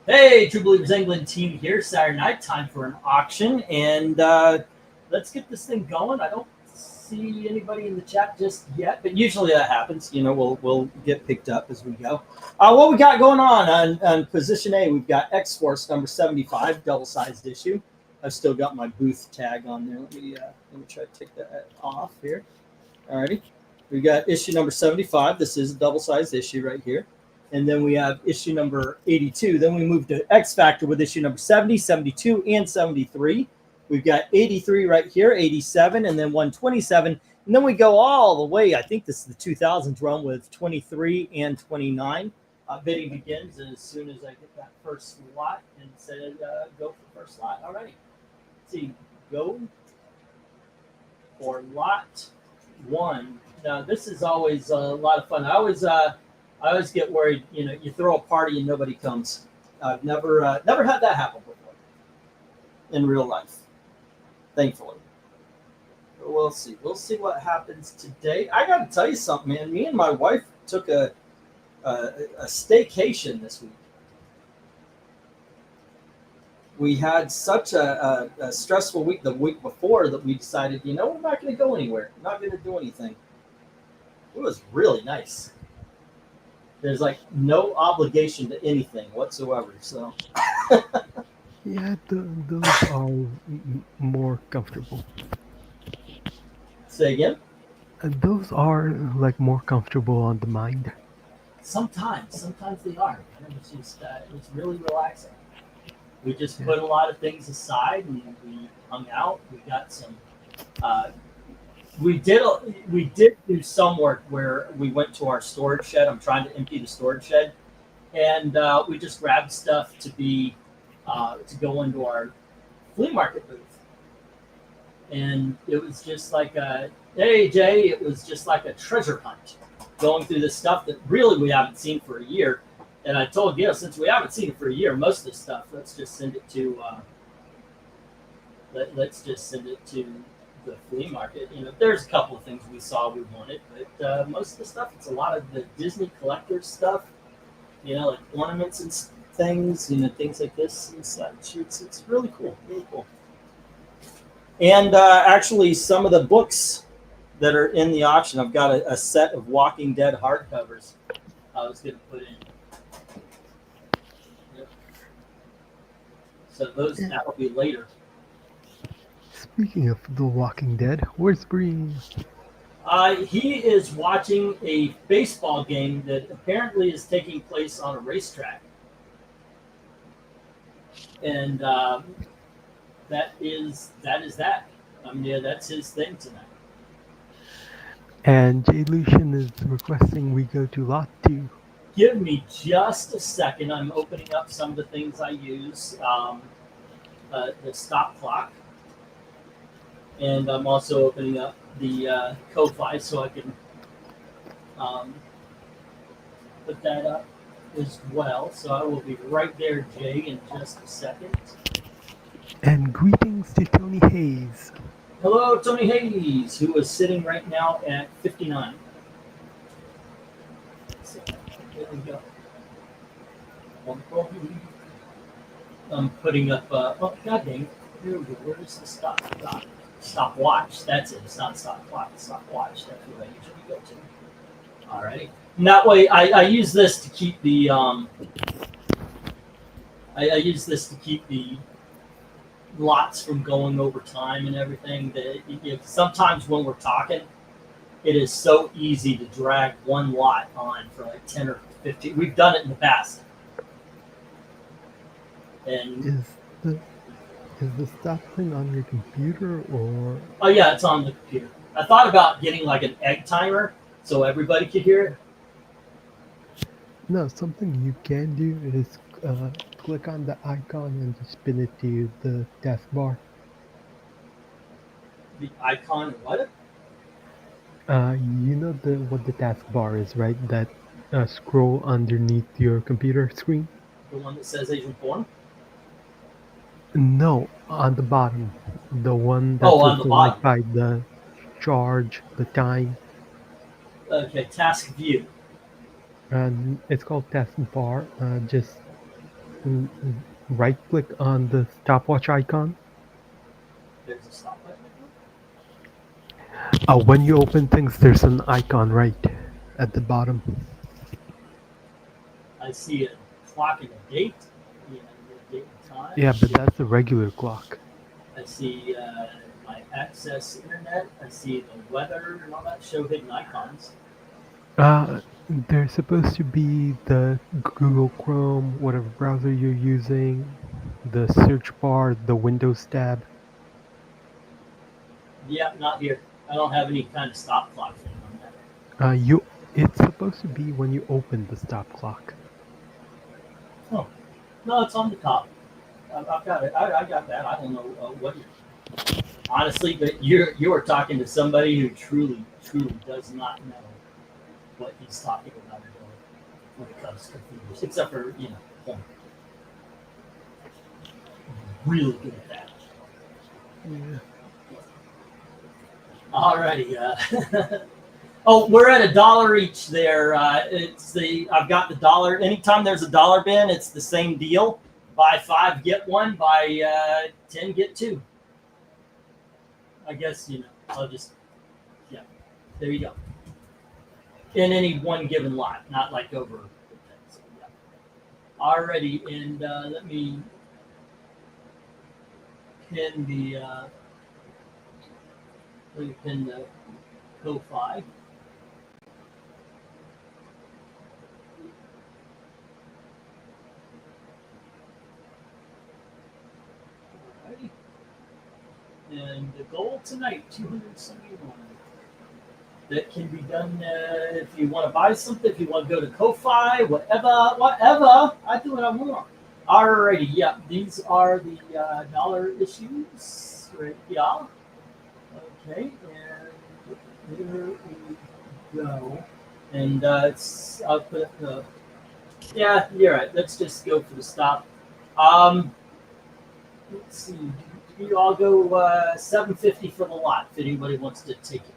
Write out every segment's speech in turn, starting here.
Hey, True Believers England team here. Saturday night, time for an auction, and let's get this thing going. I don't see anybody in the chat just yet, but usually that happens. We'll get picked up as we go. What we got going on position A? We've got X Force number 75, double-sized issue. I've still got my booth tag on there. Let me try to take that off here. Alrighty, we got issue number 75. This is a double-sized issue right here. And then we have issue number 82. Then we move to X Factor with issue number 70, 72, and 73. We've got 83 right here, 87, and then 127. And then we go all the way. I think this is the 2000s run with 23 and 29. Bidding begins as soon as I get that first slot and said go for the first slot. All righty. Let's see, go for lot one. Now, this is always a lot of fun. I always get worried, you throw a party and nobody comes. I've never had that happen before in real life, thankfully. But we'll see. We'll see what happens today. I got to tell you something, man. Me and my wife took a staycation this week. We had such a stressful week the week before that we decided, we're not going to go anywhere. We're not going to do anything. It was really nice. There's like no obligation to anything whatsoever. So, Yeah, those are more comfortable. say again. Those are like more comfortable on the mind. Sometimes they are. It's really relaxing. We just Yeah. put a lot of things aside and we hung out. We got some. We did do some work where we went to our storage shed. I'm trying to empty the storage shed, and we just grabbed stuff to go into our flea market booth. And it was just like hey Jay, it was just like a treasure hunt, going through this stuff that really we haven't seen for a year. And I told since we haven't seen it for a year, most of this stuff, let's just send it to the flea market. There's a couple of things we saw we wanted, but most of the stuff, it's a lot of the Disney collectors stuff, like ornaments and things, things like this and such. It's really cool, really cool. And actually, some of the books that are in the auction, I've got a set of Walking Dead hardcovers I was going to put in. Yep. So that'll be later. Speaking of The Walking Dead, where's Breen? He is watching a baseball game that apparently is taking place on a racetrack. And that is that. That's his thing tonight. And Jay Lucian is requesting we go to Lot 2. Give me just a second. I'm opening up some of the things I use. The stop clock. And I'm also opening up the Ko-Fi so I can put that up as well. So I will be right there, Jay, in just a second. And greetings to Tony Hayes. Hello, Tony Hayes, who is sitting right now at 59. So there we go. I'm putting up. Oh, God dang it. Here we go. Where is the stopwatch? That's it. It's not stop clock. It's stopwatch. That's what I usually go to. Alrighty. And that way, I use this to keep the. I use this to keep the lots from going over time and everything. Sometimes when we're talking, it is so easy to drag one lot on for like 10 or 15. We've done it in the past. And is the stop thing on your computer or? Oh yeah, it's on the computer. I thought about getting like an egg timer so everybody could hear it. No, something you can do is click on the icon and just spin it to the taskbar. The icon, what? You know what the taskbar is, right? That scroll underneath your computer screen. The one that says Asian Forum? No, on the bottom, the one that's on the bottom by the charge, the time. Okay, task view. And it's called taskbar. Just Right click on the stopwatch icon. There's a stop button. When you open things, there's an icon right at the bottom. I see a clock and a date. Yeah, the date and time. Yeah, but that's a regular clock. I see my access internet. I see the weather and all that. Show hidden icons. There's supposed to be the Google Chrome, whatever browser you're using, the search bar, the Windows tab. Yeah, not here. I don't have any kind of stop clock thing on that. It's supposed to be when you open the stop clock. Oh, no, it's on the top. I've got it. I got that. I don't know what. Honestly, but you are talking to somebody who truly does not know what he's talking about when it comes to computers, except for home. Really good at that. Yeah. Alrighty. Oh, we're at $1 each there. I've got the dollar. Anytime there's a dollar bin, it's the same deal. Buy 5, get 1. Buy 10, get 2. I guess, I'll just, yeah, there you go. In any one given lot, not like over. So, yeah. Alrighty, and let me pin the Ko-Fi. Alrighty. And the goal tonight, 271. That can be done if you want to buy something, if you want to go to Ko-Fi, whatever. I do what I want. Alrighty, yeah, these are the dollar issues right here. Okay, and here we go. And I'll put the, yeah, you're right. Let's just go for the stop. Let's see. You all go $7.50 for the lot if anybody wants to take it.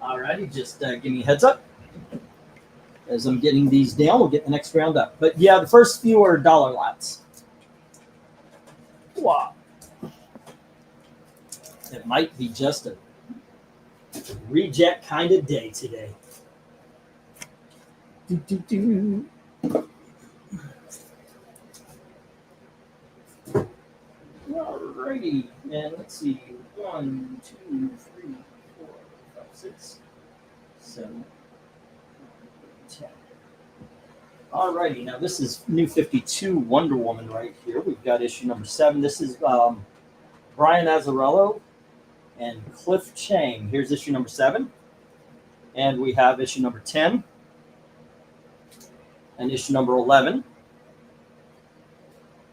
Alrighty, just give me a heads up. As I'm getting these down, we'll get the next round up. But yeah, the first few are dollar lots. Wow. It might be just a reject kind of day today. Alrighty, and let's see. 1, 2, 3, 4, 5, 6, 7, 10. Alrighty, now this is New 52 Wonder Woman right here. We've got issue number 7. This is Brian Azzarello and Cliff Chang. Here's issue number 7. And we have issue number 10 and issue number 11.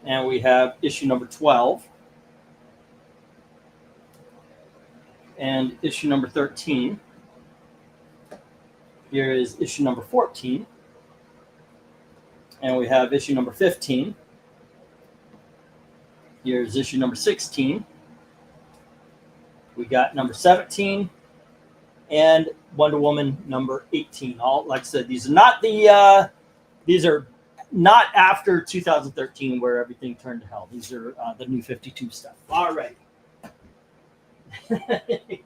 And we have issue number 12 and issue number 13. Here is issue number 14. And we have issue number 15. Here's issue number 16. We got number 17 and Wonder Woman number 18. All, like I said, these are not after 2013 where everything turned to hell. These are the New 52 stuff. All right. Gotta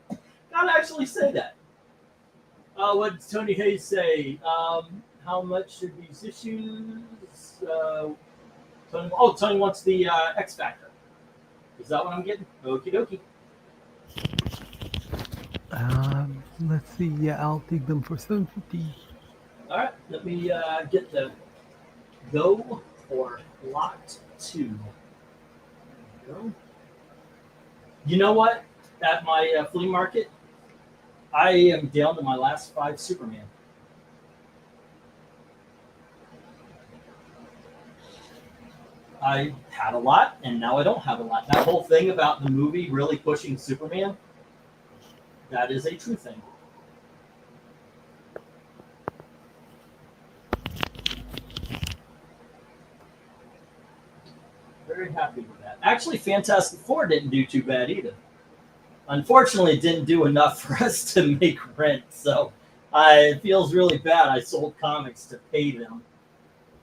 actually say that. What did Tony Hayes say? How much should these issues? Tony wants the X Factor. Is that what I'm getting? Okie dokie. Let's see. Yeah, I'll take them for $7.50. All right, let me get the go for lot 2. There we go. You know what? At my flea market, I am down to my last 5 Superman. I had a lot, and now I don't have a lot. That whole thing about the movie really pushing Superman, that is a true thing. Very happy with that. Actually, Fantastic Four didn't do too bad either. Unfortunately, it didn't do enough for us to make rent, so it feels really bad. I sold comics to pay them.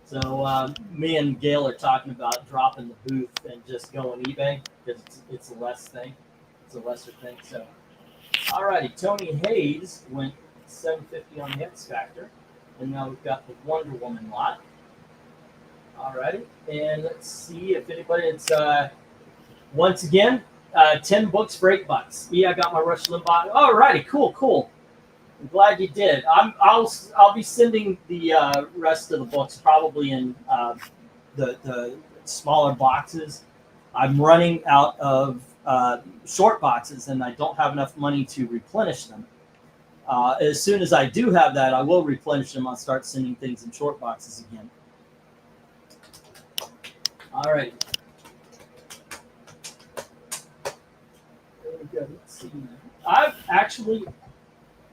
So me and Gail are talking about dropping the booth and just going eBay because it's a less thing. It's a lesser thing. So, alrighty, Tony Hayes went 750 on the X Factor, and now we've got the Wonder Woman lot. Alrighty, and let's see if anybody. It's once again 10 books for $8. Yeah, I got my Rush Limbaugh. Alrighty, cool. I'm glad you did. I'll be sending the rest of the books probably in the smaller boxes. I'm running out of short boxes, and I don't have enough money to replenish them. As soon as I do have that, I will replenish them. I'll start sending things in short boxes again. All right. Let's see.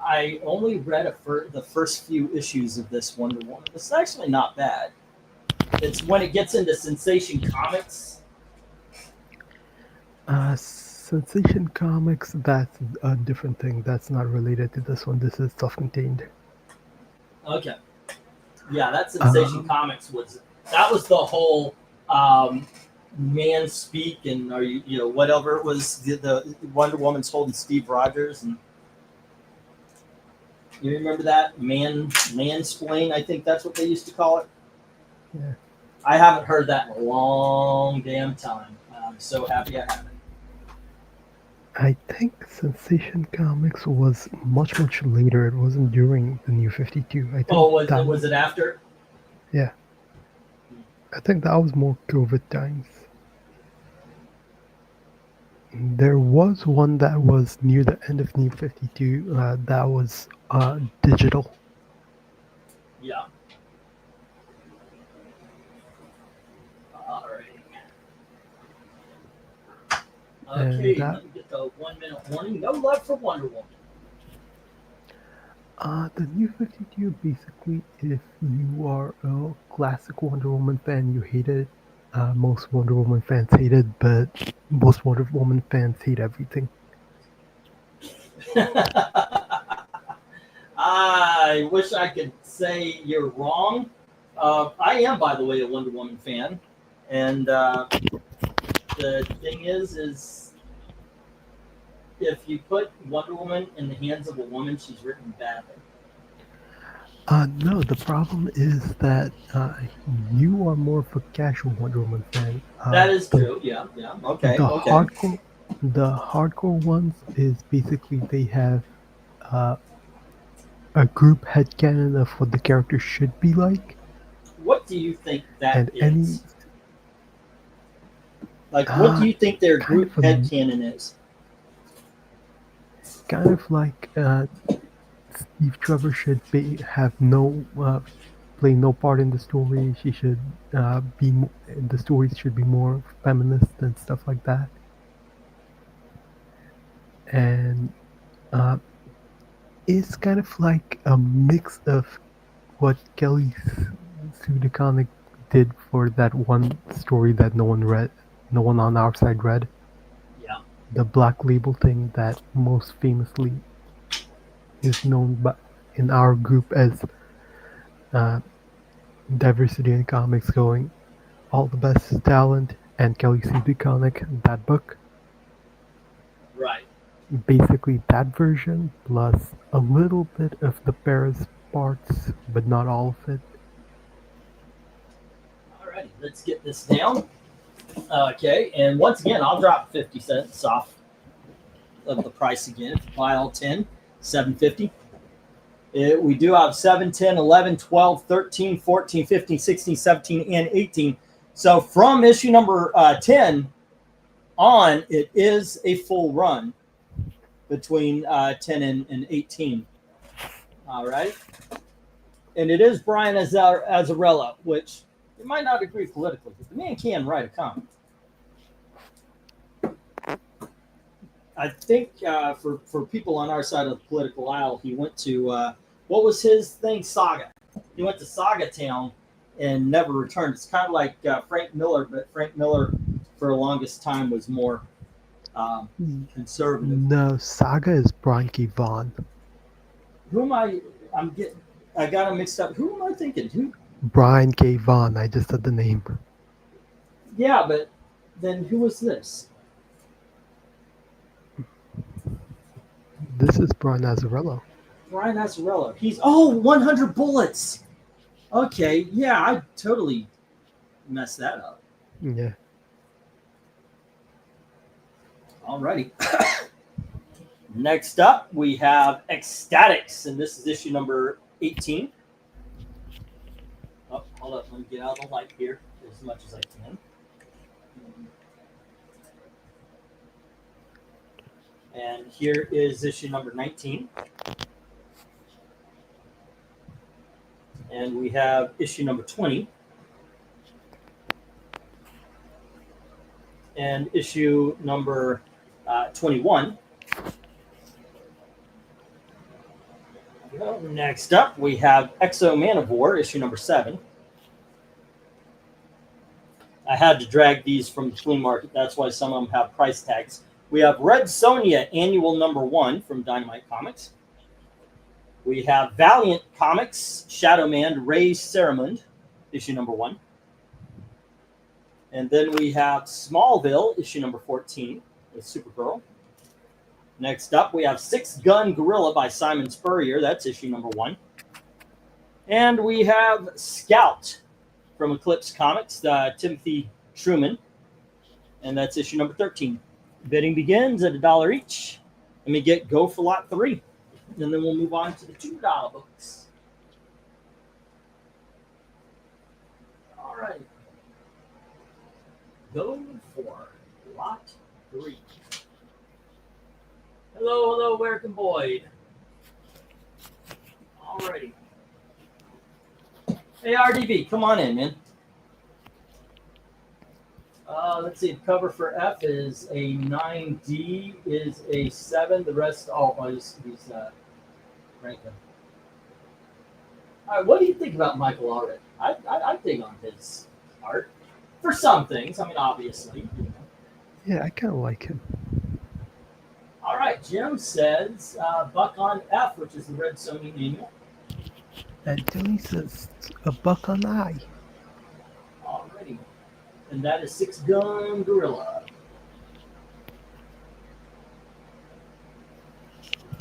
I only read the first few issues of this Wonder Woman. It's actually not bad. It's when it gets into Sensation Comics. Sensation Comics, that's a different thing. That's not related to this one. This is self-contained. Okay. Yeah, that Sensation Comics was the whole man speak and are you whatever it was the Wonder Woman's holding Steve Rogers and you remember that mansplain? I think that's what they used to call it. Yeah. I haven't heard that in a long damn time. I'm so happy I haven't. I think Sensation Comics was much later. It wasn't during the New 52. I think was it after? Yeah. I think that was more COVID times. There was one that was near the end of New 52 that was digital. Yeah. All right. Okay, let me get the 1 minute warning. No love for Wonder Woman. The New 52, basically, if you are a classic Wonder Woman fan, you hate it. Most Wonder Woman fans hate it, but most Wonder Woman fans hate everything. I wish I could say you're wrong. I am, by the way, a Wonder Woman fan, and the thing is if you put Wonder Woman in the hands of a woman, she's written badly. No, the problem is that you are more of a casual Wonder Woman fan. That is true. Yeah. Okay. The hardcore ones is basically they have a group headcanon of what the character should be like. What do you think that and is? What do you think their group headcanon is? Kind of like Steve Trevor should have play no part in the story. She should the stories should be more feminist and stuff like that. And it's kind of like a mix of what Kelly Sue DeConnick did for that one story that no one on our side read. Yeah. The Black Label thing that most famously is known in our group as Diversity in Comics, going all the best talent and Kelly Sue DeConnick, that book. Right. Basically that version plus a little bit of the Paris parts, but not all of it. Alrighty, let's get this down. Okay, and once again, I'll drop 50 cents off of the price again. If you buy all 10, $7.50. We do have 7, 10, 11, 12, 13, 14, 15, 16, 17, and 18. So from issue number 10 on, it is a full run between 10 and 18. All right. And it is Brian Azzarello, which you might not agree politically, but the man can write a comic. I think for people on our side of the political aisle, he went to, what was his thing? Saga. He went to Saga Town and never returned. It's kind of like Frank Miller, but Frank Miller for the longest time was more conservative. No, Saga is Brian K. Vaughan. Who am I? I got him mixed up. Who am I thinking? Who? Brian K. Vaughan. I just said the name. Yeah, but then who was this? This is Brian Azzarello. Brian Azzarello. He's 100 Bullets. Okay, yeah, I totally messed that up. Yeah. Alrighty. Next up, we have Ecstatics, and this is issue number 18. Oh, hold up. Let me get out of the light here as much as I can. And here is issue number 19. And we have issue number 20. And issue number 21. Well, next up, we have Exo Man of War, issue number 7. I had to drag these from the flea market. That's why some of them have price tags. We have Red Sonja, annual number 1 from Dynamite Comics. We have Valiant Comics, Shadow Man, Ray Ceramond, issue number 1. And then we have Smallville, issue number 14, with Supergirl. Next up, we have Six Gun Gorilla by Simon Spurrier. That's issue number 1. And we have Scout from Eclipse Comics, Timothy Truman. And that's issue number 13. Bidding begins at $1 each. Let me get Go for Lot 3. And then we'll move on to the $2 books. All right. Go for Lot 3. Hello, American Boyd. Alrighty. Hey, RDB, come on in, man. Let's see. The cover for F is a 9. D is a 7. The rest, he's Franklin. All right, what do you think about Michael Allred? I dig on his art for some things. I mean, obviously. Yeah, I kind of like him. All right, Jim says Buck on F, which is the Red Sonja annual. And Tony says a buck on I. Alrighty. And that is Six Gun Gorilla.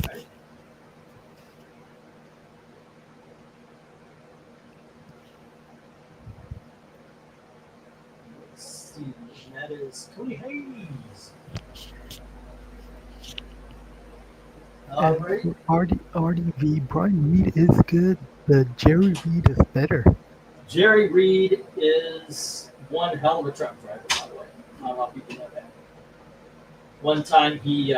Right. Let's see. And that is Tony Hayes. And RDV, Brian Reed is good, but Jerry Reed is better. Jerry Reed is one hell of a truck driver, by the way. Not a lot of people know that. One time he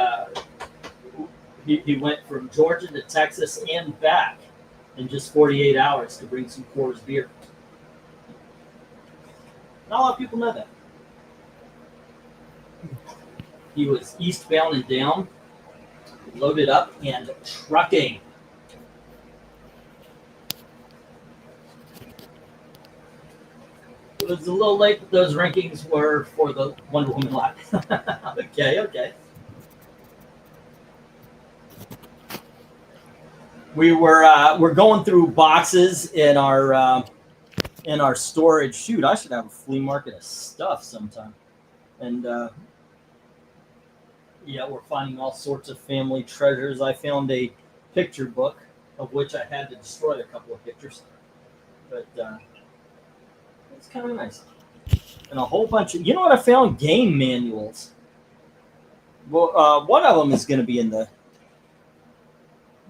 went from Georgia to Texas and back in just 48 hours to bring some Coors beer. Not a lot of people know that. He was eastbound and down, loaded up, and trucking. It was a little late, but those rankings were for the Wonder Woman lot. Okay. We're going through boxes in our storage. Shoot, I should have a flea market of stuff sometime. And yeah, we're finding all sorts of family treasures. I found a picture book, of which I had to destroy a couple of pictures. But it's kind of nice. And a whole bunch of, you know what I found? Game manuals. Well, one of them is going to be in the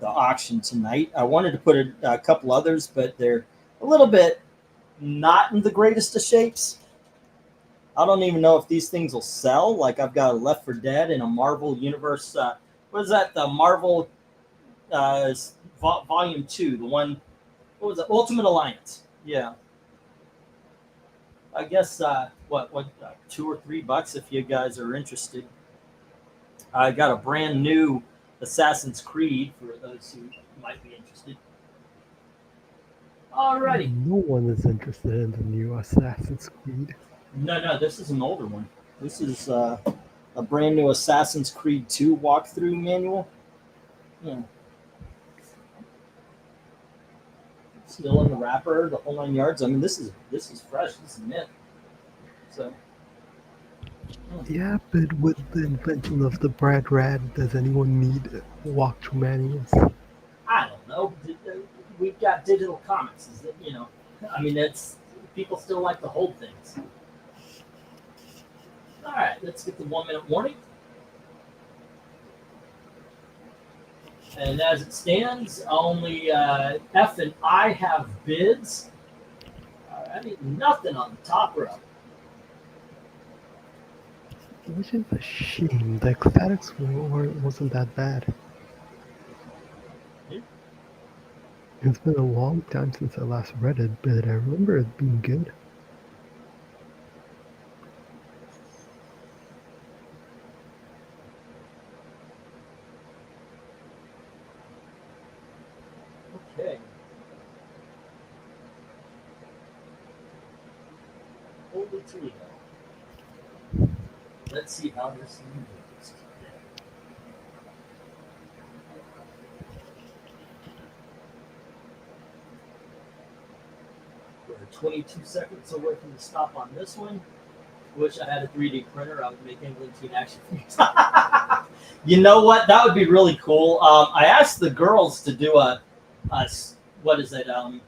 auction tonight. I wanted to put a couple others, but they're a little bit not in the greatest of shapes. I don't even know if these things will sell. Like I've got a Left 4 Dead and a Marvel Universe. What is that? The Marvel Volume 2. The one, what was it? Ultimate Alliance. Yeah. I guess, $2 or $3 if you guys are interested. I got a brand new Assassin's Creed for those who might be interested. Alrighty. No one is interested in the new Assassin's Creed. No, this is an older one. This is a brand new Assassin's Creed 2 walkthrough manual. Yeah. Let's still in the wrapper, the whole 9 yards. I mean, this is fresh. This is mint. So Yeah, but with the invention of the Brad Rad, does anyone need walkthrough manuals? I don't know. We've got digital comics. Is it, I mean, it's people still like to hold things. All right, let's get the 1 minute warning. And as it stands, only F and I have bids. I need nothing on the top row. Which is a shame. The ecstatics wasn't that bad. It's been a long time since I last read it, but I remember it being good. Okay. Holy Toledo. Let's see how this thing goes. We're 22 seconds away from the stop on this one. Wish I had a 3D printer. I would make England team action figures. You know what? That would be really cool. I asked the girls to do a what is it? A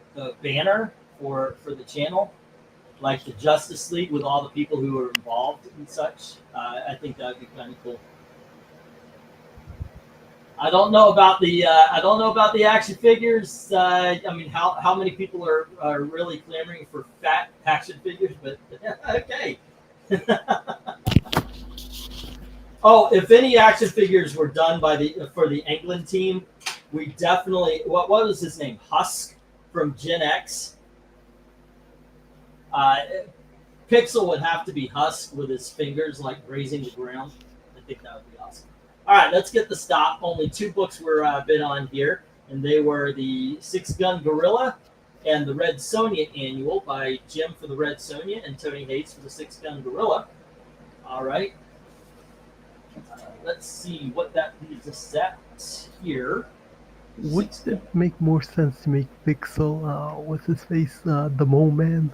banner for the channel, like the Justice League with all the people who are involved and such. I think that would be kind of cool. I don't know about the action figures. I mean, how many people are really clamoring for fat action figures? But okay. Oh, if any action figures were done for the England team, we definitely what was his name? Husk from Gen X. Pixel would have to be Husk with his fingers like grazing the ground. I think that would be awesome. All right, let's get the stop. Only 2 books were bid on here, and they were the 6-Gun Gorilla and the Red Sonja Annual by Jim for the Red Sonja and Tony Hayes for the 6-Gun Gorilla. All right. Let's see what that leaves us at here. Would it make more sense to make Pixel, what's his face, the Mole Man?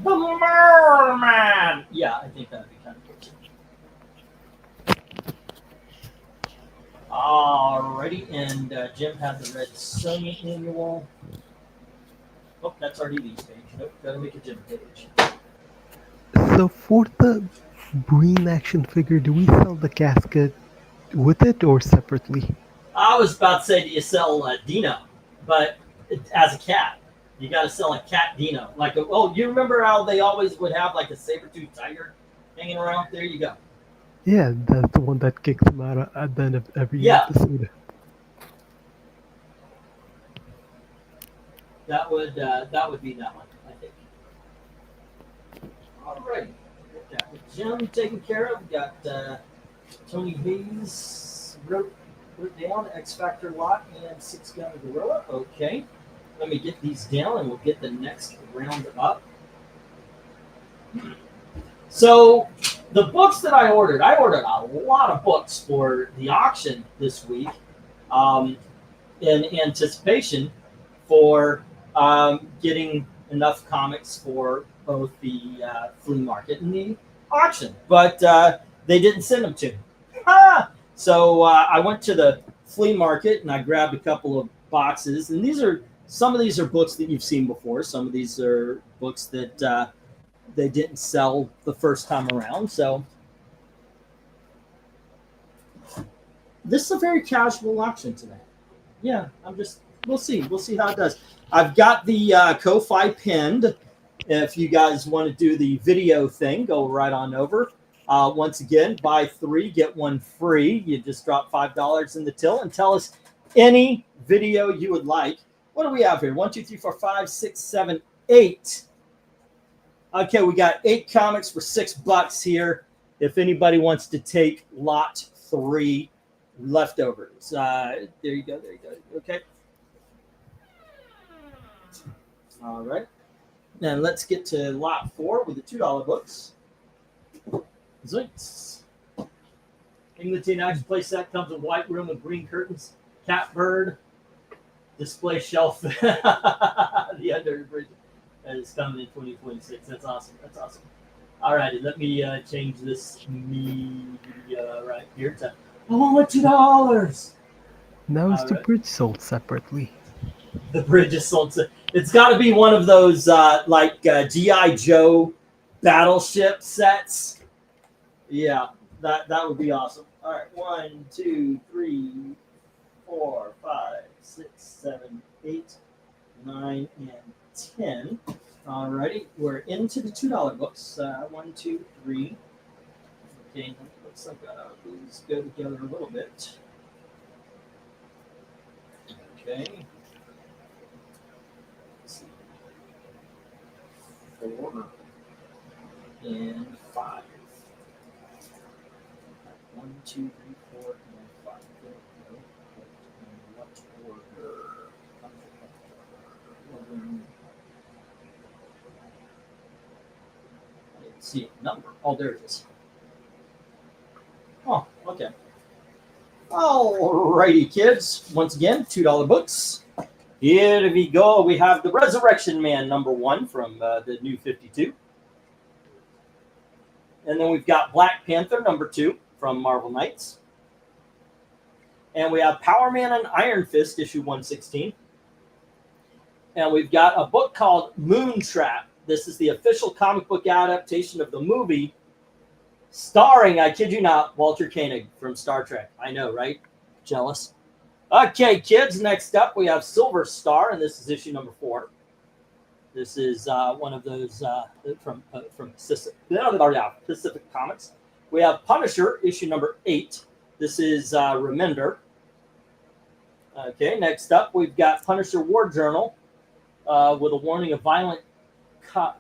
The Merman! Yeah, I think that'd be kind of cool. Alrighty, and Jim had the Red Sonja Annual. Oh, that's already these page. Nope, gotta make a Jim page. So for the Breen action figure, do we sell the casket with it or separately? I was about to say, do you sell Dino? But as a cat. You got to sell a cat Dino. You remember how they always would have like a saber-toothed tiger hanging around? There you go. Yeah, that's the one that kicks him out at the end of every episode. That would be that one, I think. All right. Got Jim taken care of. Got Tony Hayes wrote down X Factor Lot and 6-Gun Gorilla. Okay. Let me get these down and we'll get the next round up. So the books that I ordered a lot of books for the auction this week in anticipation for getting enough comics for both the flea market and the auction. But they didn't send them to me. So I went to the flea market and I grabbed a couple of boxes. And some of these are books that you've seen before. Some of these are books that they didn't sell the first time around. So this is a very casual auction today. Yeah, we'll see how it does. I've got the Ko-Fi pinned. If you guys want to do the video thing, go right on over. Once again, buy 3, get 1 free. You just drop $5 in the till and tell us any video you would like. What do we have here? 1, 2, 3, 4, 5, 6, 7, 8. Okay, we got 8 comics for $6 here. If anybody wants to take lot 3 leftovers. There you go. Okay. All right. Now let's get to lot 4 with the $2 books. Zoinks. England Teen Action play set comes in white room with green curtains. Catbird. display shelf. The Under Bridge is coming in 2026. That's awesome. That's awesome. All righty, let me change this media right here to only $2. Now is All the right. bridge sold separately? The bridge is sold. It's got to be one of those like GI Joe battleship sets. Yeah, that would be awesome. All right, 1, 2, 3, 4, 5, 6, 7, 8, 9, and 10. Alrighty, we're into the $2 books. 1, 2, 3. Okay, looks like these go together a little bit. Okay. Let's see. 4 and 5. 1, 2, 3, 4, and 5. There we go. And what order? I didn't see a number. Oh, there it is. Oh, okay. Alrighty, kids. Once again, $2 books. Here we go. We have the Resurrection Man #1 from the New 52. And then we've got Black Panther #2 from Marvel Knights. And we have Power Man and Iron Fist issue 116. And we've got a book called Moontrap. This is the official comic book adaptation of the movie starring, I kid you not, Walter Koenig from Star Trek. I know, right? Jealous. Okay, kids, next up we have Silver Star, and this is issue #4. This is one of those from Pacific Comics. We have Punisher, issue #8. This is Remender. Okay, next up we've got Punisher War Journal with a warning of violent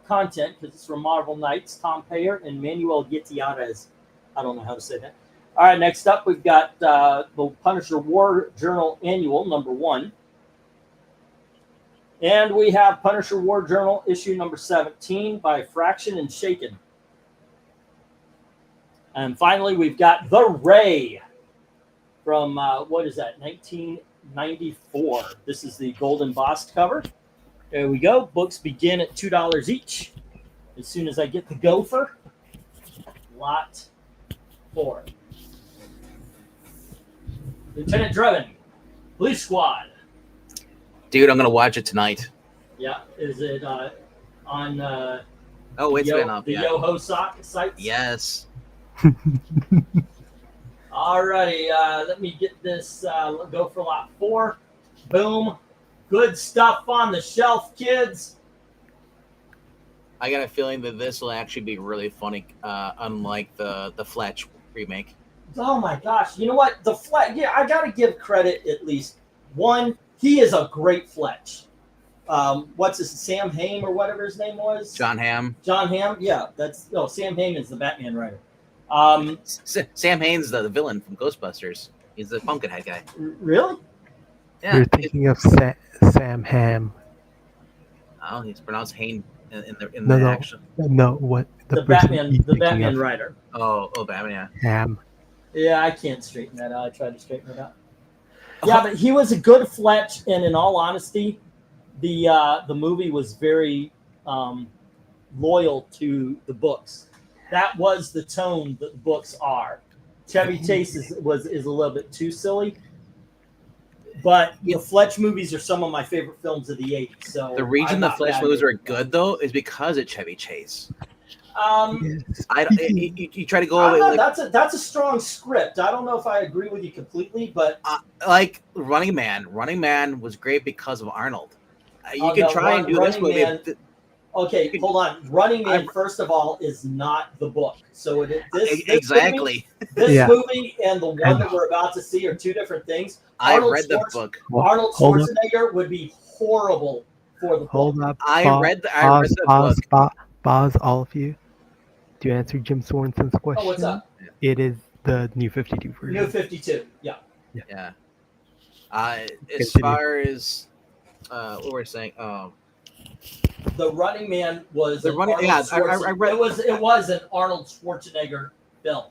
content because it's from Marvel Knights, Tom Payer and Manuel Gutierrez. I don't know how to say that. All right, next up we've got the Punisher War Journal Annual #1. And we have Punisher War Journal issue #17 by Fraction and Shaken. And finally, we've got The Ray from, what is that, 1994. This is the gold embossed cover. There we go. Books begin at $2 each. As soon as I get the gopher, lot 4. Lieutenant Drebin, Police Squad. Dude, I'm going to watch it tonight. Yeah, is it on Oh, it's been up, the yeah. Yoho sites? Yes. Alrighty, let me get this. Go for lot 4. Boom. Good stuff on the shelf, kids. I got a feeling that this will actually be really funny, unlike the Fletch remake. Oh my gosh! You know what? The Fletch. Yeah, I gotta give credit at least. One, he is a great Fletch. What's his Sam Hamm or whatever his name was? John Hamm. John Hamm. Yeah, Sam Hamm is the Batman writer. Sam Hain's the villain from Ghostbusters. He's the Pumpkinhead guy. Really? Yeah. You're thinking of Sam Hamm. Oh, he's pronounced Hain in the No. action. No, what The person Batman. he's The thinking Batman of, writer. Oh, Batman, yeah. Ham. Yeah, I can't straighten that out. I tried to straighten it out. Yeah, but he was a good Fletch, and in all honesty, the movie was very loyal to the books. That was the tone that the books are. Chevy Chase is a little bit too silly, but the Fletch movies are some of my favorite films of the '80s. So The reason the Fletch movies are good though is because of Chevy Chase. Yes. You try to go away that's a strong script. I don't know if I agree with you completely, but like Running Man. Running Man was great because of Arnold. You can try and do this movie. Okay, hold on. Running Man, first of all, is not the book. So exactly. This movie and the one that we're about to see are two different things. I read the book. Arnold Schwarzenegger would be horrible for the book. Hold up. I read the book. Pause, all of you. To answer Jim Sorensen's question, what's up? It is the New 52 version. New 52, yeah. Yeah. As far as what we're saying, The Running Man was The Running. Yeah, I read. It was an Arnold Schwarzenegger film.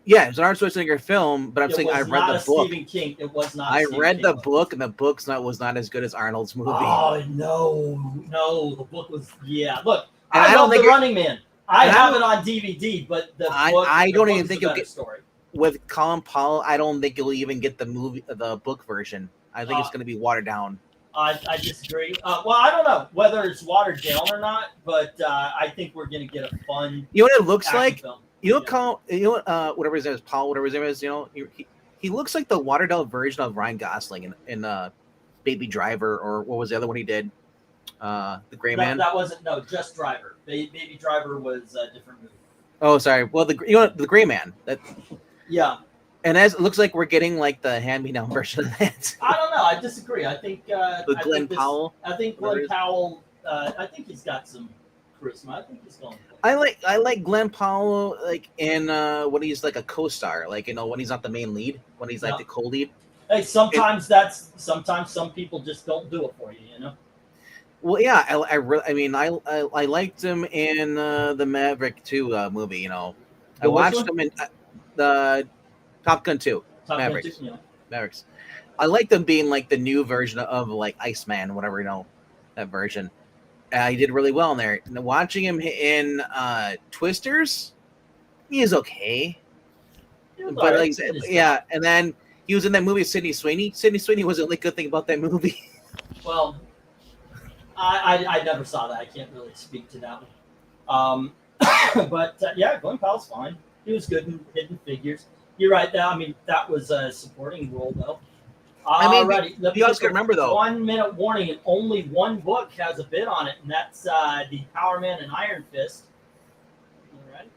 Yeah, it's an Arnold Schwarzenegger film, but I'm It saying was I read not the a book. Stephen King. It was not. A I Stephen read King the book. book, and the book was not as good as Arnold's movie. Oh no, the book was Look, And I I don't love think The Running Man. I and I have don't- it on DVD, but the I book. I the don't book even is think a you'll better get story. with Colin Powell. I don't think you'll even get the book version. I think it's going to be watered down. I disagree. Well, I don't know whether it's watered down or not, but I think we're going to get a fun. You know what it looks action like? film. You know what? Whatever his name is, Paul. Whatever his name is. You know, he looks like the watered down version of Ryan Gosling in Baby Driver, or what was the other one he did? The Gray Man. That wasn't just Driver. Baby Driver was a different movie. Oh, sorry. Well, the Gray Man. Yeah. And as it looks like we're getting like the hand-me-down version of that. I don't know. I disagree. I think Glenn Powell. I think Glenn Powell. I think he's got some charisma. I think he's going. I like Glenn Powell like in when he's like a co-star, like when he's not the main lead, when he's like the co-lead. Hey, sometimes some people just don't do it for you, you know. Well, yeah, I liked him in the Maverick 2 movie. You know, I watched him in the Top Gun 2. Mavericks. Gun 2, yeah. Mavericks. I like them being like the new version of like Iceman, whatever, that version. He did really well in there. And watching him in Twisters, he is okay. But like, yeah, and then he was in that movie with Sydney Sweeney. Sydney Sweeney was the only good thing about that movie. Well, I never saw that. I can't really speak to that one. But yeah, Glenn Powell's fine. He was good in Hidden Figures. You're right. That was a supporting role, though. You also remember though. 1 minute warning, and only one book has a bit on it, and that's the Power Man and Iron Fist. All right.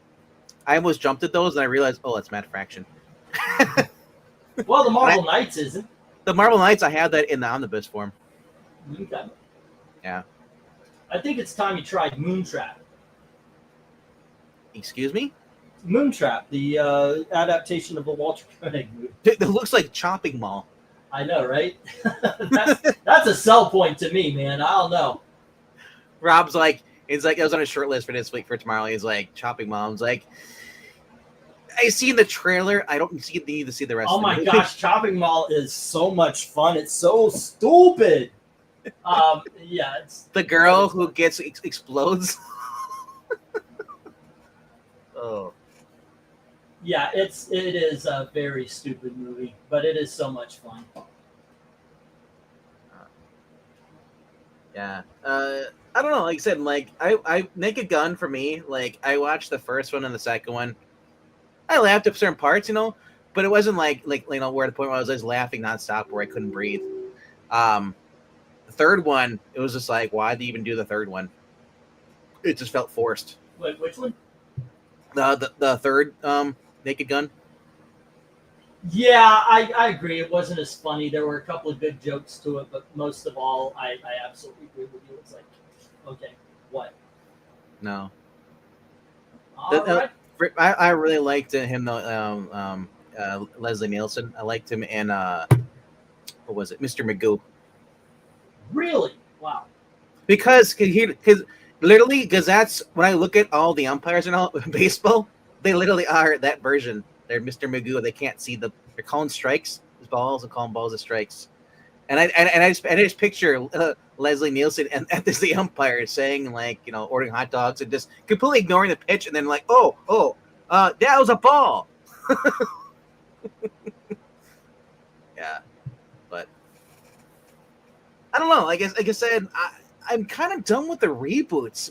I almost jumped at those, and I realized, that's Matt Fraction. Well, the Marvel Knights isn't. The Marvel Knights, I have that in the omnibus form. Okay. Yeah. I think it's time you tried Moontrap. Excuse me? Moontrap, the adaptation of the Walter Koenig movie. It looks like Chopping Mall. I know, right? that's a sell point to me, man. I don't know. Rob's like, I was on a short list for this week for tomorrow. He's like, Chopping Mom's like, I see the trailer. I don't need to see the rest of the movie. Oh my gosh, Chopping Mall is so much fun. It's so stupid. Yeah, it's the girl who gets explodes. Oh. Yeah, it is a very stupid movie, but it is so much fun. Yeah. I don't know. Like I said, like I Naked Gun for me. Like I watched the first one and the second one. I laughed at certain parts, but it wasn't like where at the point where I was just laughing nonstop where I couldn't breathe. The third one, it was just like, why did you even do the third one? It just felt forced. Wait, which one? The third Naked Gun. Yeah, I agree. It wasn't as funny. There were a couple of good jokes to it, but most of all, I absolutely agree with you. It's like, okay, what? No. Right. I really liked him though. Leslie Nielsen. I liked him in what was it, Mr. Magoo? Really? Wow. Because that's when I look at all the umpires and all baseball, they literally are that version. They're Mr. Magoo. They can't see they're calling strikes as balls and calling balls as strikes. And I just picture Leslie Nielsen and as the umpire saying ordering hot dogs and just completely ignoring the pitch and then that was a ball. Yeah, but I don't know. Like I said, I'm kind of done with the reboots.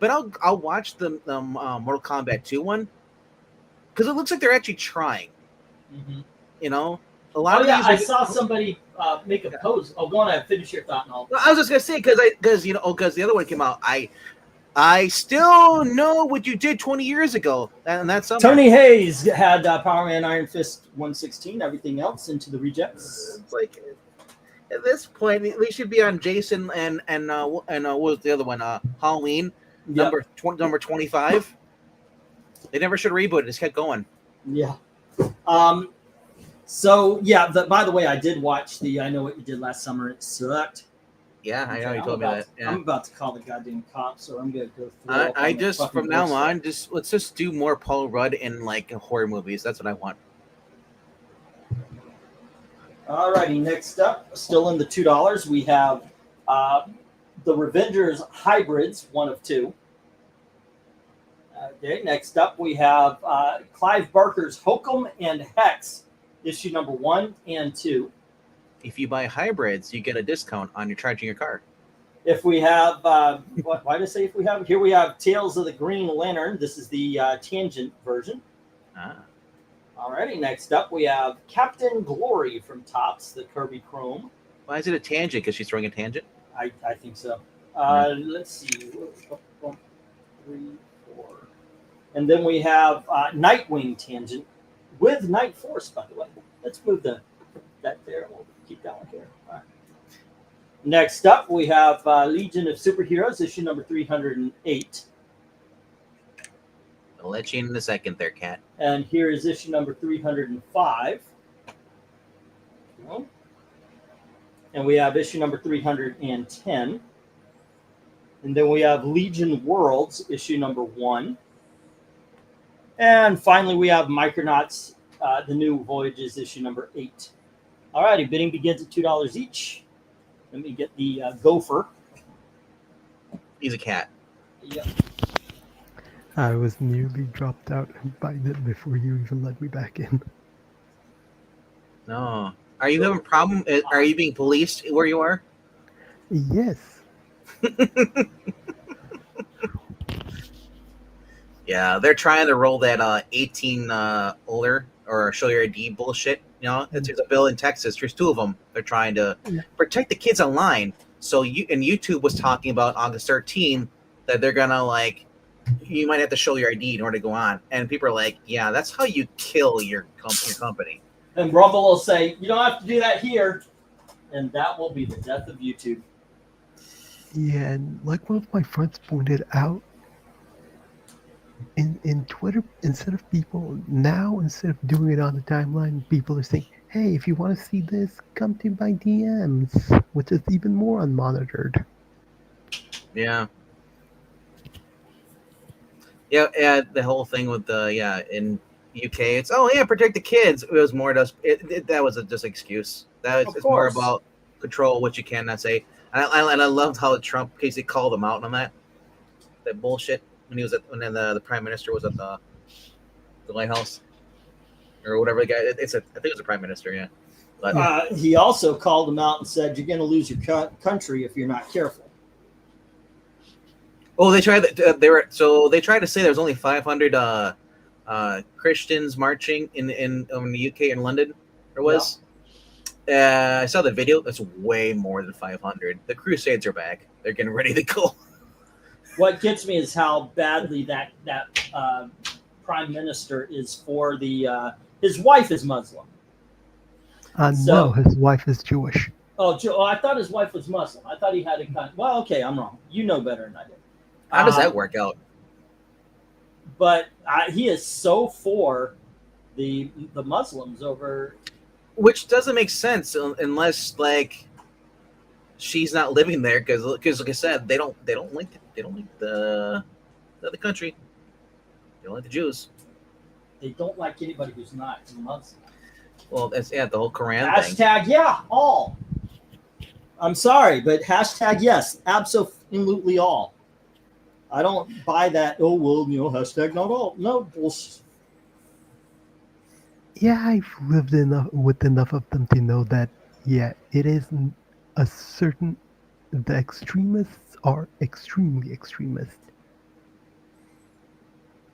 I'll watch the Mortal Kombat 2 one because it looks like they're actually trying. Mm-hmm. A lot of these. I saw somebody make a post. Oh, go on ahead, finish your thought. I was just gonna say because the other one came out. I still know what you did 20 years ago, and that's something. Tony Hayes had Power Man Iron Fist 116. Everything else into the rejects. It's like at this point we should be on Jason and what was the other one? Halloween number 25. They never should reboot it. Just kept going. Yeah. So yeah. By the way, I did watch the I Know What You Did Last Summer. It sucked. Yeah, I know Okay, you told me that. Yeah. I'm about to call the goddamn cops, so I'm gonna go throw up I on the just fucking from now doorstep. on, let's just do more Paul Rudd in like horror movies. That's what I want. Alrighty, next up, still in the $2, we have uh, the Revengers Hybrids, one of two. Okay, next up we have Clive Barker's Hokum and Hex, issue number 1 and 2. If you buy hybrids, you get a discount on your charging your car. If we have, why did I say if we have? Here we have Tales of the Green Lantern. This is the Tangent version. Ah. Alrighty, next up we have Captain Glory from Topps, the Kirby Chrome. Why is it a tangent? Because she's throwing a tangent? I think so. Let's see. 1, 3, 4. And then we have Nightwing Tangent with Night Force, by the way. Let's move that there. We'll keep that one here. All right. Next up, we have Legion of Superheroes, issue number 308. I'll let you in a second there, Cat. And here is issue number 305. And we have issue number 310. And then we have Legion Worlds, issue number 1. And finally, we have Micronauts, the New Voyages, issue number 8. All righty, bidding begins at $2 each. Let me get the gopher. He's a cat. Yep. I was nearly dropped out by them before you even let me back in. No. Are you having a problem? Are you being policed where you are? Yes. Yeah, they're trying to roll that 18 older or show your ID bullshit. You know, there's a bill in Texas. There's 2 of them. They're trying to protect the kids online. So YouTube was talking about August 13th that they're gonna like, you might have to show your ID in order to go on. And people are like, yeah, that's how you kill your company. And Rumble will say, you don't have to do that here. And that will be the death of YouTube. Yeah, and like one of my friends pointed out, in Twitter, instead of doing it on the timeline, people are saying, hey, if you want to see this, come to my DMs, which is even more unmonitored. Yeah. Yeah, the whole thing with in UK, it's protect the kids. It was more just that was just an excuse. It's more about control what you cannot say. And I loved how Trump basically called him out on that bullshit when the prime minister was at the White House or whatever the guy. I think it was the prime minister. Yeah. But, he also called him out and said, you're going to lose your country if you're not careful. Oh, they tried. They tried to say there was only 500 Christians marching in the UK in London. There was. Yeah. I saw the video. That's way more than 500. The Crusades are back. They're getting ready to go. What gets me is how badly that prime minister is for the. His wife is Muslim. No, his wife is Jewish. Oh, I thought his wife was Muslim. I thought he had a kind. Well, okay, I'm wrong. You know better than I do. How does that work out? But he is so for the Muslims over, which doesn't make sense unless like she's not living there because like I said they don't like the country. They don't like the Jews. They don't like anybody who's not Muslim. Well, that's the whole Quran hashtag thing. All. I'm sorry, but hashtag yes, absolutely all. I don't buy that. Oh well, hashtag not all. No bullshit. Yeah, I've lived with enough of them to know that. Yeah, it is a certain. The extremists are extremely extremist.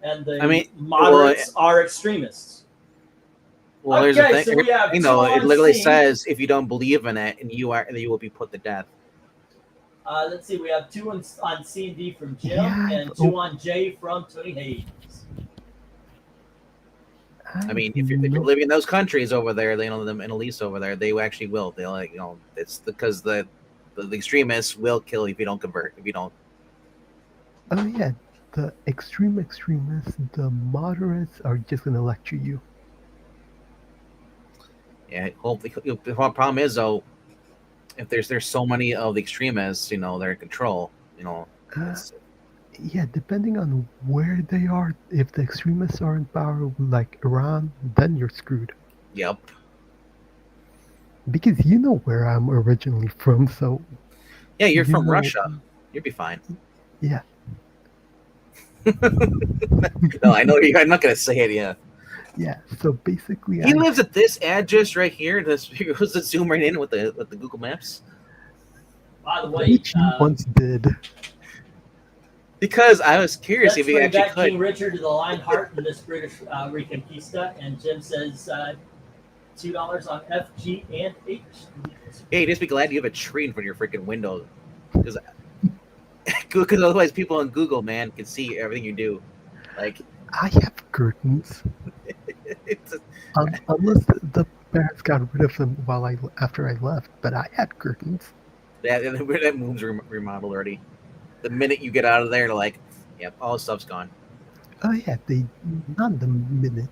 And the moderates are extremists. Well, there's a thing. So it literally says if you don't believe in it, and you will be put to death. Let's see. We have 2 on C and D from Jim, and 2 on J from Tony Hayes. I mean, if you're living in those countries over there, the Middle East over there, they actually will. They it's because the extremists will kill you if you don't convert. If you don't. Oh yeah, the extremists, the moderates are just gonna lecture you. Yeah, hopefully. The problem is though, if there's so many of the extremists, they're in control. Uh, It's, yeah, depending on where they are, if the extremists are in power, like Iran, then you're screwed. yep. Because you know where I'm originally from, so Yeah, you're you from know. Russia. You'll be fine. Yeah, No, I know you. I'm not gonna say it. Yeah. yeah. So basically, He lives at this address right here. This goes to zoom right in with the Google Maps. By the way, which you once did. Because I was curious if let's you bring actually back could. King Richard to the Lionheart in this British Reconquista, and Jim says $2 on F, G, and H. Hey, just be glad you have a tree in front of your freaking window, because otherwise people on Google, man, can see everything you do. Like, I have curtains, it's unless the parents got rid of them after I left. But I had curtains. that move's remodeled already. The minute you get out of there, like, yep, all the stuff's gone. Oh yeah, they not the minute.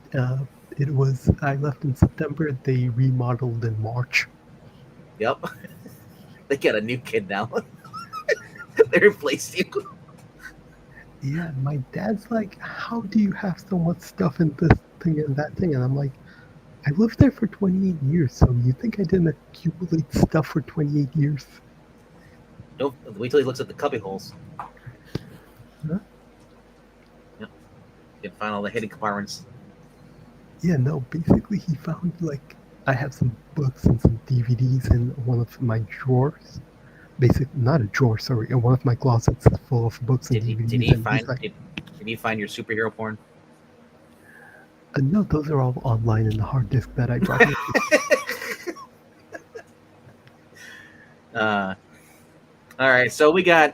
It was I left in September. They remodeled in March. Yep, they got a new kid now. They replaced you. Yeah, my dad's like, "How do you have so much stuff in this thing and that thing?" And I'm like, "I lived there for 28 years, so you think I didn't accumulate stuff for 28 years?" Don't wait till he looks at the cubby holes. Huh? Yep, you can find all the hidden compartments. Yeah, no, basically he found like I have some books and some DVDs in one of my drawers. Not a drawer, sorry, in one of my closets full of books and DVDs. Did he and find he's like, did he find your superhero porn? no, those are all online in the hard disk that I brought with me. All right, so we got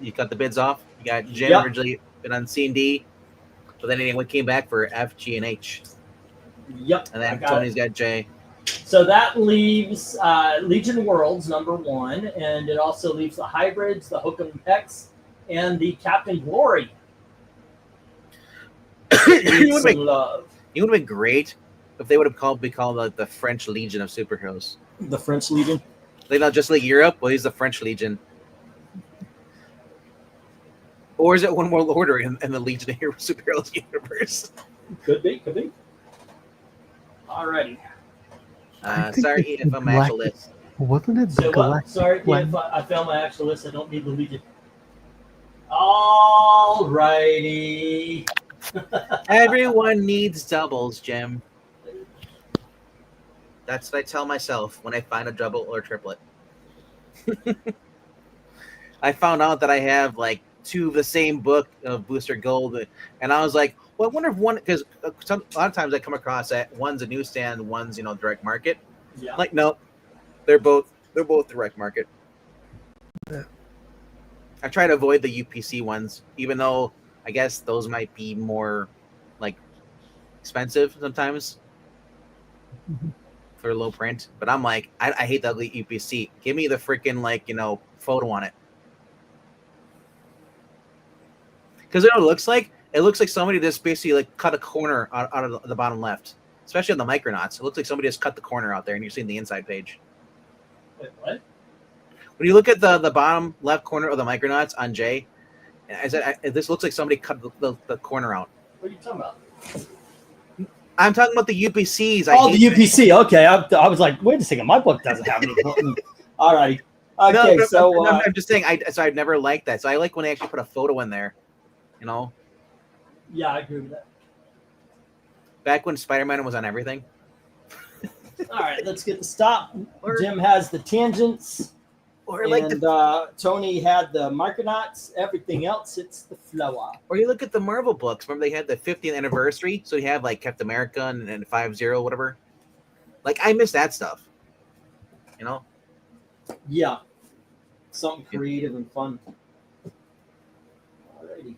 you got the bids off. You got Jim Yep. originally been on C and D, but then anyone came back for F, G, and H, Yep. and then I got Tony's it. got J. So that leaves Legion Worlds #1, and it also leaves the hybrids, the Hook'em Hex, and the Captain Glory. Need some love. It would have been great if they would have be called like the French Legion of superheroes. The French Legion. Like not just like Europe, well, he's the French Legion. Or is it one more order in the Legion of Hero Superheroes universe? Could be, could be. Alrighty. Sorry if I'm actual list. Wasn't it the So Galactic sorry Planet? if I found my actual list. I don't need the Legion. Alrighty. Everyone needs doubles, Jim. That's what I tell myself when I find a double or triplet. I found out that I have like 2 of the same book of Booster Gold, and I was like, well, I wonder if one, because a lot of times I come across that one's a newsstand, one's direct market. Yeah. Like, no, they're both direct market. Yeah. I try to avoid the UPC ones, even though I guess those might be more like expensive sometimes for low print. But I'm like, I hate the ugly UPC. Give me the freaking photo on it. Because it looks like somebody just basically like cut a corner out of the bottom left, especially on the Micronauts. It looks like somebody just cut the corner out there, and you're seeing the inside page. Wait, what? When you look at the bottom left corner of the Micronauts on J, I said this looks like somebody cut the corner out. What are you talking about? I'm talking about the UPCs. The UPC. Okay, I was like, wait a second, my book doesn't have any. Alrighty. Okay, no, I'm just saying. I've never liked that. So I like when they actually put a photo in there. Yeah, I agree with that. Back when Spider-Man was on everything. All right, let's get the stop. Jim has the tangents, Or like and Tony had the Micronauts. Everything else, it's the flow. Or you look at the Marvel books. Remember they had the 50th anniversary, so you have like Captain America and 5-0, whatever. Like I miss that stuff. Yeah, something creative and fun. Alrighty.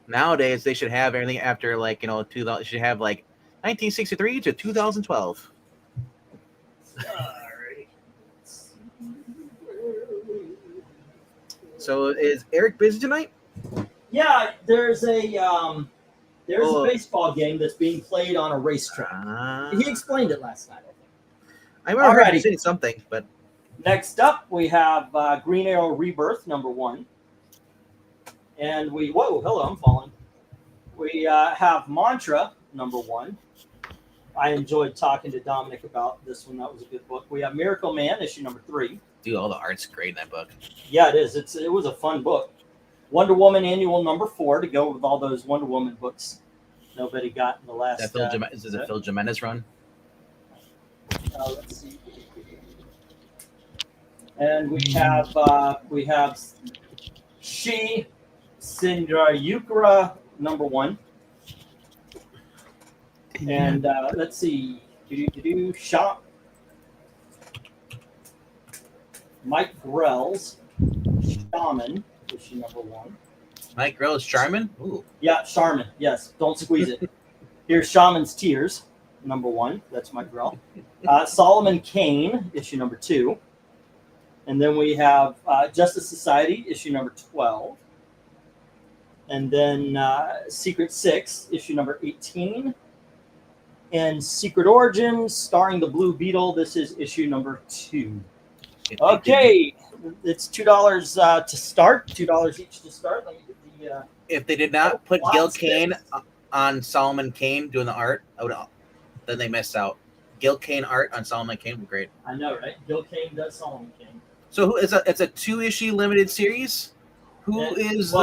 Nowadays they should have everything after 2000. Should have like 1963 to 2012. Alrighty. So is Eric busy tonight? Yeah, there's a baseball game that's being played on a racetrack. He explained it last night. I remember Alrighty. saying something, but Next up, we have Green Arrow Rebirth #1, and hello, I'm falling. We have Mantra #1. I enjoyed talking to Dominic about this one. That was a good book. We have Miracle Man issue #3. Dude, all the art's great in that book. Yeah, it is. It was a fun book. Wonder Woman Annual #4 to go with all those Wonder Woman books nobody got in the last. Is this a Phil Jimenez run? Let's see. And we have She Sindra Yukara #1. And let's see. Shop Mike Grell's Shaman issue #1. Mike Grell's Charmin? Ooh. Yeah, Charmin. Yes, don't squeeze it. Here's Shaman's Tears #1. That's Mike Grell. Solomon Kane issue #2. And then we have Justice Society issue #12. And then Secret Six issue #18. And Secret Origins starring the Blue Beetle. This is issue #2. Okay, it's $2 to start. $2 each to start. Let me get the. If they did not put Gil Kane on Solomon Kane doing the art, then they missed out. Gil Kane art on Solomon Kane would be great. I know, right? Gil Kane does Solomon Kane. So it's a 2-issue limited series. It's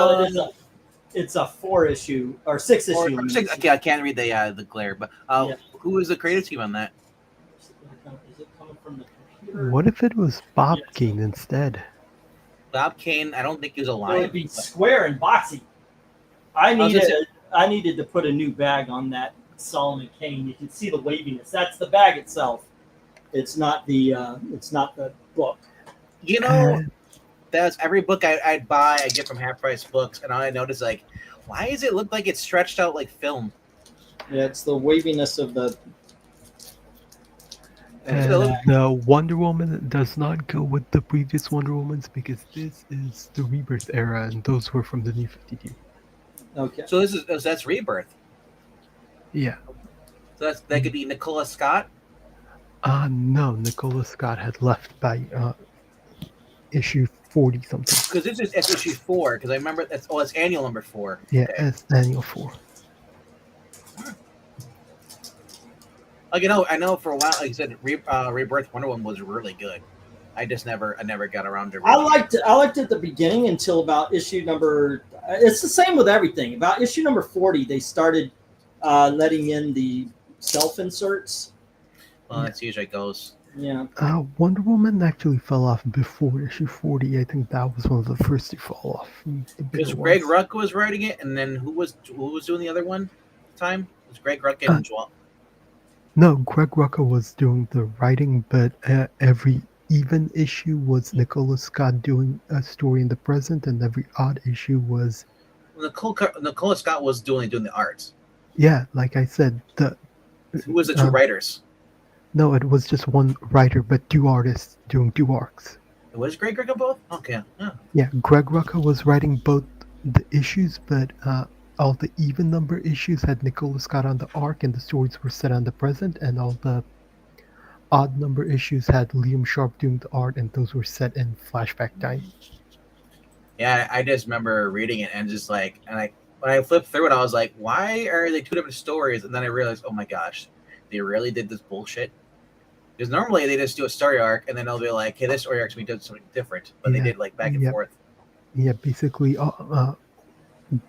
a 4-issue or 6-issue. 6. Okay, I can't read the glare, but who is the creative team on that? Is it coming from the computer? What if it was Bob Kane instead? Bob Kane, I don't think he was alive. It would be square and boxy. I needed to put a new bag on that Solomon Kane. You can see the waviness. That's the bag itself. It's not the book. You know, that's every book I'd buy. I get from Half Price Books, and I notice why does it look like it's stretched out like film? Yeah, it's the waviness of the. And the Wonder Woman does not go with the previous Wonder Womans because this is the Rebirth era, and those were from the New 52. Okay. So that's Rebirth. Yeah. So that could be Nicola Scott. No, Nicola Scott had left by issue 40 something. Because this is issue 4. Because I remember it's annual #4. Yeah, okay. it's annual 4. Like I know for a while, like you said, Rebirth Wonder Woman was really good. I never got around to. I liked it at the beginning until about issue number. It's the same with everything. About issue number 40, they started letting in the self inserts. Well, that's usually how it goes. Yeah. Wonder Woman actually fell off before issue 40. I think that was one of the first to fall off. Because Greg Rucka was writing it, and then who was doing the other one? At the time it was Greg Rucka and Joel. No, Greg Rucka was doing the writing, but every even issue was Nicola Scott doing a story in the present, and every odd issue was Nicola Scott was doing the art. Yeah, like I said, who was the 2 writers? No, it was just one writer, but 2 artists doing 2 arcs. It was Greg Rucka both? Okay. Yeah, Greg Rucka was writing both the issues, but all the even number issues had Nicola Scott on the arc, and the stories were set on the present, and all the odd number issues had Liam Sharp doing the art, and those were set in flashback time. Yeah, I just remember reading it and just when I flipped through it, I was like, why are they 2 different stories? And then I realized, oh my gosh, they really did this bullshit. Because normally they just do a story arc and then they'll be like, hey, this story arc's going to be something different. But they did back and forth. Yeah, basically,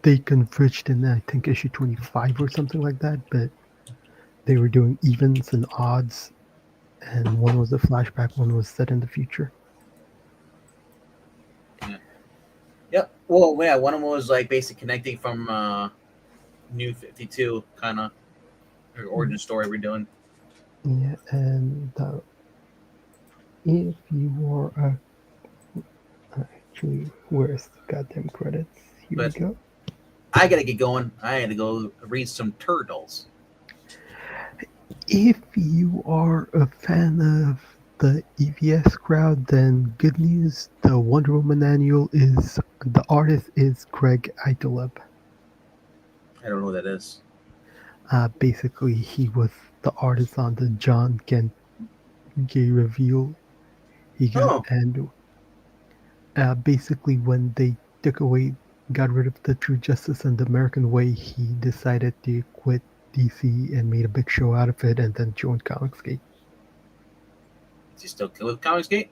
they converged in, I think, issue 25 or something like that, but they were doing evens and odds, and one was a flashback, one was set in the future. Yeah. Yep. Well, yeah, one of them was basically connecting from New 52, kind of, or origin story we're doing. Yeah, and if you are actually, where's the goddamn credits? Here we go. I gotta get going. I had to go read some turtles. If you are a fan of the EVS crowd, then good news. The Wonder Woman annual the artist is Greg Ideleb. I don't know who that is. Basically, he was the artist on the John Kent gay reveal He got Oh. and basically when they got rid of the True Justice and the American Way, he decided to quit DC and made a big show out of it, and then joined Comicsgate. Is he still good with Comicsgate?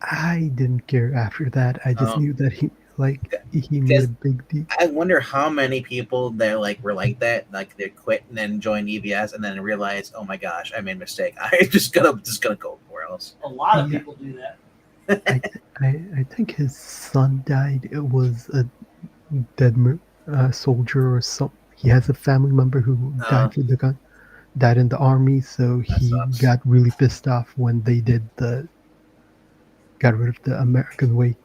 I didn't care after that. I just Oh. knew that he made Because a big deal. I wonder how many people that were like that, like they quit and then joined EBS and then realize, oh my gosh, I made a mistake. I just gonna go somewhere else. A lot of Yeah. people do that. I think his son died. It was a dead soldier or some. He has a family member who died for the gun, died in the army. So That he sucks. got really pissed off when they got rid of the American Way.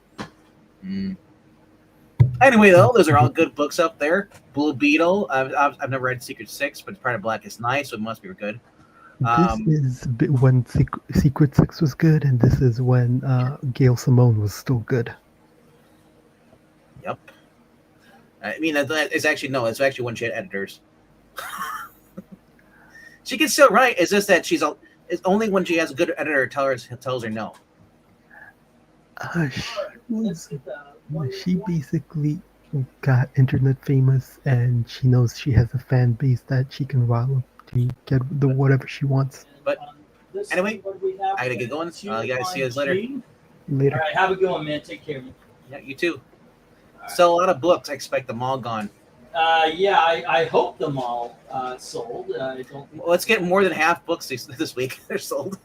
Mm. Anyway, though, those are all good books up there. Blue Beetle. I've never read Secret Six, but it's part of Blackest Night, so it must be good. This is when Secret Six was good, and this is when Gail Simone was still good. Yep. I mean, it's actually when she had editors. She can still write. It's just that it's only when she has a good editor tells her no. She basically got internet famous, and she knows she has a fan base that she can rile up to get whatever she wants. But anyway, I gotta get going. You guys see us later. Later. All right, have a good one, man. Take care of you. Yeah, you too. Sell a lot of books. I expect them all gone. Yeah, I hope them all sold. I don't think Well, let's get more than half books this week. They're sold.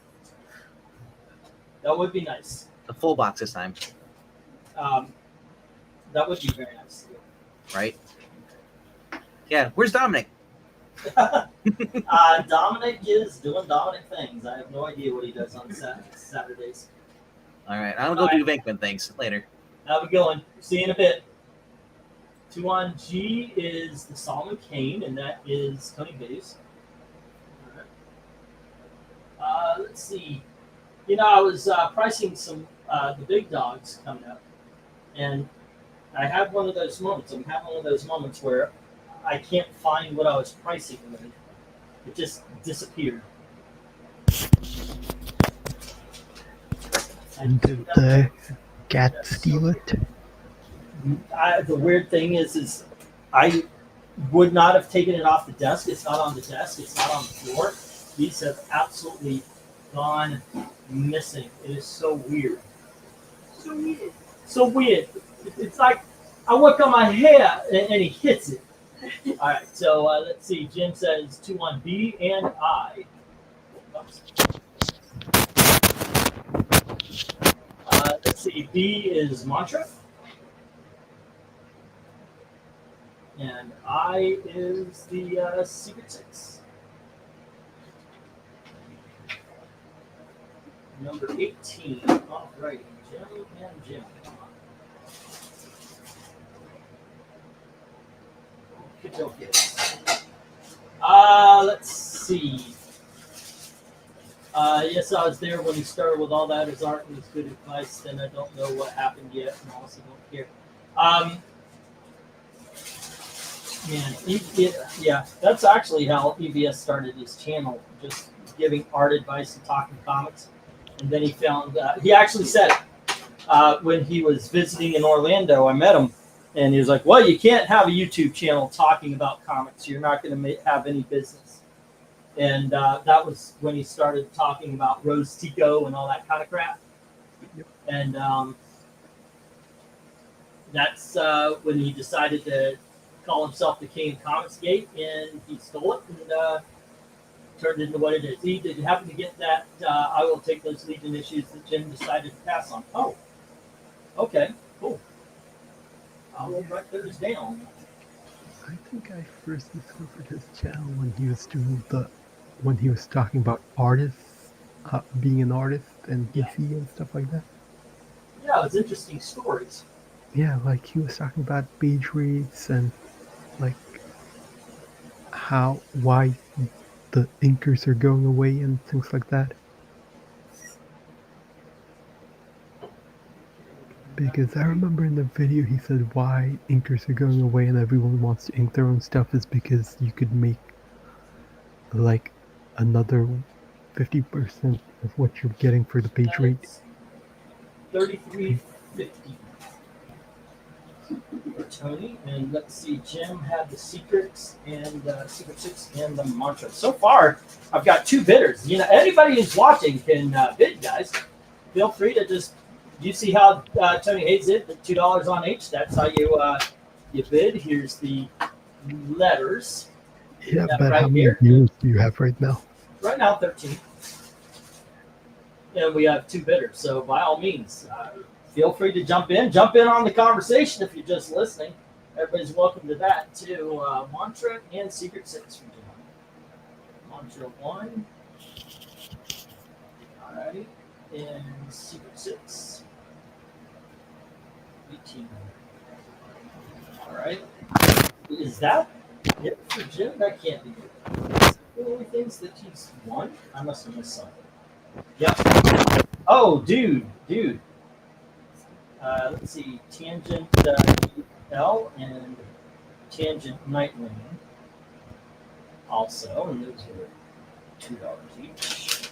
that would be nice. The full box this time, That would be very nice. right? Yeah. Where's Dominic? Dominic is doing Dominic things. I have no idea what he does on Saturdays. All right. I'm gonna go do Venkman things later. Have a good one. See you in a bit. 2 on G is the Solomon Kane, and that is Tony Bays. Let's see. I was pricing some the big dogs coming up, and I had one of those moments. I'm having one of those moments where I can't find what I was pricing with. It just disappeared. And did the cat steal it? The weird thing is I would not have taken it off the desk. It's not on the desk. It's not on the floor. These have absolutely gone missing. It is so weird. So weird. So weird. It's like I work on my hair and he hits it. All right. So let's see. Jim says 2 on B and I. Oops. Let's see. B is Mantra. And I is the Secret Six. Number 18. All right, Jim and Jim. Okay. Let's see. Yes, I was there when he started with all that. His art was good advice. Then I don't know what happened yet, and also don't care. Yeah, that's actually how EBS started his channel, just giving art advice and talking comics. And then he found, he actually said when he was visiting in Orlando, I met him, and he was like, well, you can't have a YouTube channel talking about comics. You're not going to have any business. And that was when he started talking about Rose Tico and all that kind of crap. Yep. And that's when he decided to call himself the King of Comicsgate, and he stole it and turned it into what it is. He did happen to get that I will take those Legion issues that Jim decided to pass on. Oh, okay, cool. I'll write those down. I think I first discovered his channel when he was talking about artists, being an artist and DC and stuff like that. Yeah, it was interesting stories. Yeah, like he was talking about page rates and like why the inkers are going away and things like that. Because I remember in the video he said why inkers are going away and everyone wants to ink their own stuff is because you could make like another 50% of what you're getting for the page rate. That's $33.50 for Tony. And let's see, Jim had the secrets and Secret Six and the mantra. So far, I've got 2 bidders. You know, anybody who's watching can bid, guys. Feel free to just. You see how Tony Hayes did the $2 on each. That's how you bid. Here's the letters. Yeah, Yeah, but right how many here. viewers do you have right now? Right now, 13. And we have 2 bidders. So by all means, feel free to jump in. Jump in on the conversation if you're just listening. Everybody's welcome to that too. Mantra and Secret Six from John. Mantra 1. Alrighty. And Secret Six. 18. Alright. Is that it for Jim? That can't be good. Is that the only things that he's won? I must have missed something. Yep. Oh, dude. Let's see. Tangent L and Tangent Nightwing. Also, and those are $2 each.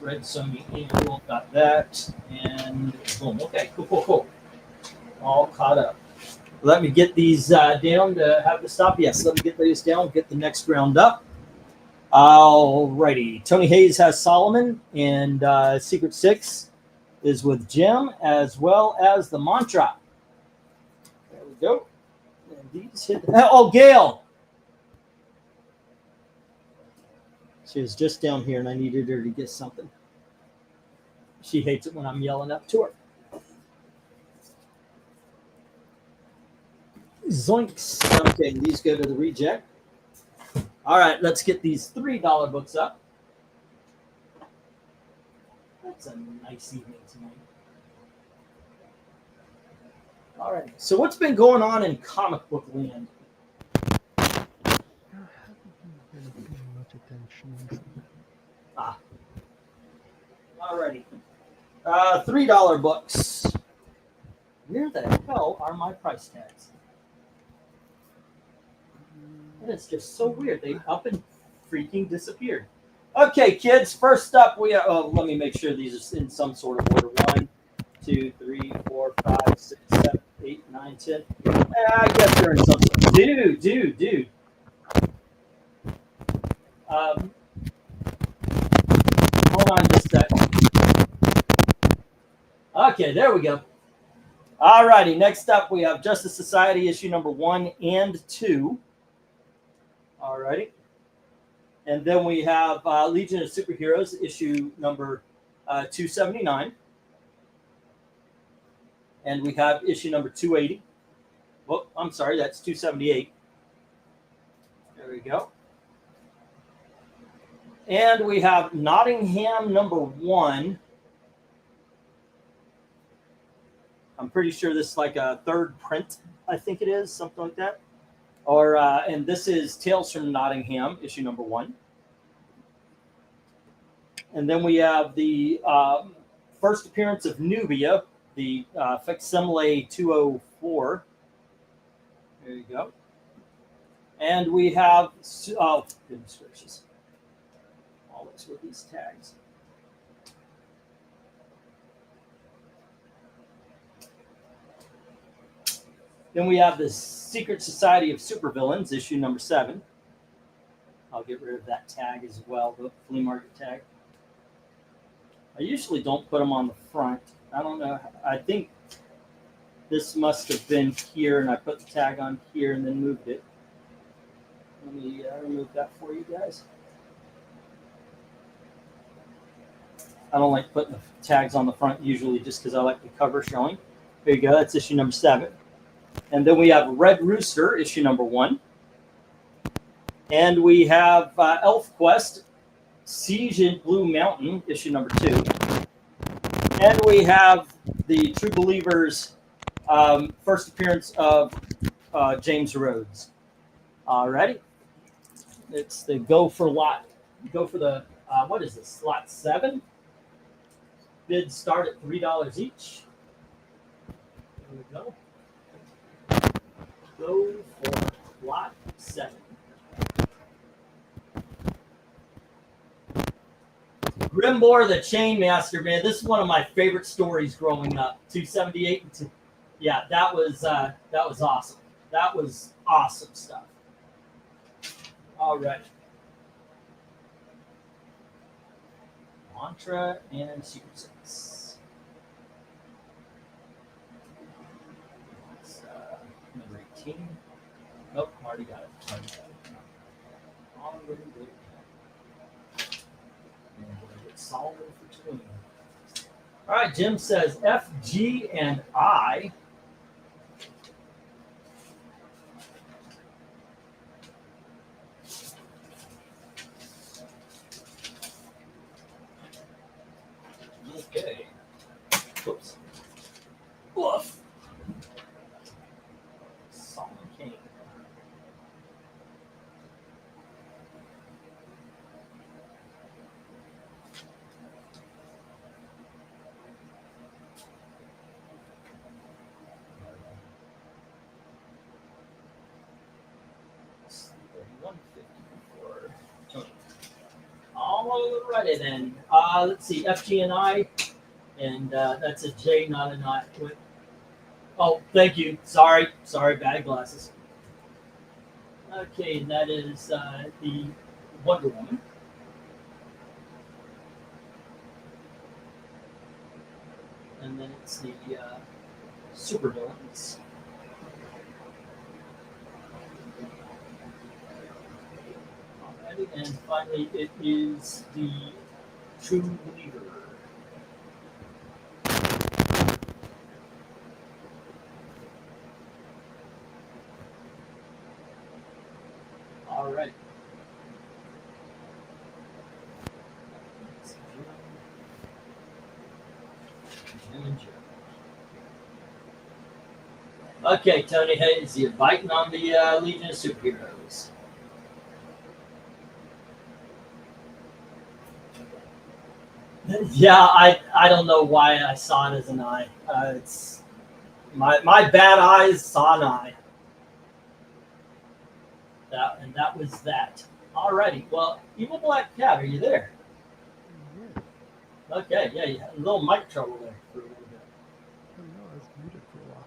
Red Sony Angel, got that. And boom. Okay, cool. All caught up. Let me get these down to have the stop. Yes, let me get these down, get the next round up. Alrighty. Tony Hayes has Solomon, and Secret Six is with Jim, as well as the mantra. There we go. And these hit. Oh, Gail! She was just down here, and I needed her to get something. She hates it when I'm yelling up to her. Zoinks. Okay, these go to the reject. All right, let's get these $3 books up. That's a nice evening tonight. All right, so what's been going on in comic book land? I haven't been paying much attention. All righty. $3 books. Where the hell are my price tags? And it's just so weird. They up and freaking disappeared. Okay, kids. First up, we let me make sure these are in some sort of order. 1, 2, 3, 4, 5, 6, 7, 8, 9, 10. I guess they're in some sort. Dude. Hold on just a second. Okay, there we go. All righty. Next up, we have Justice Society issue number 1 and 2. All righty. And then we have Legion of Superheroes issue number 279. And we have issue number 280. Well, I'm sorry, that's 278. There we go. And we have Nottingham number 1. I'm pretty sure this is like a 3rd print, I think it is, something like that. Or and this is Tales from Nottingham, issue number 1. And then we have the first appearance of Nubia, the facsimile 204. There you go. And we have, oh, goodness gracious. Always with these tags. Then we have the Secret Society of Supervillains, issue number 7. I'll get rid of that tag as well, the flea market tag. I usually don't put them on the front. I don't know. I think this must have been here, and I put the tag on here and then moved it. Let me remove that for you guys. I don't like putting the tags on the front usually just because I like the cover showing. There you go. That's issue number 7. And then we have Red Rooster, issue number 1. And we have Elf Quest, Siege in Blue Mountain, issue number 2. And we have the True Believers first appearance of James Rhodes. Alrighty. It's the go for the, what is this, slot 7? Bids start at $3 each. There we go. Go for lot 7. Rimbor the Chainmaster, man. This is one of my favorite stories growing up. 278 and yeah, that was awesome. That was awesome stuff. All right. Mantra and Super 6. That's, number 18. Nope, already got it. Already got it. And we'll get Solomon for 20. All right, Jim says F, G, and I. Okay. Whoops. Woof. Solomon King. All righty then. Let's see, F, G, and I, and that's a J, not an I. Oh, thank you. Sorry, bad glasses. Okay, and that is the Wonder Woman. And then it's the supervillains. Alrighty, and finally it is the True Believer. All right. Jim and Jim. Okay, Tony Hayes, you're biting on the Legion of Superheroes. Yeah, I don't know why I saw it as an eye. It's my bad eyes saw an eye. That was that. Alrighty. Well, Evil Black Cat, are you there? Yes. Okay, yeah, you had a little mic trouble there for a little bit. Oh no, I was muted for a while.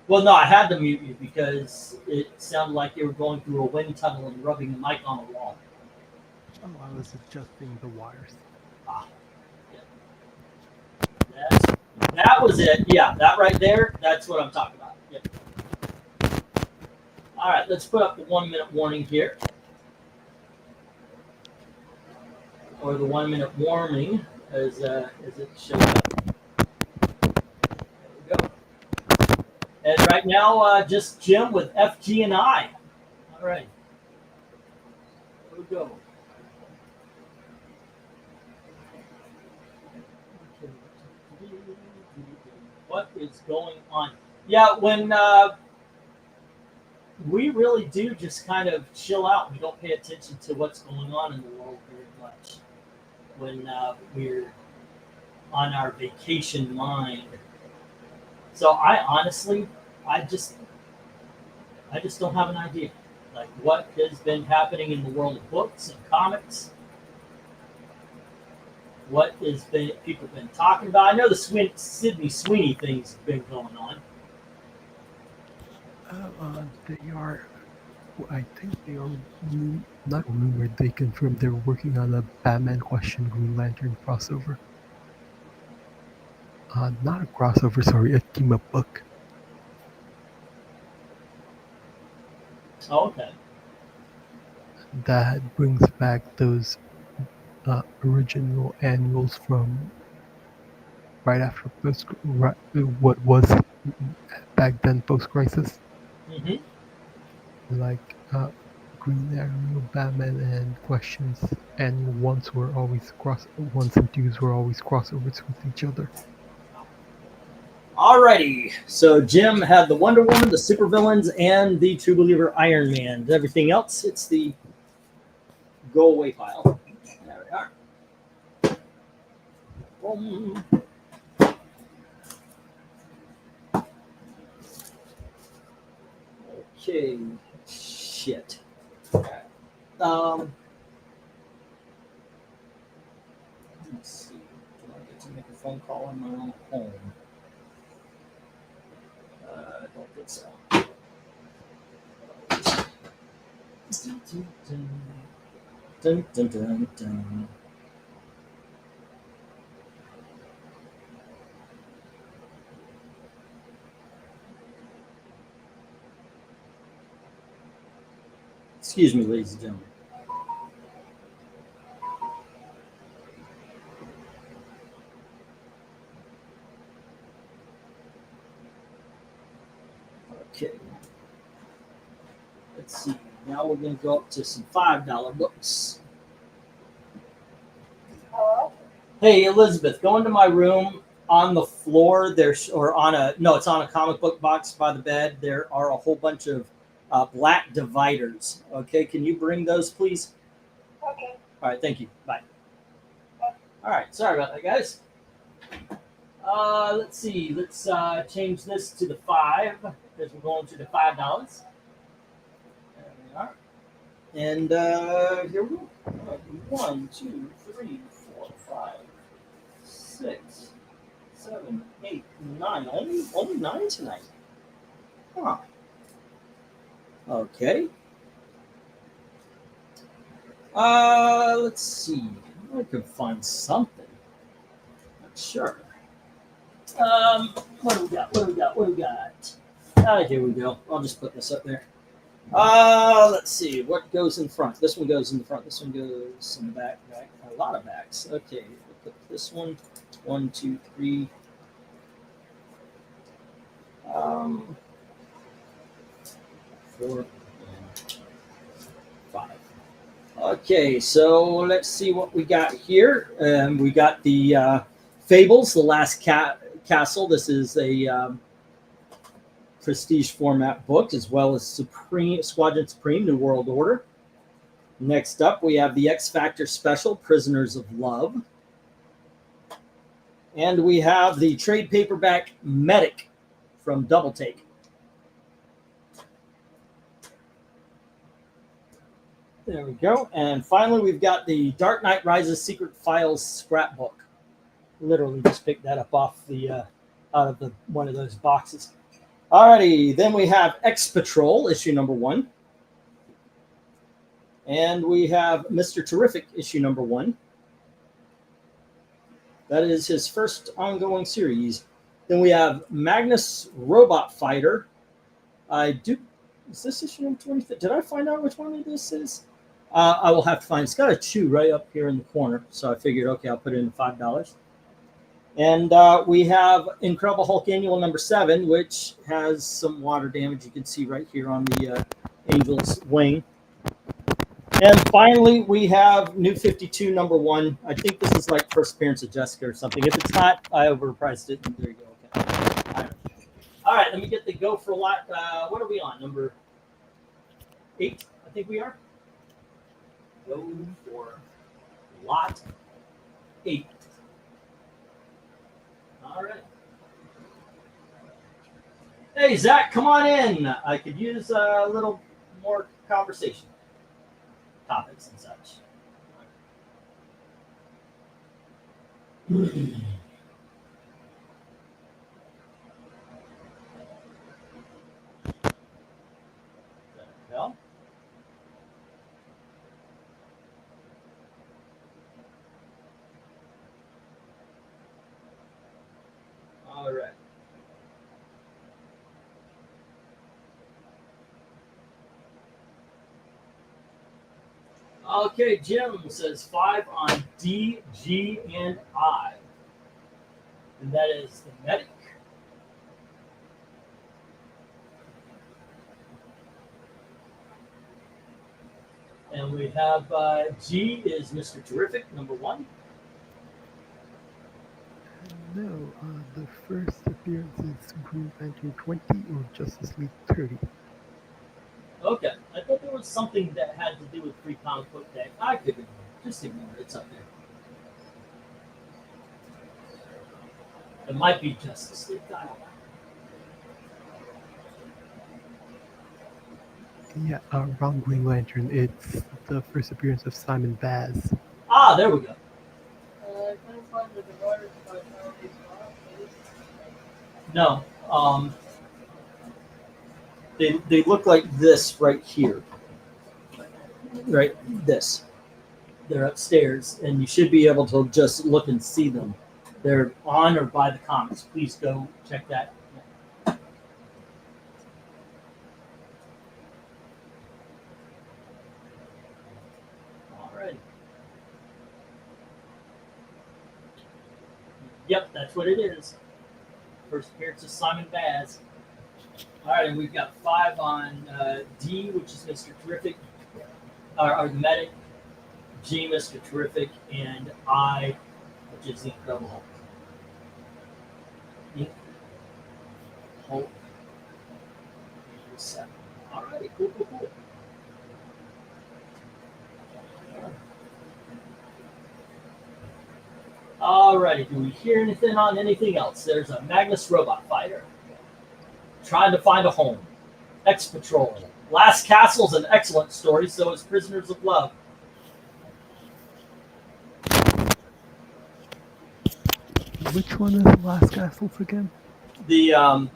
Well, no, I had to mute you because it sounded like you were going through a wind tunnel and rubbing the mic on a wall. Oh, I was adjusting the wires. Ah, yeah. That was it. Yeah, that right there, that's what I'm talking about. Yep. All right, let's put up the 1 minute warning here. Or the 1 minute warming as it shows up. There we go. And right now, just Jim with F, G, and I. All right. Here we go. What is going on? Yeah, when we really do just kind of chill out. We don't pay attention to what's going on in the world very much when we're on our vacation mind. So I honestly, I just don't have an idea. Like what has been happening in the world of books and comics. What has been people been talking about? I know the Sydney Sweeney thing's been going on. They are. I think they are not rumored. They confirmed they're working on a Batman Question Green Lantern crossover. Not a crossover. Sorry, a team up book. Oh, okay. That brings back those original annuals from right after what was back then post crisis, Mm-hmm. like Green Arrow, Batman, and Questions annual ones and twos were always crossovers with each other. Alrighty. So Jim had the Wonder Woman, the supervillains, and the True Believer Iron Man. Everything else, it's the go away pile. There we are. Boom. Okay. Shit. Let's phone call on my own home. I don't think so. Dun, dun, dun, dun. Excuse me, ladies and gentlemen. Okay. Let's see. Now we're going to go up to some $5 books. Hello? Hey, Elizabeth, go into my room. On the floor, it's on a comic book box by the bed. There are a whole bunch of black dividers. Okay, can you bring those, please? Okay. All right, thank you. Bye. All right, sorry about that, guys. Let's see. Let's change this to the 5 because we're going to the $5. There we are. And here we go. 1, 2, 3, 4, 5, 6, 7, 8, 9. Only 9 tonight. Huh. Okay. Let's see. I could find something. Not sure. What do we got? What do we got? Here we go. I'll just put this up there. Let's see. What goes in front? This one goes in the front. This one goes in the back. A lot of backs. Okay. We'll put this one. 1, 2, 3. 4 and 5. Okay, so let's see what we got here. We got the Fables, The Last Castle. This is a prestige format book, as well as Squadron Supreme, New World Order. Next up, we have the X Factor Special, Prisoners of Love. And we have the trade paperback Medic from Double Take. There we go. And finally, we've got the Dark Knight Rises Secret Files scrapbook. Literally just picked that up off the out of the one of those boxes. Alrighty, then we have X Patrol, issue number 1. And we have Mr. Terrific, issue number 1. That is his first ongoing series. Then we have Magnus Robot Fighter. Is this issue number 20? Did I find out which one of this is? I will have to find. It's got a 2 right up here in the corner. So I figured, okay, I'll put it in $5. And we have Incredible Hulk Annual number 7, which has some water damage. You can see right here on the Angel's wing. And finally, we have New 52 number 1. I think this is like first appearance of Jessica or something. If it's not, I overpriced it. And there you go. Okay. All right, let me get the go for lot. What are we on? Number 8, I think we are. Go for lot 8. All right. Hey, Zach, come on in. I could use a little more conversation, topics and such. Well, all right. Okay, Jim says 5 on D, G, and I. And that is the Medic. And we have G is Mr. Terrific, number 1. No, the first appearance is Green Lantern 20 or Justice League 30. Okay, I thought there was something that had to do with Free Comic Book Day. I could ignore it. Just ignore it. It's up there. It might be Justice League. I don't know. Yeah, around Green Lantern, it's the first appearance of Simon Baz. Ah, there we go. I couldn't find the dividers by now. No, they look like this right here, right? This. They're upstairs, and you should be able to just look and see them. They're on or by the comics. Please go check that. All right. Yep, that's what it is. First appearance of Simon Baz. All right, and we've got 5 on D, which is Mr. Terrific, or the Medic, G, Mr. Terrific, and I, which is the Incredible Hulk. Hulk. 7. All right, cool. All righty, do we hear anything on anything else? There's a Magnus robot fighter trying to find a home. X-Patrol. Last Castle's an excellent story, so is Prisoners of Love. Which one is the Last Castles again? The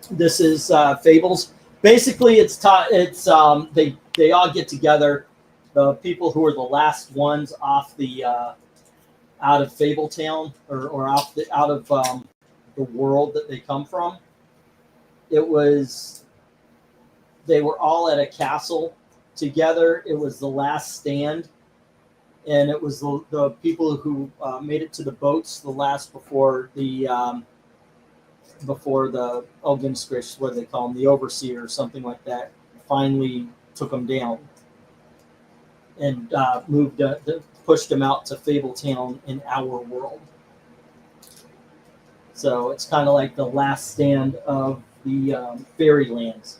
this is Fables. Basically, it's they all get together. The people who are the last ones off the out of Fabletown or out of the world that they come from. They were all at a castle together. It was the last stand, and it was the people who made it to the boats, the last before the oh goodness gracious, what do they call them, the overseer or something like that, finally took them down and pushed them out to Fabletown in our world. So it's kind of like the last stand of the Fairylands.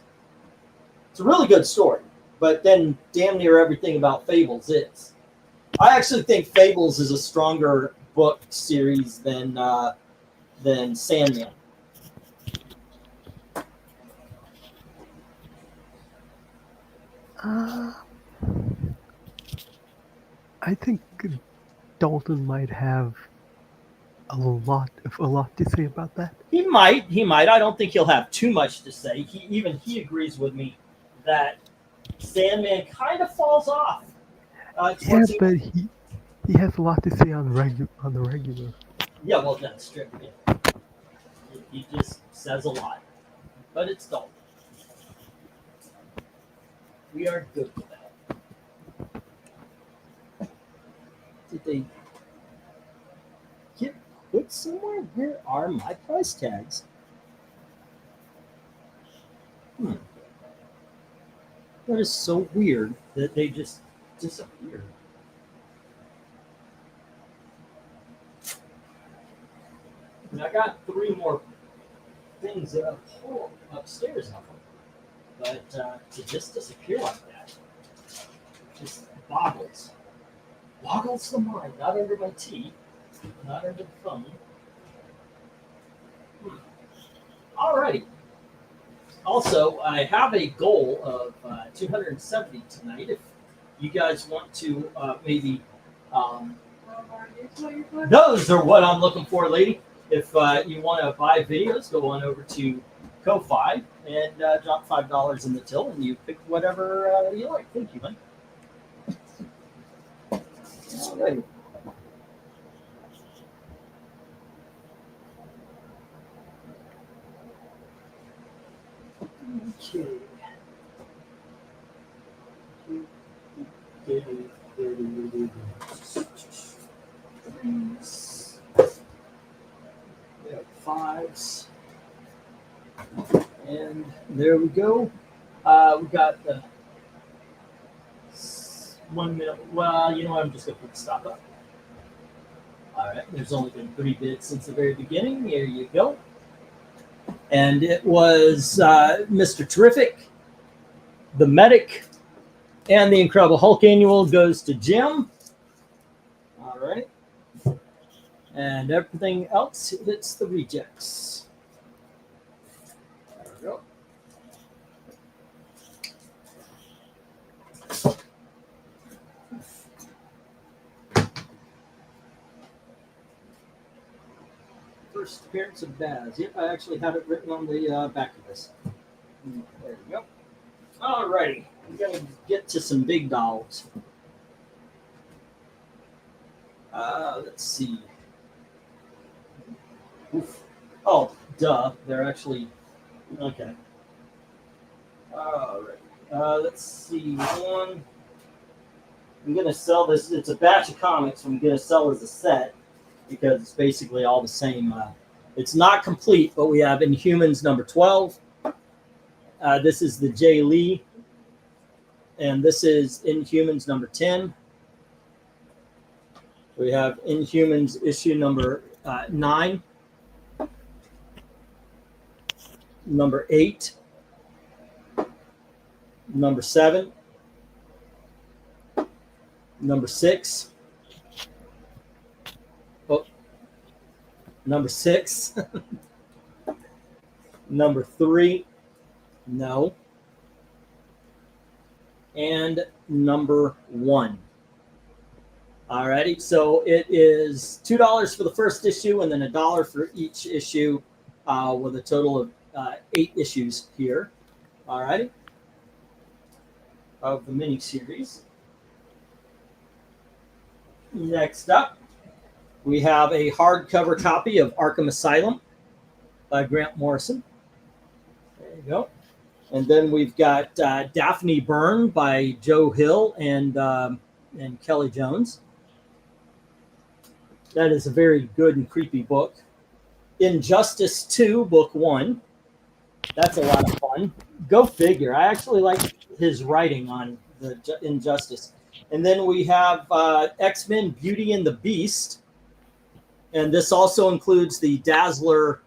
It's a really good story, but then damn near everything about Fables is. I actually think Fables is a stronger book series than Sandman. I think Dalton might have a lot to say about that. He might. I don't think he'll have too much to say. He agrees with me that Sandman kind of falls off. Yeah, but he has a lot to say on the regular. Yeah, well, that's true. Yeah. He just says a lot, but it's Dalton. We are good with that. Did they get put somewhere? Where are my price tags? That is so weird that they just disappeared. And I got 3 more things that I pull upstairs of them, but to just disappear like that just boggles the mind. Not under my tea, not under the phone. Alrighty. Also, I have a goal of 270 tonight. If you guys want to maybe, those are what I'm looking for, lady. If you want to buy videos, go on over to Ko-Fi and drop $5 in the till, and you pick whatever you like. Thank you, man. All right. Okay. We have 5s. And there we go. We got the 1 minute. Well, you know what? I'm just going to put the stop up. All right. There's only been 3 bits since the very beginning. Here you go. And it was Mr. Terrific, the Medic, and the Incredible Hulk annual goes to Jim. All right. And everything else hits the rejects. There we go. first appearance of Baz. Yep, I actually have it written on the back of this. There we go. Alrighty, we're gonna get to some big dolls. Let's see. Oof. Oh, duh. They're actually okay. Alright. Let's see. One. I'm gonna sell this. It's a batch of comics. I'm gonna sell as a set because it's basically all the same. It's not complete, but we have Inhumans number 12. This is the Jay Lee, and this is Inhumans number 10. We have Inhumans issue number 9, number 8, number 7, number 6, number 6, number 3, no, and number 1. Alrighty, so it is $2 for the first issue and then $1 for each issue, with a total of 8 issues here. Alrighty, of the mini series. Next up, we have a hardcover copy of Arkham Asylum by Grant Morrison. There you go. And then we've got Daphne Byrne by Joe Hill and Kelly Jones. That is a very good and creepy book. Injustice 2, Book 1. That's a lot of fun. Go figure. I actually like his writing on the Injustice. And then we have X-Men Beauty and the Beast. And this also includes the Dazzler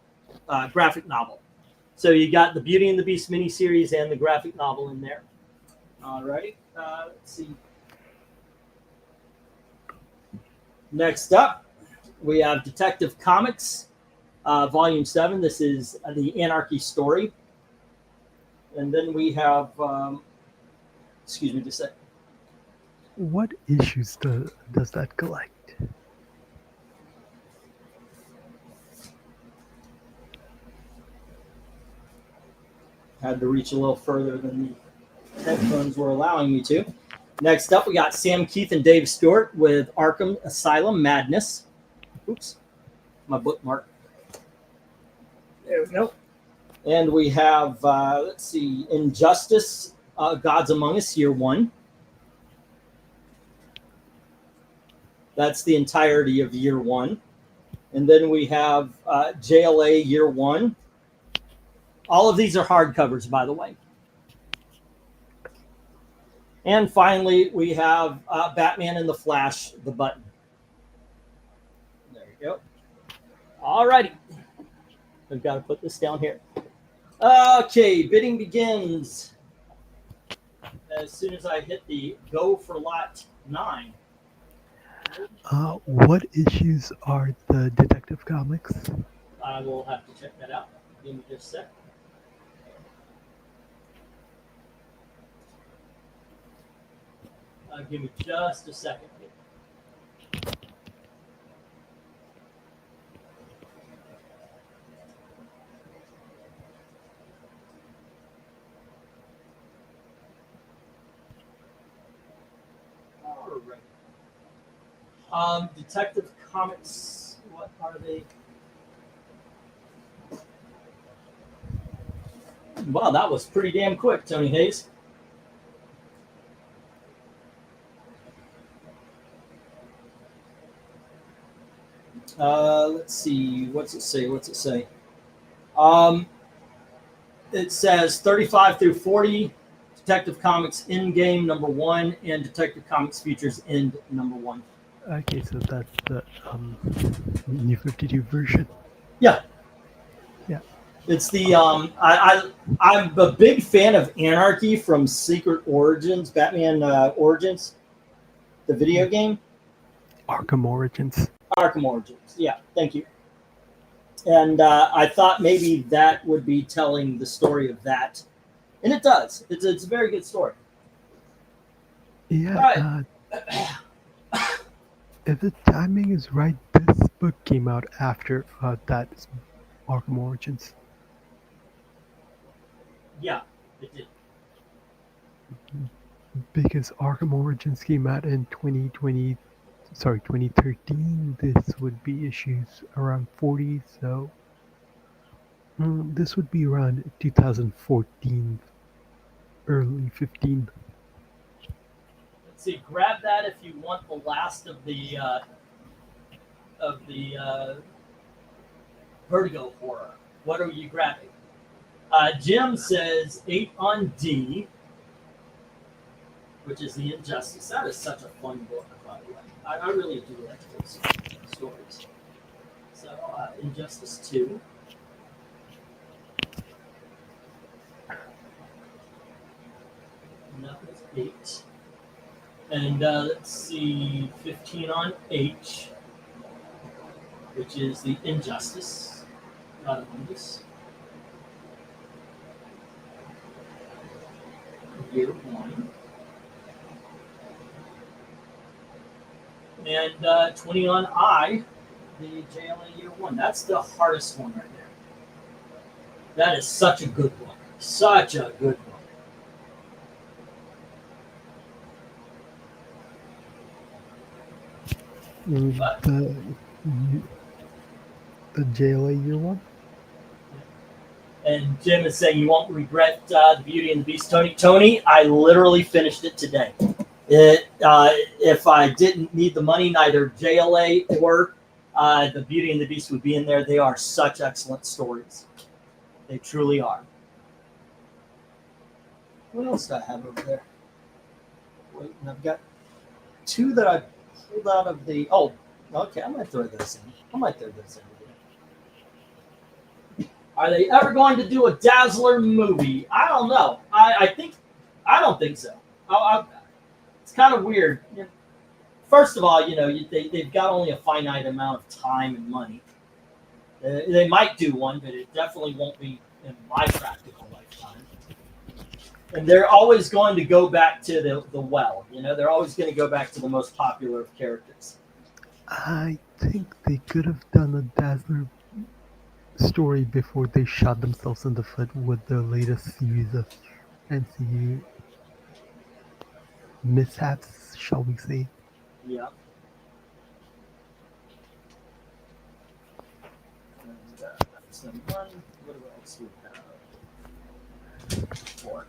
graphic novel. So you got the Beauty and the Beast miniseries and the graphic novel in there. All right. Let's see. Next up, we have Detective Comics, Volume 7. This is the Anarchy story. And then we have, excuse me just a sec. What issues does that collect? Had to reach a little further than the headphones were allowing me to. Next up, we got Sam Keith and Dave Stewart with Arkham Asylum Madness. Oops, my bookmark. There we go. And we have, let's see, Injustice, Gods Among Us, Year 1. That's the entirety of Year 1. And then we have JLA Year 1. All of these are hardcovers, by the way. And finally, we have Batman and the Flash, the button. There you go. All righty. I've got to put this down here. Okay, bidding begins as soon as I hit the go for lot 9. What issues are the Detective Comics? I will have to check that out. Give me just a sec. Give me just a second. All right. Detective Comics, what are they? Wow, that was pretty damn quick, Tony Hayes. Let's see. What's it say? It says 35 through 40, Detective Comics Endgame number 1, and Detective Comics Futures End number 1. Okay, so that's the New 52 version. Yeah. Yeah. It's the I'm a big fan of Anarchy from Secret Origins, Batman Origins, the video game. Arkham Origins. Arkham Origins. Yeah, thank you. And I thought maybe that would be telling the story of that. And it does. It's a very good story. Yeah. Right. If the timing is right, this book came out after that Arkham Origins. Yeah, it did. Because Arkham Origins came out in 2013. This would be issues around 40, so this would be around 2014, early 15. Let's see. Grab that if you want the last of the Vertigo horror. What are you grabbing? Jim says 8 on D, which is the Injustice. That is such a fun book, by the way. I really do like those stories. So Injustice 2. And that was 8. And let's see, 15 on H, which is the Injustice. Not among us. Year 1. And 20 on I, the JLA Year 1. That's the hardest one right there. That is such a good one. Such a good one. The JLA year one? And Jim is saying you won't regret the Beauty and the Beast, Tony. Tony, I literally finished it today. If I didn't need the money, neither JLA or the Beauty and the Beast would be in there. They are such excellent stories. They truly are. What else do I have over there? Wait, and I've got 2 that I pulled out of the. Oh, okay. I might throw those in. Are they ever going to do a Dazzler movie? I don't know. I don't think so. It's kind of weird. First of all, they've got only a finite amount of time and money. They might do one, but it definitely won't be in my practical lifetime. And they're always going to go back to the well. They're always going to go back to the most popular of characters. I think they could have done a Dazzler story before they shot themselves in the foot with the latest series of MCU mishaps, shall we say. Yeah. And that's number 1. What else do we have? 4.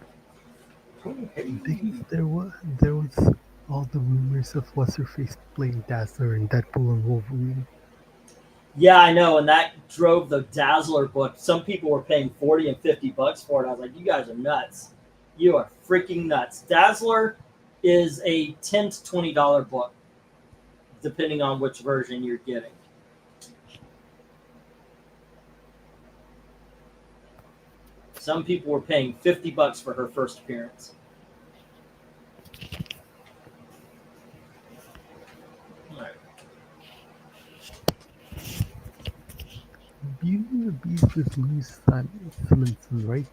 There was all the rumors of what's her face playing Dazzler in Deadpool and Wolverine. Yeah, I know, and that drove the Dazzler book. Some people were paying $40 and $50 for it. I was like, you guys are nuts. You are freaking nuts. Dazzler is a $10 to $20 book, depending on which version you're getting. Some people were paying $50 for her first appearance. Beauty and the Beast is Louise Simonson, right?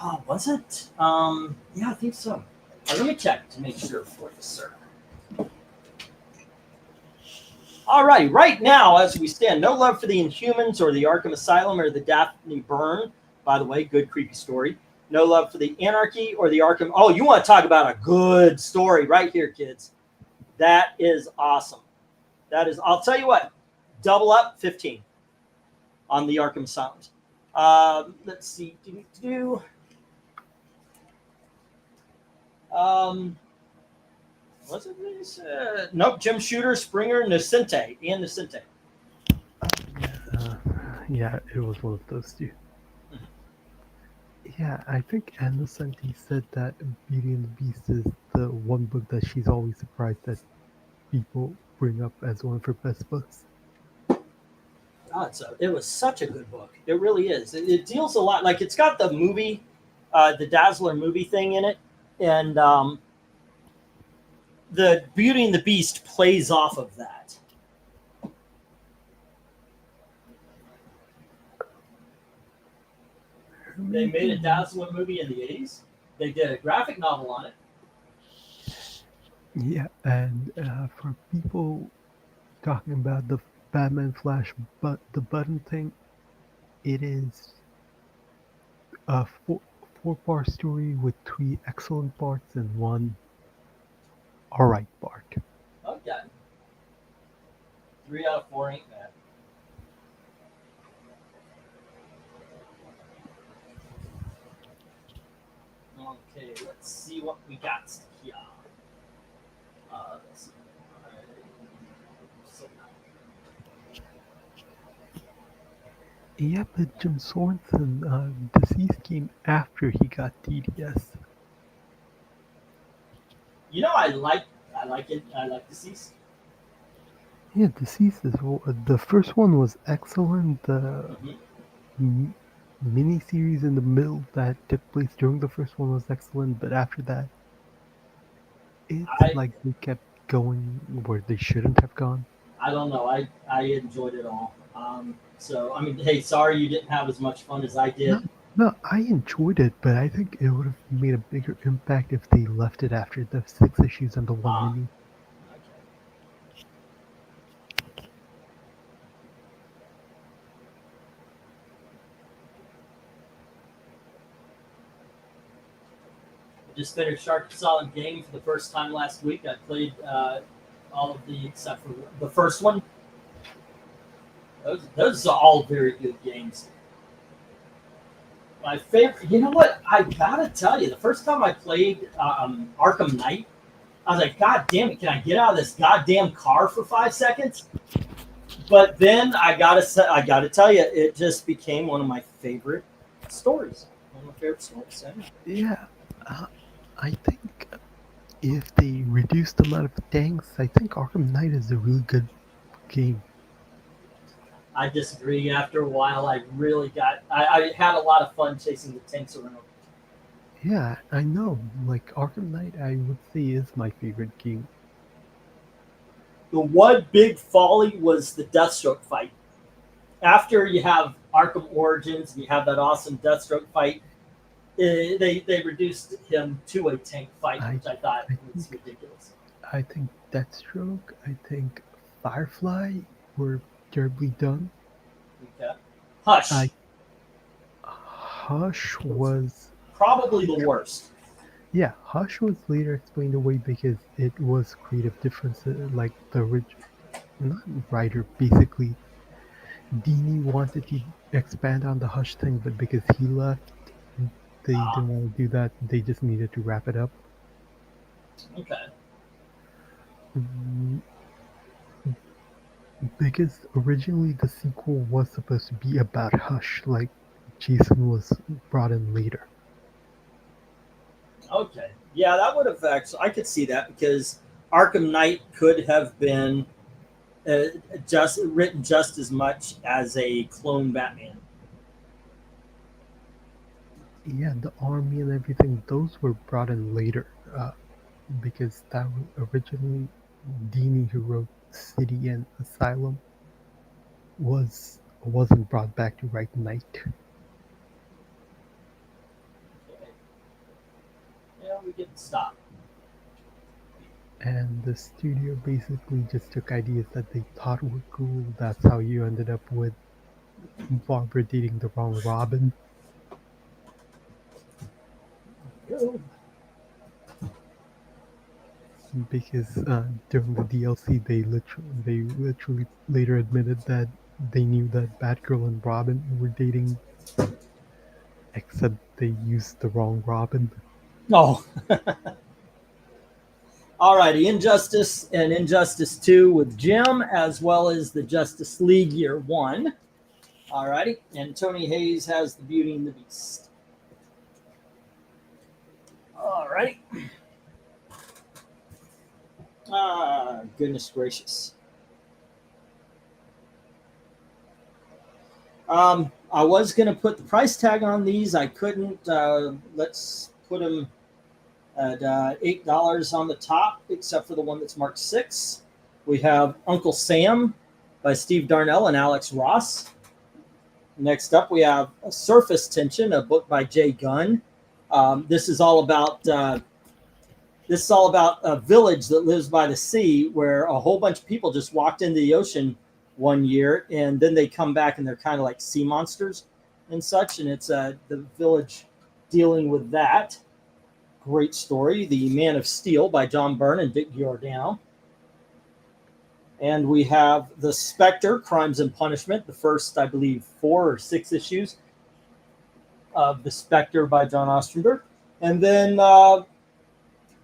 Oh, was it? Yeah, I think so. Let me check to make sure for you, sir. All right, right now, as we stand, no love for the Inhumans or the Arkham Asylum or the Daphne Byrne. By the way, good creepy story. No love for the Anarchy or the Arkham. Oh, you want to talk about a good story right here, kids. That is awesome. That is, I'll tell you what, double up 15 on the Arkham Asylum. Let's see. Was it this? Nope, Jim Shooter, Springer, Nocente, Ian Nocente. Yeah, it was one of those 2. Yeah, I think Ann Nocente said that Beauty and the Beast is the one book that she's always surprised that people bring up as one of her best books. Oh, it was such a good book. It really is. It deals a lot. Like, it's got the movie, the Dazzler movie thing in it, and the Beauty and the Beast plays off of that. They made a Dazzler movie in the 80s. They did a graphic novel on it. Yeah, and for people talking about the Batman Flash, but the button thing, it is a four-part story with three excellent parts and one alright part. Okay. 3 out of 4 ain't bad. Okay, let's see what we got here. Let's see. So, Yeah, but Jim Sorensen, deceased came after he got DDS. I like it. I like Deceased. Yeah, deceased is the first one was excellent. The Mhm. mini series in the middle that took place during the first one was excellent, but after that, it's I like they kept going where they shouldn't have gone. I don't know. I enjoyed it all. So I mean, hey, sorry you didn't have as much fun as I No, did. no, I enjoyed it, but I think it would have made a bigger impact if they left it after the 6 issues and the one Ah, mini. okay. I just finished Arkansas game for the first time last week. I played all of the except for the first one. Those are all very good games. My favorite, you know what? I gotta tell you, the first time I played Arkham Knight, I was like, God damn it, can I get out of this goddamn car for 5 seconds? But then I gotta tell you, it just became one of my favorite stories. One of my favorite stories. Yeah, uh, I think if they reduce the amount of tanks, I think Arkham Knight is a really good game. I disagree. After a while, I had a lot of fun chasing the tanks around. Yeah, I know. Like Arkham Knight, I would say is my favorite game. The one big folly was the Deathstroke fight. After you have Arkham Origins and you have that awesome Deathstroke fight, they reduced him to a tank fight, I, which I thought I was think, ridiculous. I think Deathstroke, I think Firefly were terribly done. Okay. I Hush, Hush was, probably the worst. yeah, Hush was later explained away because it was creative differences, like the original, not writer, basically. Dini wanted to expand on the Hush thing, but because he left, they Ah, didn't want to do that. They just needed to wrap it up. okay. Mm, Because originally the sequel was supposed to be about Hush, like Jason was brought in later. Okay. Yeah, that would have actually. I could see that because Arkham Knight could have been uh, just written just as much as a clone Batman. Yeah, the army and everything, those were brought in later, because that was originally Dini who wrote City and Asylum wasn't brought back to write Night. Okay. Yeah, we get to stop. And the studio basically just took ideas that they thought were cool. That's how you ended up with Barbara dating the wrong Robin. Because during the DLC, they literally later admitted that they knew that Batgirl and Robin were dating, except they used the wrong Robin. Oh, all righty. Injustice and Injustice 2 with Jim, as well as the Justice League Year 1. All righty. And Tony Hayes has the Beauty and the Beast. All righty. Ah, goodness gracious. I was going to put the price tag on these. I couldn't. Let's put them at $8 on the top, except for the one that's marked 6. We have Uncle Sam by Steve Darnell and Alex Ross. Next up, we have Surface Tension, a book by Jay Gunn. This is all about a village that lives by the sea, where a whole bunch of people just walked into the ocean one year, and then they come back and they're kind of like sea monsters and such, and it's the village dealing with that. Great story. The Man of Steel by John Byrne and Dick Giordano. And we have The Spectre, Crimes and Punishment, the first, I believe, 4 or 6 issues of The Spectre by John Ostrander. And then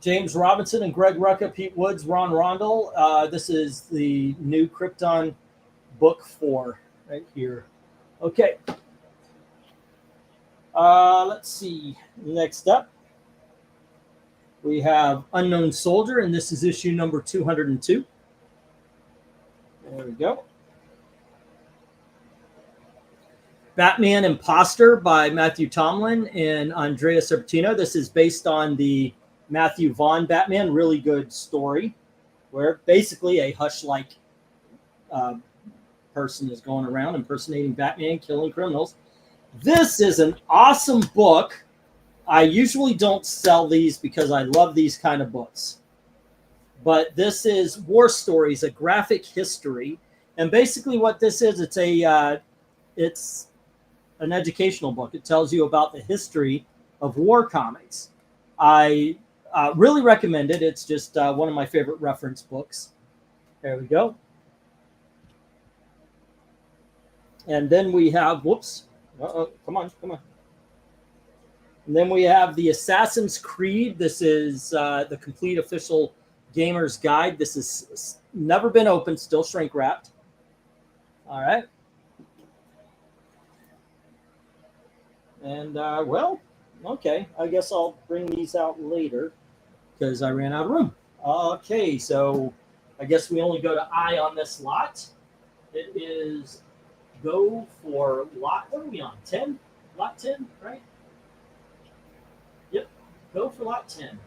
James Robinson and Greg Rucka, Pete Woods, Ron Rondell. This is the new Krypton book 4 right here. Okay. Let's see. Next up, we have Unknown Soldier, and this is issue number 202. There we go. Batman Imposter by Matthew Tomlin and Andrea Sorrentino. This is based on the Matthew Vaughn Batman. Really good story where basically a Hush-like person is going around impersonating Batman, killing criminals. This is an awesome book. I usually don't sell these because I love these kind of books. But this is War Stories, a graphic history. And basically what this is, it's an educational book. It tells you about the history of war comics. I really recommend it. It's just one of my favorite reference books. There we go. And then we have, whoops. Come on. And then we have the Assassin's Creed. This is the complete official gamer's guide. This is never been opened, still shrink wrapped. All right. And well, okay. I guess I'll bring these out later because I ran out of room. Okay, so I guess we only go to I on this lot. It is go for lot. What are we on? 10? Lot 10, right? Yep. Go for lot 10.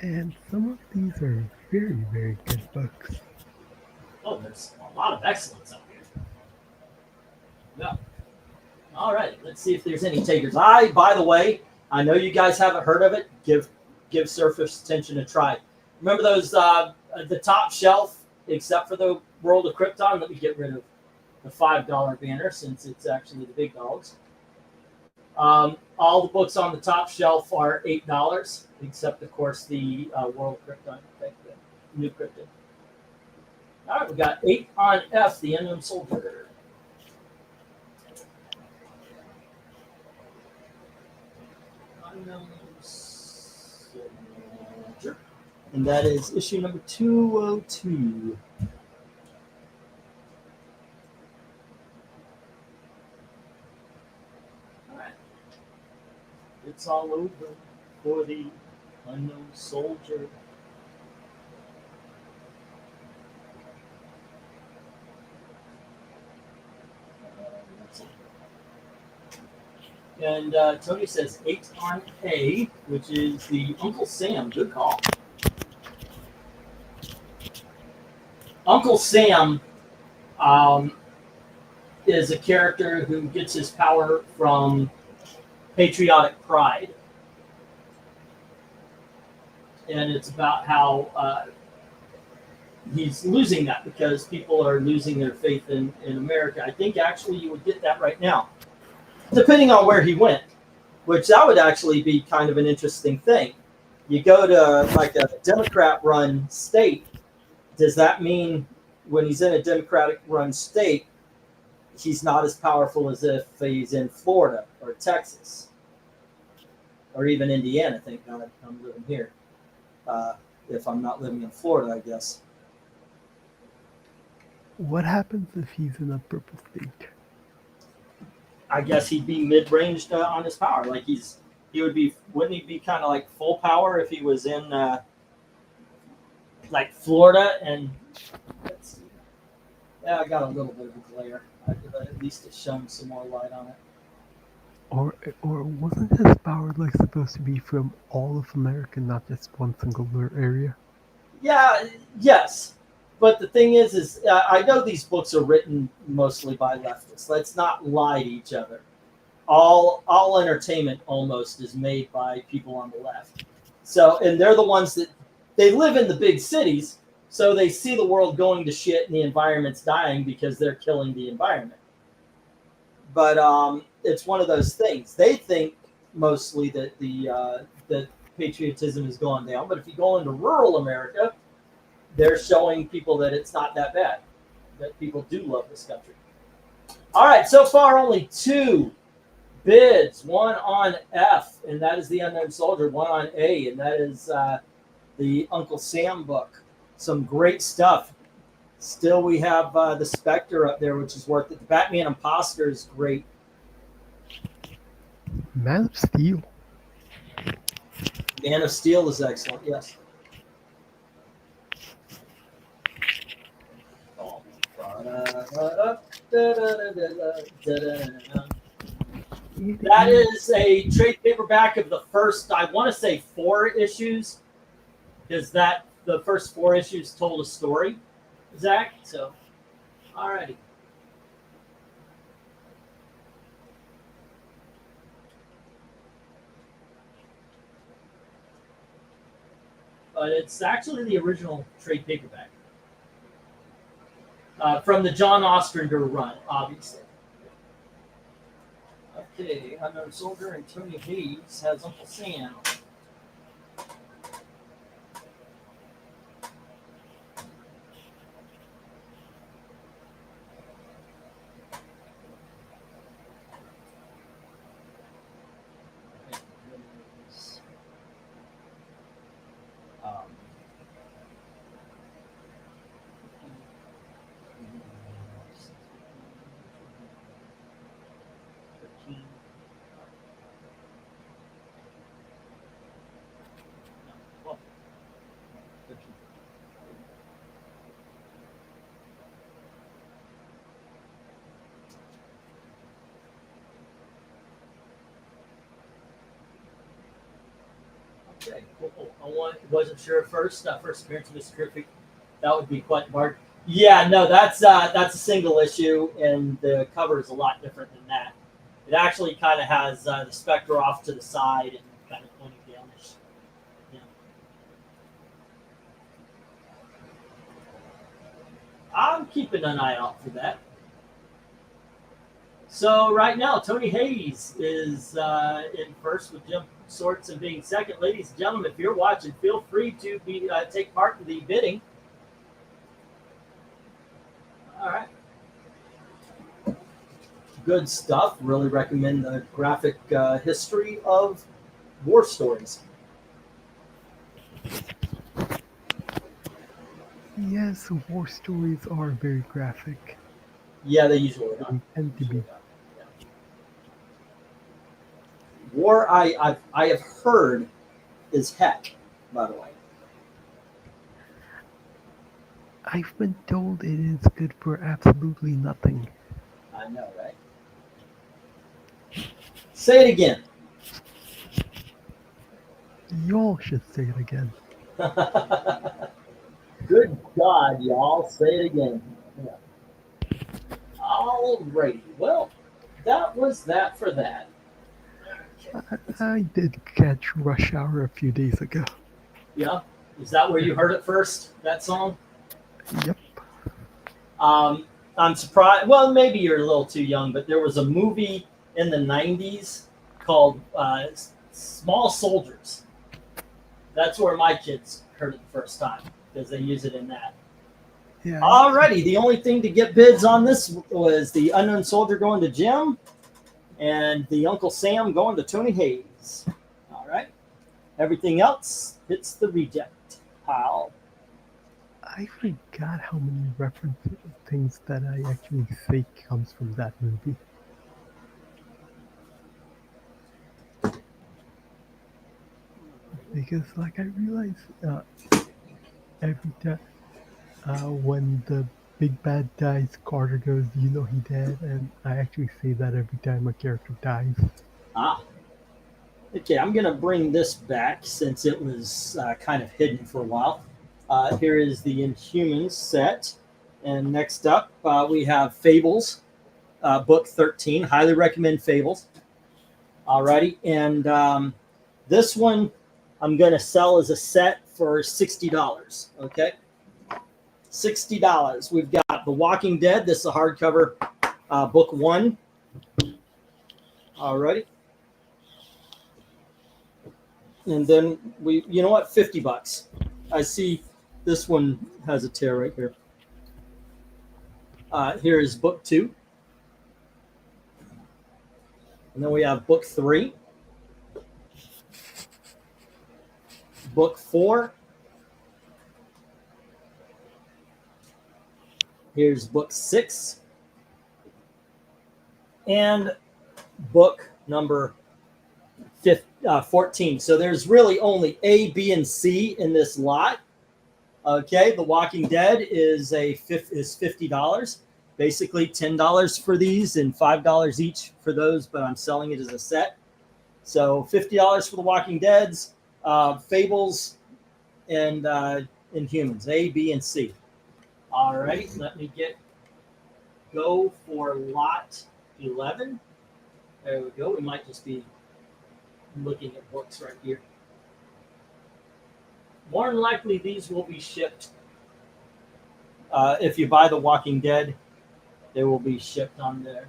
And some of these are very, very good books. Oh, there's a lot of excellence up here. Yeah. All right. Let's see if there's any takers. By the way, I know you guys haven't heard of it. Give Surface Tension a try. Remember those the top shelf, except for the World of Krypton? Let me get rid of the $5 banner since it's actually the big dogs. All the books on the top shelf are $8, except, of course, the World Krypton, the new Krypton. All right, we got 8 on F, the Unknown Soldier. Unknown Soldier. And that is issue number 202. It's all over for the Unknown Soldier. And Tony says 8 on A, which is the Uncle Sam. Good call. Uncle Sam is a character who gets his power from patriotic pride. And it's about how he's losing that because people are losing their faith in America. I think actually you would get that right now, depending on where he went, which that would actually be kind of an interesting thing. You go to like a Democrat-run state, does that mean when he's in a Democratic-run state, he's not as powerful as if he's in Florida or Texas or even Indiana? Thank God I'm living here. If I'm not living in Florida, I guess. What happens if he's in a purple state? I guess he'd be mid-ranged on his power. Like wouldn't he be kind of like full power if he was in like Florida? And let's see. Yeah, I got a little bit of a glare. At least it's showing some more light on it. Or wasn't his power like supposed to be from all of America, not just one singular area? Yeah, yes. But the thing is I know these books are written mostly by leftists. Let's not lie to each other. All entertainment almost is made by people on the left. So, and they're the ones that they live in the big cities, So they see the world going to shit and the environment's dying because they're killing the environment. But it's one of those things. They think mostly that that patriotism has gone down. But if you go into rural America, they're showing people that it's not that bad, that people do love this country. All right, so far only 2 bids, one on F, and that is the Unknown Soldier, one on A, and that is the Uncle Sam book. Some great stuff. Still, we have the Spectre up there, which is worth it. The Batman Imposter is great. Man of Steel. Man of Steel is excellent, yes. That is a trade paperback of the first, I want to say 4 issues, because the first 4 issues told a story, Zach. So, alrighty. But it's actually the original trade paperback from the John Ostrander run, obviously. Okay, Unknown Soldier and Tony Hayes has Uncle Sam. Okay, cool. Wasn't sure at first. First appearance of Mr. Terrific. That would be quite hard. Yeah, no, that's a single issue, and the cover is a lot different than that. It actually kind of has the Spectre off to the side and kind of pointing downish. Yeah. I'm keeping an eye out for that. So right now, Tony Hayes is in first with Jim Sorts and being second. Ladies and gentlemen, if you're watching, feel free to take part in the bidding. All right. Good stuff. Really recommend the graphic history of war stories. Yes, war stories are very graphic. Yeah, they usually are. They tend to be. War, I have heard, is heck, by the way. I've been told it is good for absolutely nothing. I know, right? Say it again. Y'all should say it again. Good God, y'all. Say it again. Yeah. Alrighty. Well, that was that for that. I did catch Rush Hour a few days ago. Yeah. Is that where you heard it first, that song? Yep. I'm surprised. Well, maybe you're a little too young, but there was a movie in the 90s called Small Soldiers. That's where my kids heard it the first time because they use it in that. Yeah. Alrighty, the only thing to get bids on this was the Unknown Soldier going to Jim and the Uncle Sam going to Tony Hayes. All right. Everything else hits the reject pile. I forgot how many references, things that I actually say comes from that movie. Because, like, I realize every time when the big bad dies, Carter goes, "You know he dead," and I actually say that every time a character dies. Ah. Okay, I'm going to bring this back since it was kind of hidden for a while. Here is the Inhumans set. And next up, we have Fables, book 13. Highly recommend Fables. Alrighty. And this one I'm going to sell as a set for $60. Okay. $60. We've got The Walking Dead. This is a hardcover, book 1. Alrighty. And then you know what? $50. I see this one has a tear right here. Here is book 2. And then we have book 3. Book 4. Here's book 6. And book number 14. So there's really only A, B, and C in this lot. Okay, The Walking Dead is $50. Basically $10 for these and $5 each for those, but I'm selling it as a set. So $50 for The Walking Dead's, Fables, and Inhumans, A, B, and C. All right, let me go for lot 11. There we go. We might just be looking at books right here. More than likely, these will be shipped. If you buy The Walking Dead, they will be shipped on there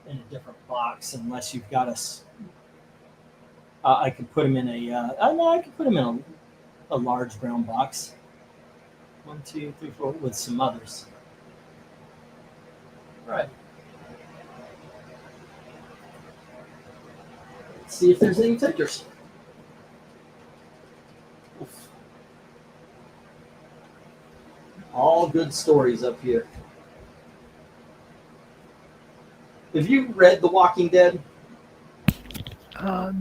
in a different box, unless you've got I could put them in I could put them in a large brown box. 1, 2, 3, 4, with some others. All right. Let's see if there's any takers. Oof. All good stories up here. Have you read The Walking Dead? No.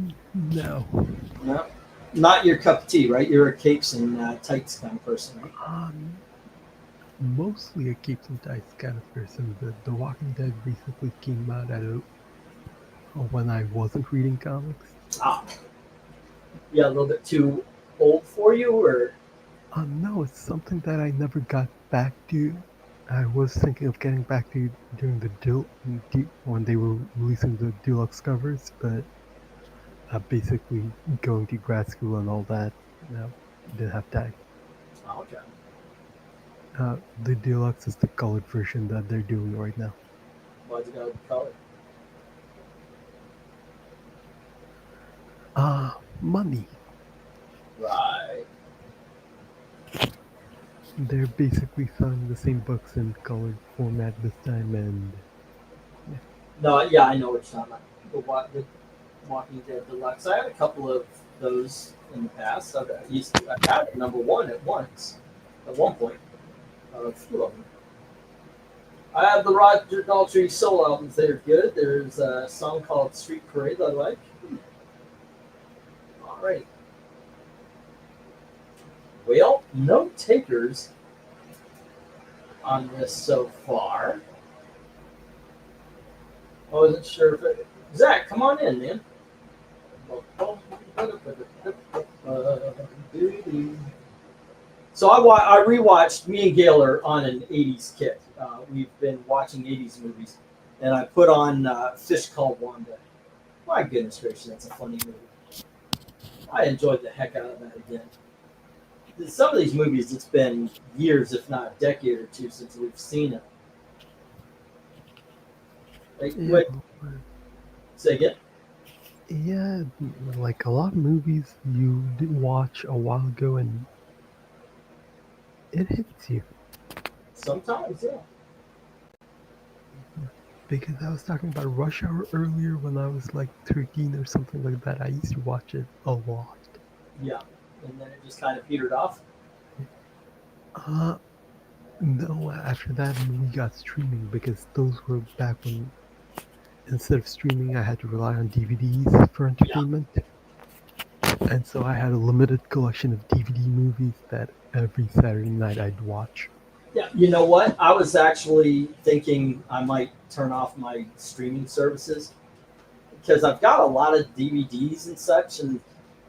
No. Not your cup of tea, right? You're a capes and tights kind of person, right? Mostly a capes and tights kind of person. The Walking Dead recently came out when I wasn't reading comics. Yeah, a little bit too old for you, or? No, it's something that I never got back to. I was thinking of getting back to during when they were releasing the deluxe covers, but basically going to grad school and all that, didn't have time. Oh, okay. The deluxe is the colored version that they're doing right now. Why'd you go color? Money. Right. They're basically selling the same books in colored format this time, and No, yeah, I know what you're talking about. The Walking Dead Deluxe. I had a couple of those in the past. I've had it number 1 at one point. A few of them. I have the Roger Daltrey solo albums. They're good. There's a song called Street Parade that I like. All right. Well, no takers on this so far. I wasn't sure if Zach, come on in, man. So I rewatched. Me and Gail are on an '80s kick. We've been watching '80s movies, and I put on Fish Called Wanda. My goodness gracious, that's a funny movie. I enjoyed the heck out of that again. Some of these movies, it's been years, if not a decade or two, since we've seen it. Like, yeah, wait, say again? yeah, like a lot of movies you did watch a while ago, and it hits you. Sometimes, yeah. Because I was talking about Rush Hour earlier when I was like 13 or something like that. I used to watch it a lot. Yeah, and then it just kind of petered off. No, after that we got streaming, because those were back when instead of streaming I had to rely on DVDs for entertainment. And so I had a limited collection of DVD movies that every Saturday night I'd watch. Yeah, you know what? I was actually thinking I might turn off my streaming services because I've got a lot of DVDs and such, and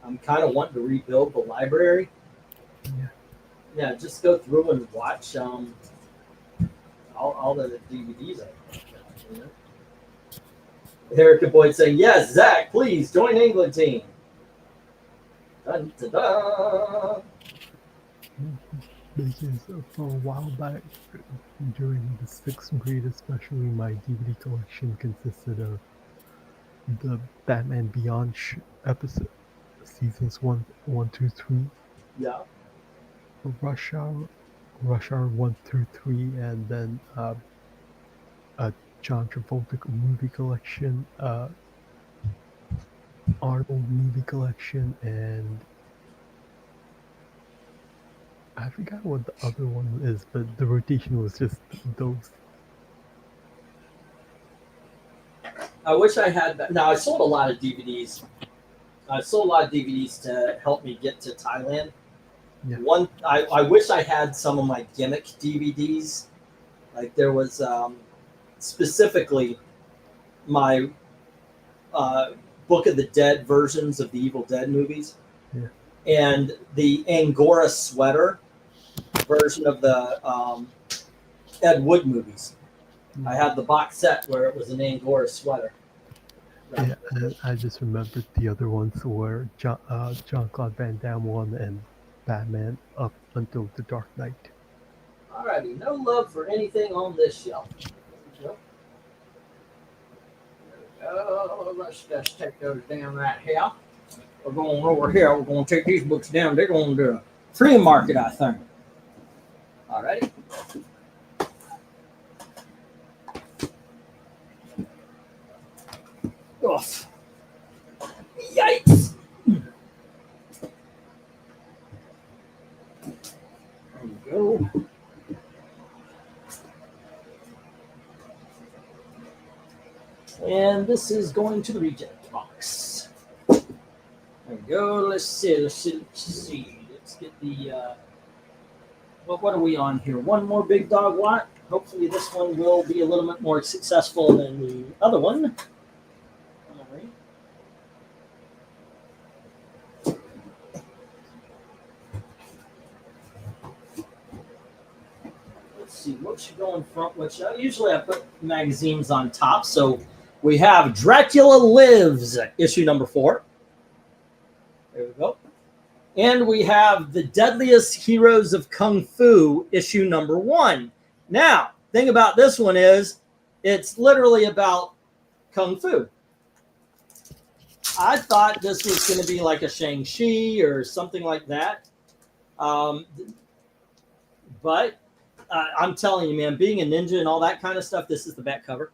I'm kind of wanting to rebuild the library. Yeah. Yeah, just go through and watch all the DVDs I have. You know? Erica Boyd saying, "Yes, Zach, please join England team." Dun, dun, dun. Because for a while back, during the sixth grade especially, my DVD collection consisted of the Batman Beyond episode seasons one, two, three, Yeah. Rush Hour, Rush Hour 1 through 3, and then a John Travolta movie collection, Arnold movie collection, and I forgot what the other one is, but the rotation was just those. I wish I had that. Now, I sold a lot of DVDs. I sold a lot of DVDs to help me get to Thailand. Yeah. I wish I had some of my gimmick DVDs. Like there was specifically my Book of the Dead versions of the Evil Dead movies. Yeah. And the Angora sweater version of the Ed Wood movies. I had the box set where it was an Angora sweater. Yeah, and I just remembered the other ones were Jean-Claude Van Damme one and Batman up until The Dark Knight. Alrighty, no love for anything on this shelf. There we go. Let's just take those down right here. We're going over here. We're going to take these books down. They're going to the flea market, I think. Alrighty. Oof. Yikes. There we go. And this is going to the reject box. There we go. Let's see. Let's get the. What are we on here? One more big dog lot. Hopefully, this one will be a little bit more successful than the other one. All right. Let's see. What should go in front? Usually I put magazines on top. So we have Dracula Lives, issue number 4. There we go. And we have The Deadliest Heroes of Kung Fu, issue number 1. Now, thing about this one is it's literally about Kung Fu. I thought this was going to be like a Shang-Chi or something like that. But I'm telling you, man, being a ninja and all that kind of stuff, this is the back cover.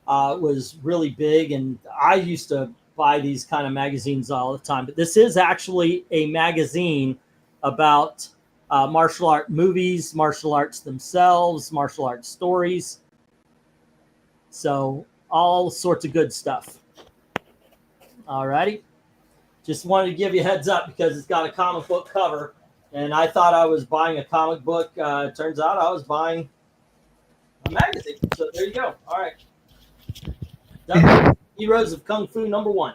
It was really big, and I used to buy these kind of magazines all the time. But this is actually a magazine about martial art movies, martial arts themselves, martial arts stories. So all sorts of good stuff. All righty. Just wanted to give you a heads up because it's got a comic book cover. And I thought I was buying a comic book. Turns out I was buying a magazine. So there you go. All right. Done. Heroes of Kung Fu number 1.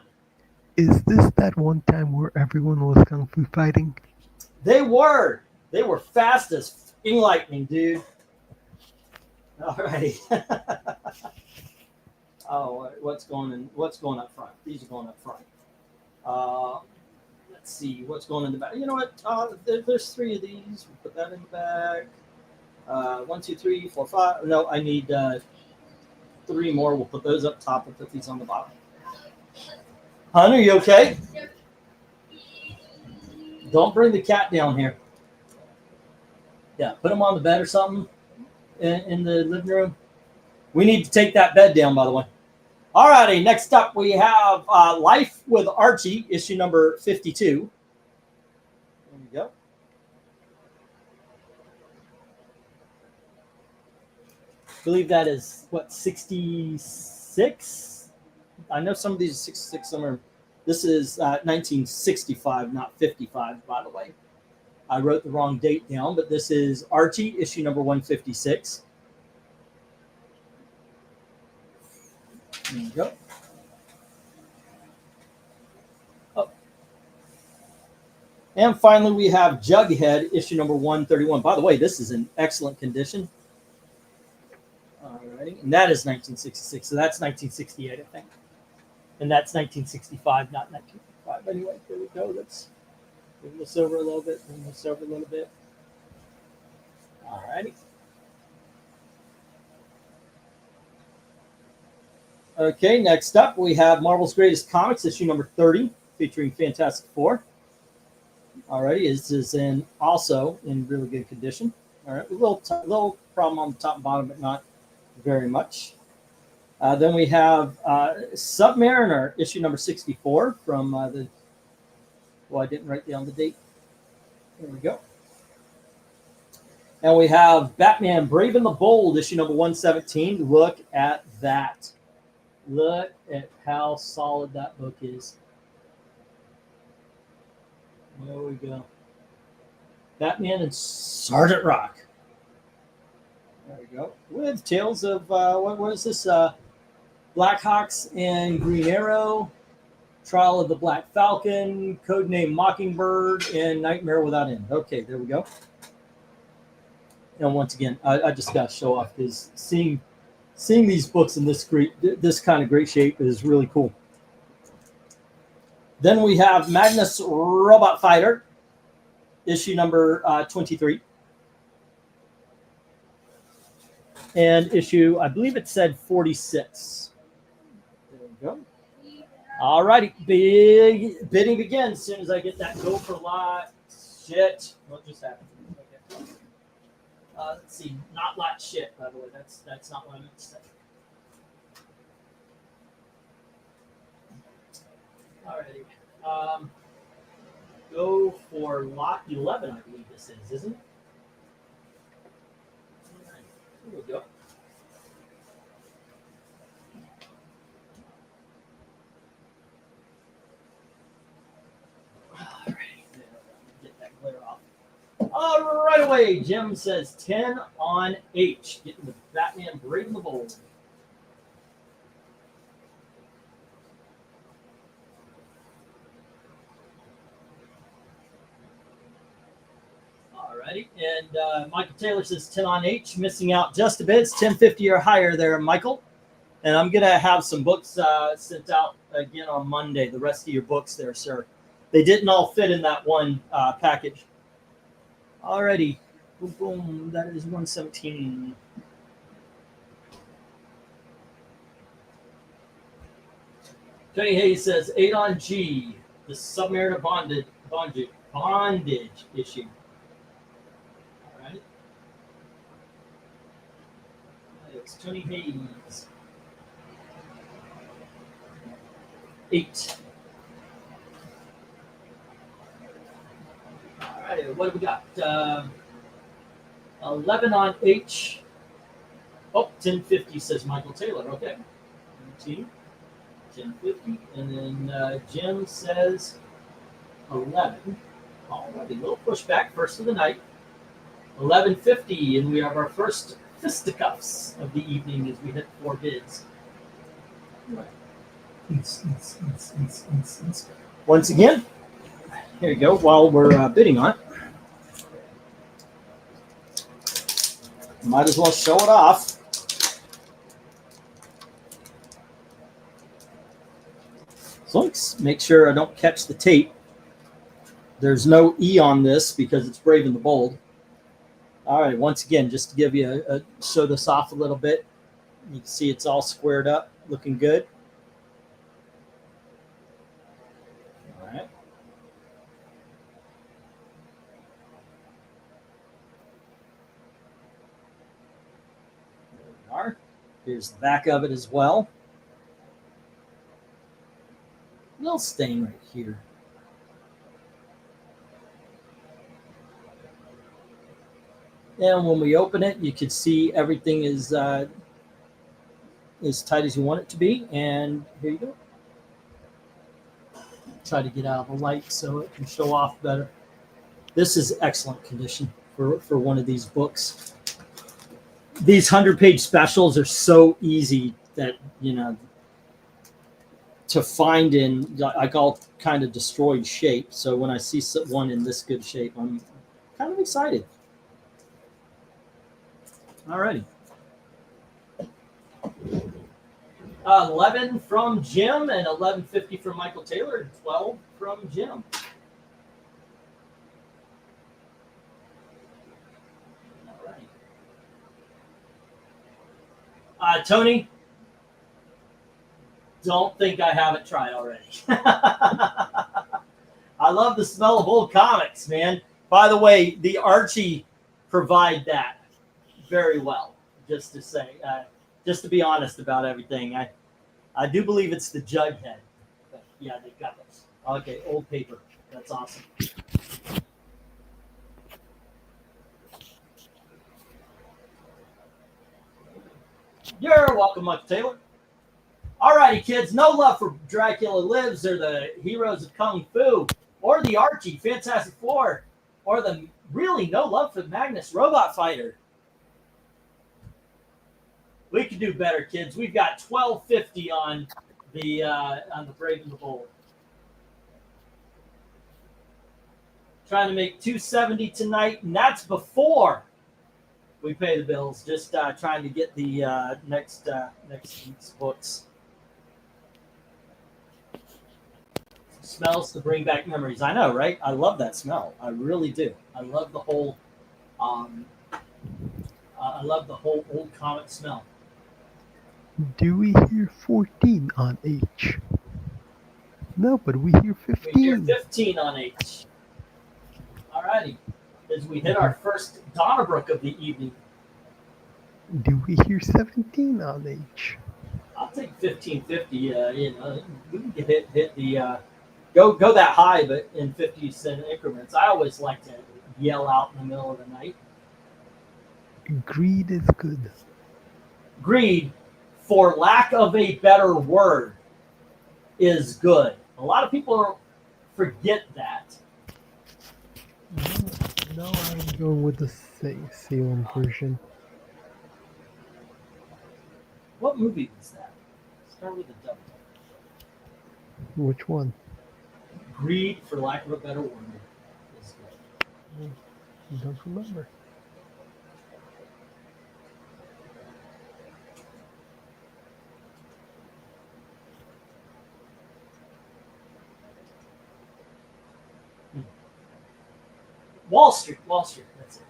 Is this that one time where everyone was kung fu fighting? They were fast as f***ing lightning, dude. All right. Oh, what's going up front? These are going up front. Let's see what's going in the back. You know what? There's 3 of these. We'll put that in the back. 1, 2, 3, 4, 5. No, I need 3 more. We'll put those up top and put these on the bottom. Hun, are you okay? Don't bring the cat down here. Yeah, put him on the bed or something in the living room. We need to take that bed down, by the way. All righty, next up we have Life with Archie, issue number 52. There we go. I believe that is, 66? I know some of these are 66, some are. This is 1965, not 55, by the way. I wrote the wrong date down, but this is Archie, issue number 156. There you go. Oh. And finally, we have Jughead, issue number 131. By the way, this is in excellent condition. Alrighty. And that is 1966. So that's 1968, I think. And that's 1965, not 1955. Anyway, here we go. Let's bring this over a little bit. Bring this over a little bit. All righty. Okay, next up we have Marvel's Greatest Comics, issue number 30, featuring Fantastic Four. Alrighty, this is also in really good condition. All right, a little problem on the top and bottom, but not very much. Then we have Submariner, issue number 64 from the. Well, I didn't write down the date. There we go. And we have Batman Brave and the Bold, issue number 117. Look at that. Look at how solid that book is. There we go. Batman and Sergeant Rock. There we go. With tales of, what was this? Blackhawks and Green Arrow, Trial of the Black Falcon, Codename Mockingbird, and Nightmare Without End. Okay, there we go. And once again, I just got to show off because seeing these books in this kind of great shape is really cool. Then we have Magnus Robot Fighter, issue number 23. And issue, I believe it said 46. There we go. All righty, big bidding begins as soon as I get that go for lot. Shit. What just happened? Okay. Let's see, not lot shit, by the way. That's not what I meant to say. Alrighty. Go for lot 11, I believe this is, isn't it? All right, here we go. Alright, get that glare off. All right away, Jim says 10 on H, getting the Batman Brave and the Bold. Alrighty, and Michael Taylor says 10 on H, missing out just a bit. It's 1050 or higher there, Michael. And I'm going to have some books sent out again on Monday, the rest of your books there, sir. They didn't all fit in that one package. Alrighty, boom, boom, that is 117. Tony Hayes says 8 on G, the Submariner bondage issue. All right. It's Tony Hayes. 8. All right, what do we got? 11 on H. Oh, 1050 says Michael Taylor. Okay. 19. 1050. And then Jim says 11. Alrighty, a little pushback. First of the night. 1150. And we have our first fisticuffs of the evening as we hit 4 bids. Right. Once again, here you go. While we're bidding on it, might as well show it off. So let's make sure I don't catch the tape. There's no E on this because it's Brave and the Bold. All right, once again, just to give you show this off a little bit. You can see it's all squared up, looking good. All right. There we are. Here's the back of it as well. Little stain right here. And when we open it, you can see everything is as tight as you want it to be. And here you go. Try to get out of the light so it can show off better. This is excellent condition for one of these books. These 100-page specials are so easy that, you know, to find in, like, all kind of destroyed shape. So when I see one in this good shape, I'm kind of excited. Alrighty. 11 from Jim and 1150 from Michael Taylor and 12 from Jim. Alrighty. Tony, don't think I haven't tried already. I love the smell of old comics, man. By the way, the Archie provide that very well. Just to say, just to be honest about everything, I do believe it's the Jughead. But yeah, they've got those. Okay, old paper. That's awesome. You're welcome, Michael Taylor. Alrighty, kids. No love for Dracula Lives or the Heroes of Kung Fu or the Archie Fantastic Four or the really no love for the Magnus Robot Fighter. We could do better, kids. We've got 1250 on the Brave and the Bold. Trying to make 270 tonight, and that's before we pay the bills. Just trying to get the next week's books. Smells to bring back memories. I know, right? I love that smell. I really do. I love the whole. I love the whole old comic smell. Do we hear 14 on H? No, but we hear 15. We hear 15 on H. Alrighty. As we hit our first Donnybrook of the evening. Do we hear 17 on H? I'll take 1550. We can hit the go that high, but in 50-cent increments. I always like to yell out in the middle of the night. Greed is good. Greed, for lack of a better word, is good. A lot of people forget that. No, I'm going with the Salem version. What movie was that? Start with a W. Which one? Greed, for lack of a better word, is good. I don't remember. Wall Street, that's it.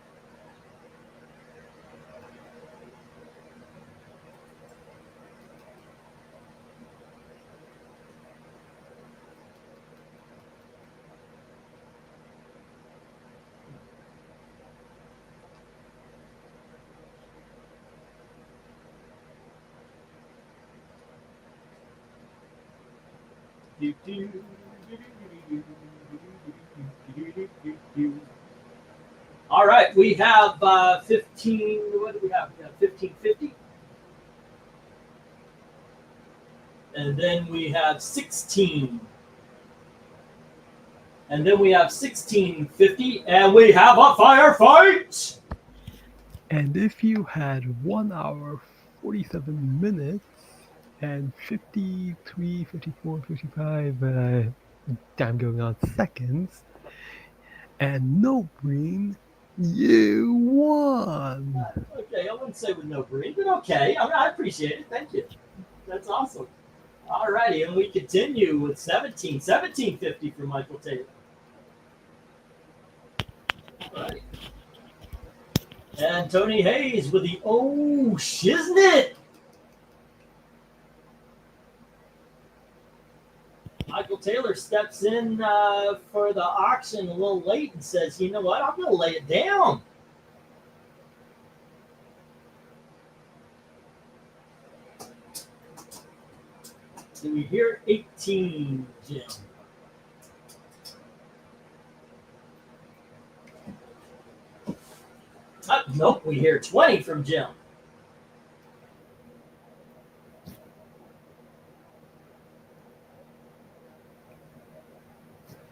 All right, we have 15. What do we have? We have 1550. And then we have 16. And then we have 1650. And we have a firefight. And if you had 1 hour, 47 minutes, and 53, 54, 55, time going on seconds, and no green, you won. Okay, I wouldn't say with no green, but okay. I appreciate it. Thank you. That's awesome. All righty, and we continue with 1750 for Michael Taylor. All right. And Tony Hayes with the shiznit. Michael Taylor steps in for the auction a little late and says, you know what, I'm going to lay it down. So we hear 18, Jim. Nope, we hear 20 from Jim.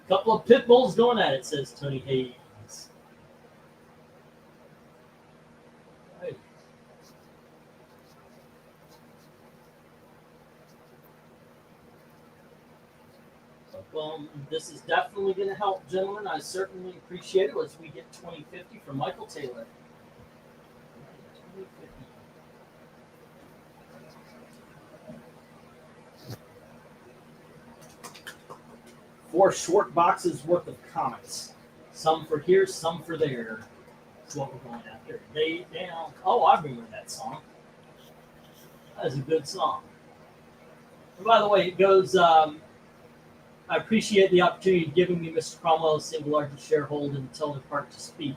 Couple of pit bulls going at it, says Tony Hayes. Right. Well, this is definitely going to help, gentlemen. I certainly appreciate it as we get 2050 from Michael Taylor. 2050. 4 short boxes worth of comics. Some for here, some for there. That's what we're going after. Lay down. Oh, I remember that song. That's a good song. And by the way, it goes. I appreciate the opportunity giving me, Mr. Cromwell, single largest shareholder, and tell the part to speak.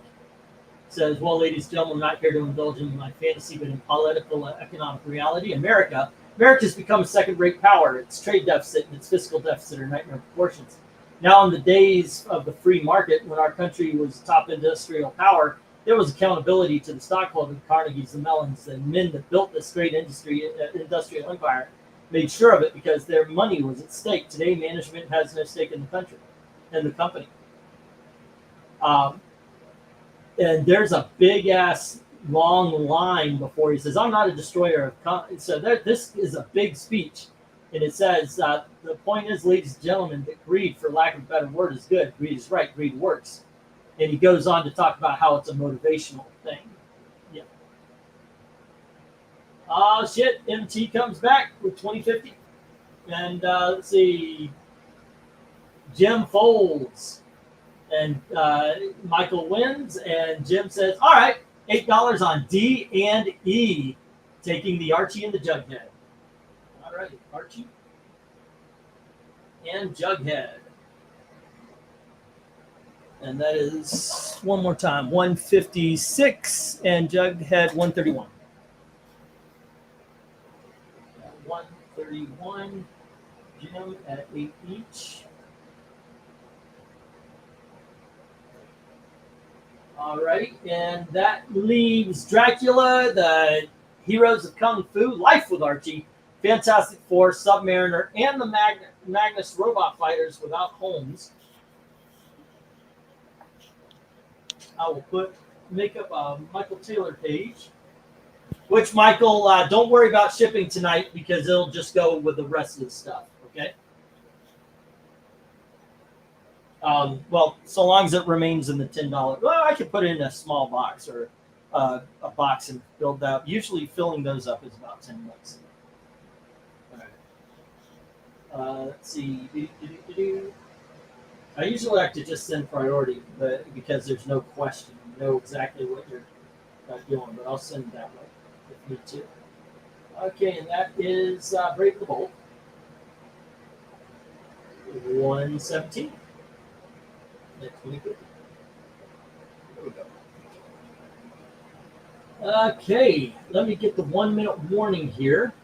It says, well, ladies and gentlemen, I'm not here to indulge in my fantasy, but in political and economic reality. America's become a second-rate power. Its trade deficit and its fiscal deficit are nightmare proportions. Now, in the days of the free market, when our country was top industrial power, there was accountability to the stockholders, the Carnegies, the Mellons, the men that built this great industrial empire, made sure of it because their money was at stake. Today, management has no stake in the country, in the company. And there's a big ass long line before he says, "I'm not a destroyer of." So this is a big speech, and it says the point is, ladies and gentlemen, that greed, for lack of a better word, is good. Greed is right. Greed works, and he goes on to talk about how it's a motivational thing. Yeah. Oh shit! MT comes back with 2050, and let's see, Jim folds. And Michael wins, and Jim says, all right, $8 on D and E, taking the Archie and the Jughead. All right, Archie and Jughead. And that is, one more time, 156, and Jughead 131. 131, Jim at 8 each. All right, and that leaves Dracula, the Heroes of Kung Fu, Life with Archie, Fantastic Four, Submariner, and the Magnus Robot Fighters without Holmes. I will make up a Michael Taylor page, which, Michael, don't worry about shipping tonight because it'll just go with the rest of the stuff, okay? Well, so long as it remains in the $10. Well, I could put it in a small box or a box and build that. Usually, filling those up is about $10. All right. Let's see. I usually like to just send priority, but because there's no question, you know exactly what you're doing. But I'll send that way if need to. Okay, and that is Brave the Bolt. 117. There we go. Okay, let me get the 1 minute warning here.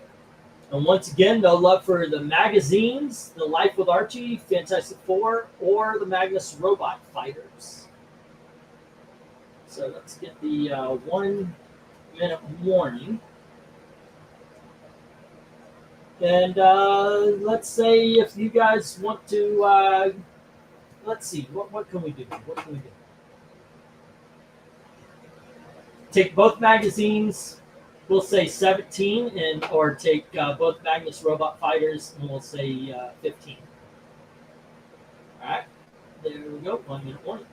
And once again, no love for the magazines, The Life with Archie, Fantastic Four, or the Magnus Robot Fighters. So let's get the 1 minute warning. And let's say if you guys want to, let's see, what can we do? Take both magazines, we'll say 17, or take both Magnus Robot Fighters, and we'll say 15. All right, there we go, 1 minute warning.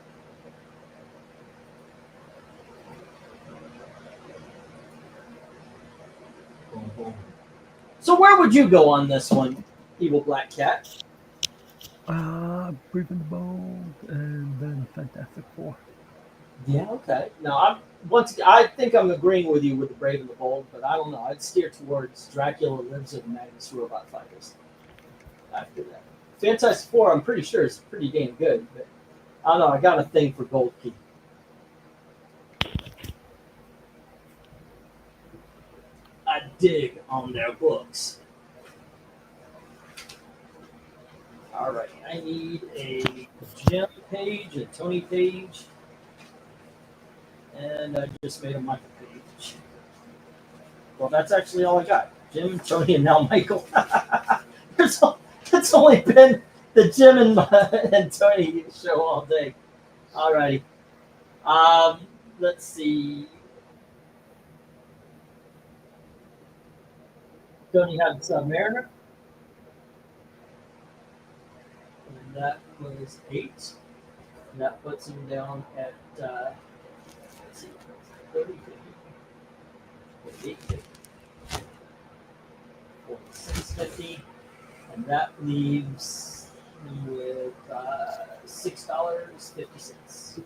So where would you go on this one, Evil Black Cat? Brave and the Bold, and then Fantastic Four. Yeah, okay. Now, I think I'm agreeing with you with the Brave and the Bold, but I don't know. I'd steer towards Dracula Lives in the Magnus Robot Fighters after that. Fantastic Four, I'm pretty sure, is pretty damn good, but I don't know. I got a thing for Gold Key. I dig on their books. All right, I need a Jim page, a Tony page, and I just made a Michael page. Well, that's actually all I got. Jim, Tony, and now Michael. It's only been the Jim and Tony show all day. All righty. Let's see. Tony had Submariner. And that was 8. And that puts him down at, let's see, 30, 50, 48, 50, 46, 50. And that leaves him with $6.50.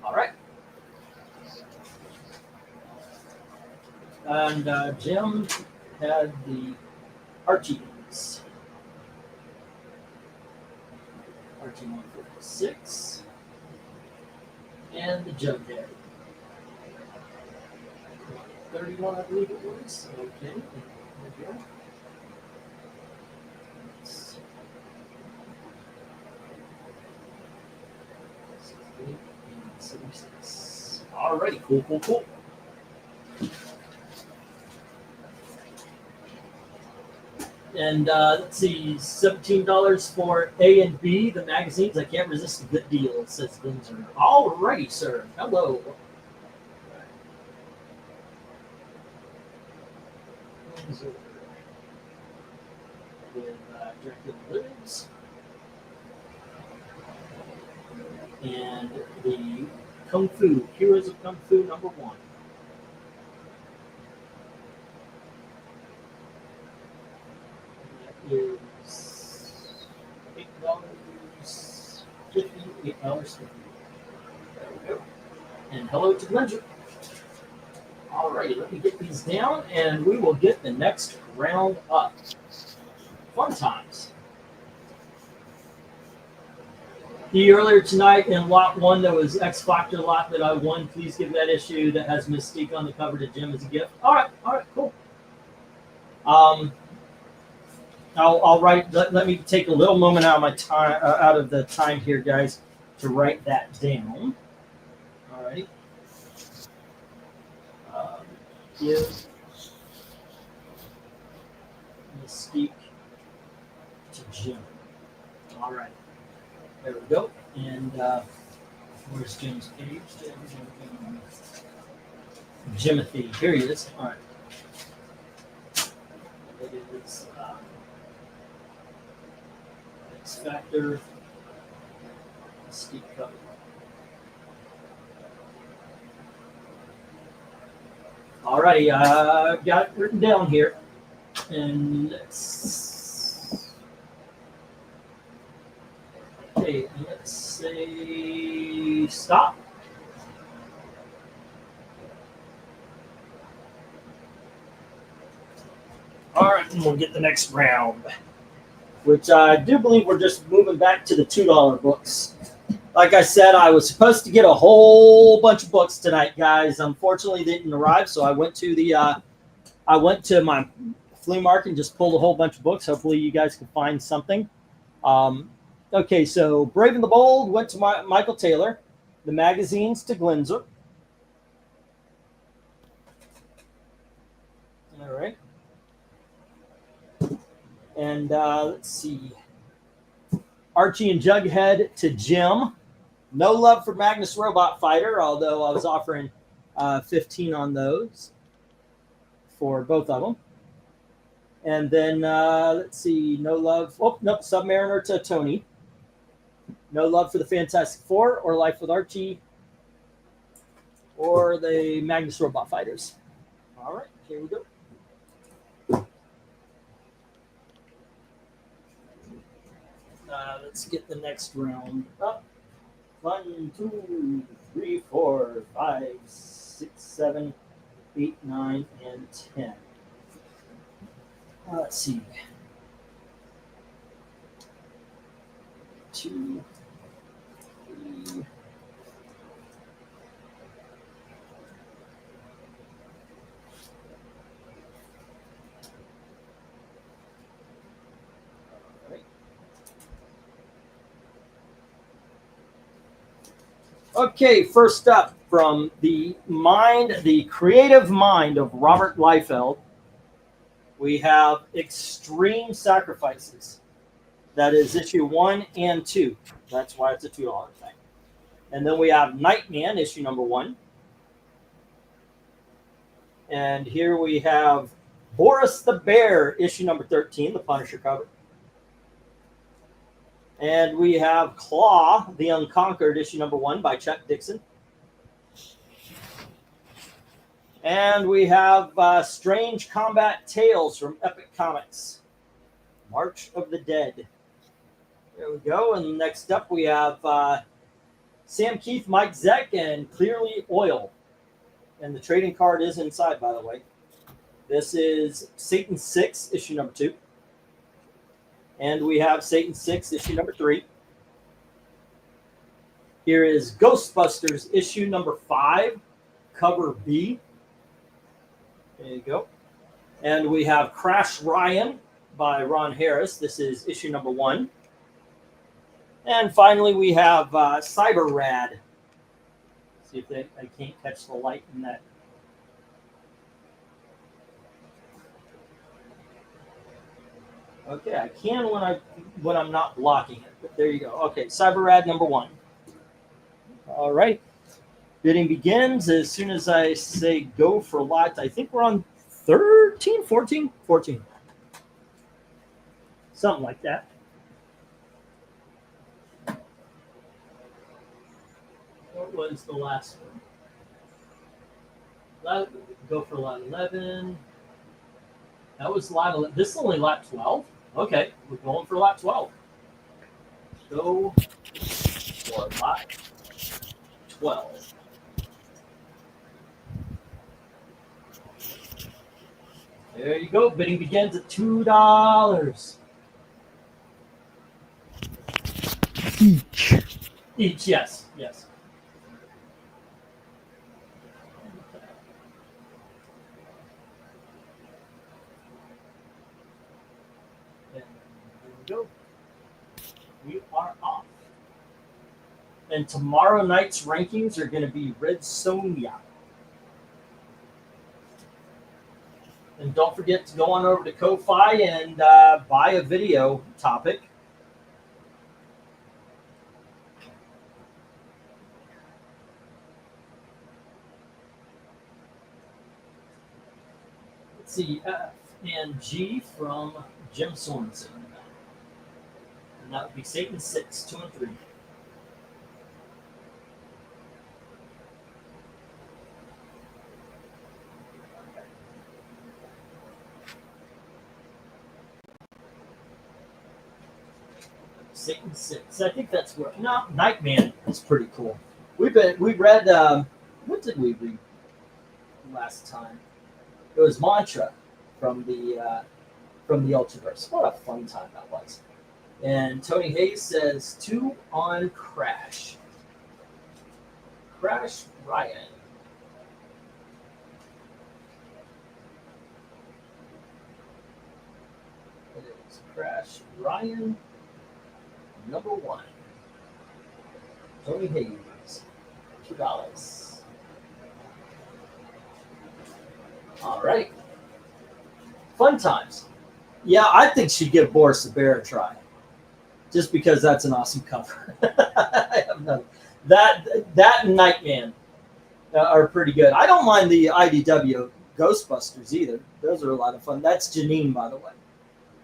All right. And Jim had the Archies. Archie 156. And the Jughead. 31, I believe it was. Okay, there we go. 76. Alrighty, cool. And let's see, $17 for A and B, the magazines. I can't resist a good deal, says Windsor. Alrighty, sir. Hello. Windsor. With Dracula Lives. And the Kung Fu, Heroes of Kung Fu #1. Is $8.50. $8.50. There we go. And hello to Ledger. Alrighty, let me get these down and we will get the next round up. Fun times. Earlier tonight in lot 1, there was X Factor lot that I won. Please give that issue that has Mystique on the cover to Jim as a gift. All right, cool. I'll write. Let me take a little moment out of my time, out of the time here, guys, to write that down. All righty. Give Mystique to Jim. All right. There we go. And where's Jim's page? Jimothy. Here he is. All right. It is X Factor Mystique cover. Alrighty, got it written down here. And let's say stop. All right, and we'll get the next round, which I do believe we're just moving back to the $2 books. Like I said, I was supposed to get a whole bunch of books tonight, guys. Unfortunately, they didn't arrive, so I went to my flea market and just pulled a whole bunch of books. Hopefully, you guys can find something. Okay, so Brave and the Bold went to Michael Taylor. The magazines to Glenzer. All right. And let's see. Archie and Jughead to Jim. No love for Magnus Robot Fighter, although I was offering 15 on those for both of them. And then let's see. No love. Oh, nope. Submariner to Tony. No love for the Fantastic Four or Life with Archie or the Magnus Robot Fighters. All right, here we go. Let's get the next round up. 1, 2, 3, 4, 5, 6, 7, 8, 9, and 10. Let's see. 2, 3. Okay, first up from the creative mind of Robert Liefeld, we have Extreme Sacrifices. That is issue 1 and 2. That's why it's a $2 thing. And then we have Nightman, issue number 1. And here we have Boris the Bear, issue number 13, the Punisher cover. And we have Claw, the Unconquered, issue number 1 by Chuck Dixon. And we have Strange Combat Tales from Epic Comics, March of the Dead. There we go. And next up we have Sam Keith, Mike Zeck, and Clearly Oil. And the trading card is inside, by the way. This is Satan 6, issue number 2. And we have Satan 6, issue number 3. Here is Ghostbusters, issue number 5, cover B. There you go. And we have Crash Ryan by Ron Harris. This is issue number 1. And finally, we have Cyber Rad. See if I can't catch the light in that. Okay, I can when I'm not blocking it. But there you go. Okay, Cyber Rad number 1. All right. Bidding begins as soon as I say go for lot. I think we're on 13, 14? 14. Something like that. What was the last one? Go for lot 11. That was lot 11. This is only lot 12. Okay, we're going for lot 12. Go for lot 12. There you go. Bidding begins at $2. Each, yes. And there we go. We are off. And tomorrow night's rankings are going to be Red Sonja. And don't forget to go on over to Ko-Fi and buy a video topic. Let's see, F and G from Jim Sorensen. And that would be Satan 6, 2 and 3. Satan 6. I think that's where. No, Nightman is pretty cool. We read. What did we read last time? It was Mantra from the Ultraverse. What a fun time that was. And Tony Hayes says 2 on Crash. Crash Ryan. It is Crash Ryan. Number 1. Tony Hayes. $2. All right. Fun times. Yeah, I think she'd give Boris the Bear a try. Just because that's an awesome cover. I have none. That and Nightman are pretty good. I don't mind the IDW Ghostbusters either. Those are a lot of fun. That's Janine, by the way.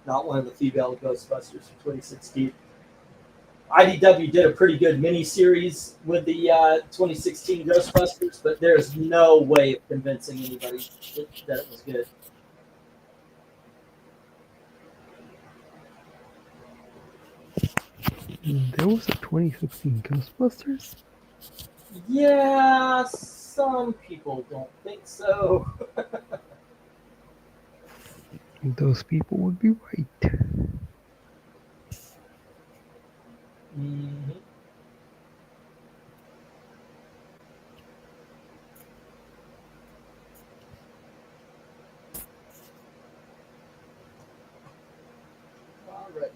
Not one of the female Ghostbusters from 2016. IDW did a pretty good mini-series with the 2016 Ghostbusters, but there's no way of convincing anybody that it was good. There was a 2016 Ghostbusters? Yeah, some people don't think so. Those people would be right. Mm-hmm. All right.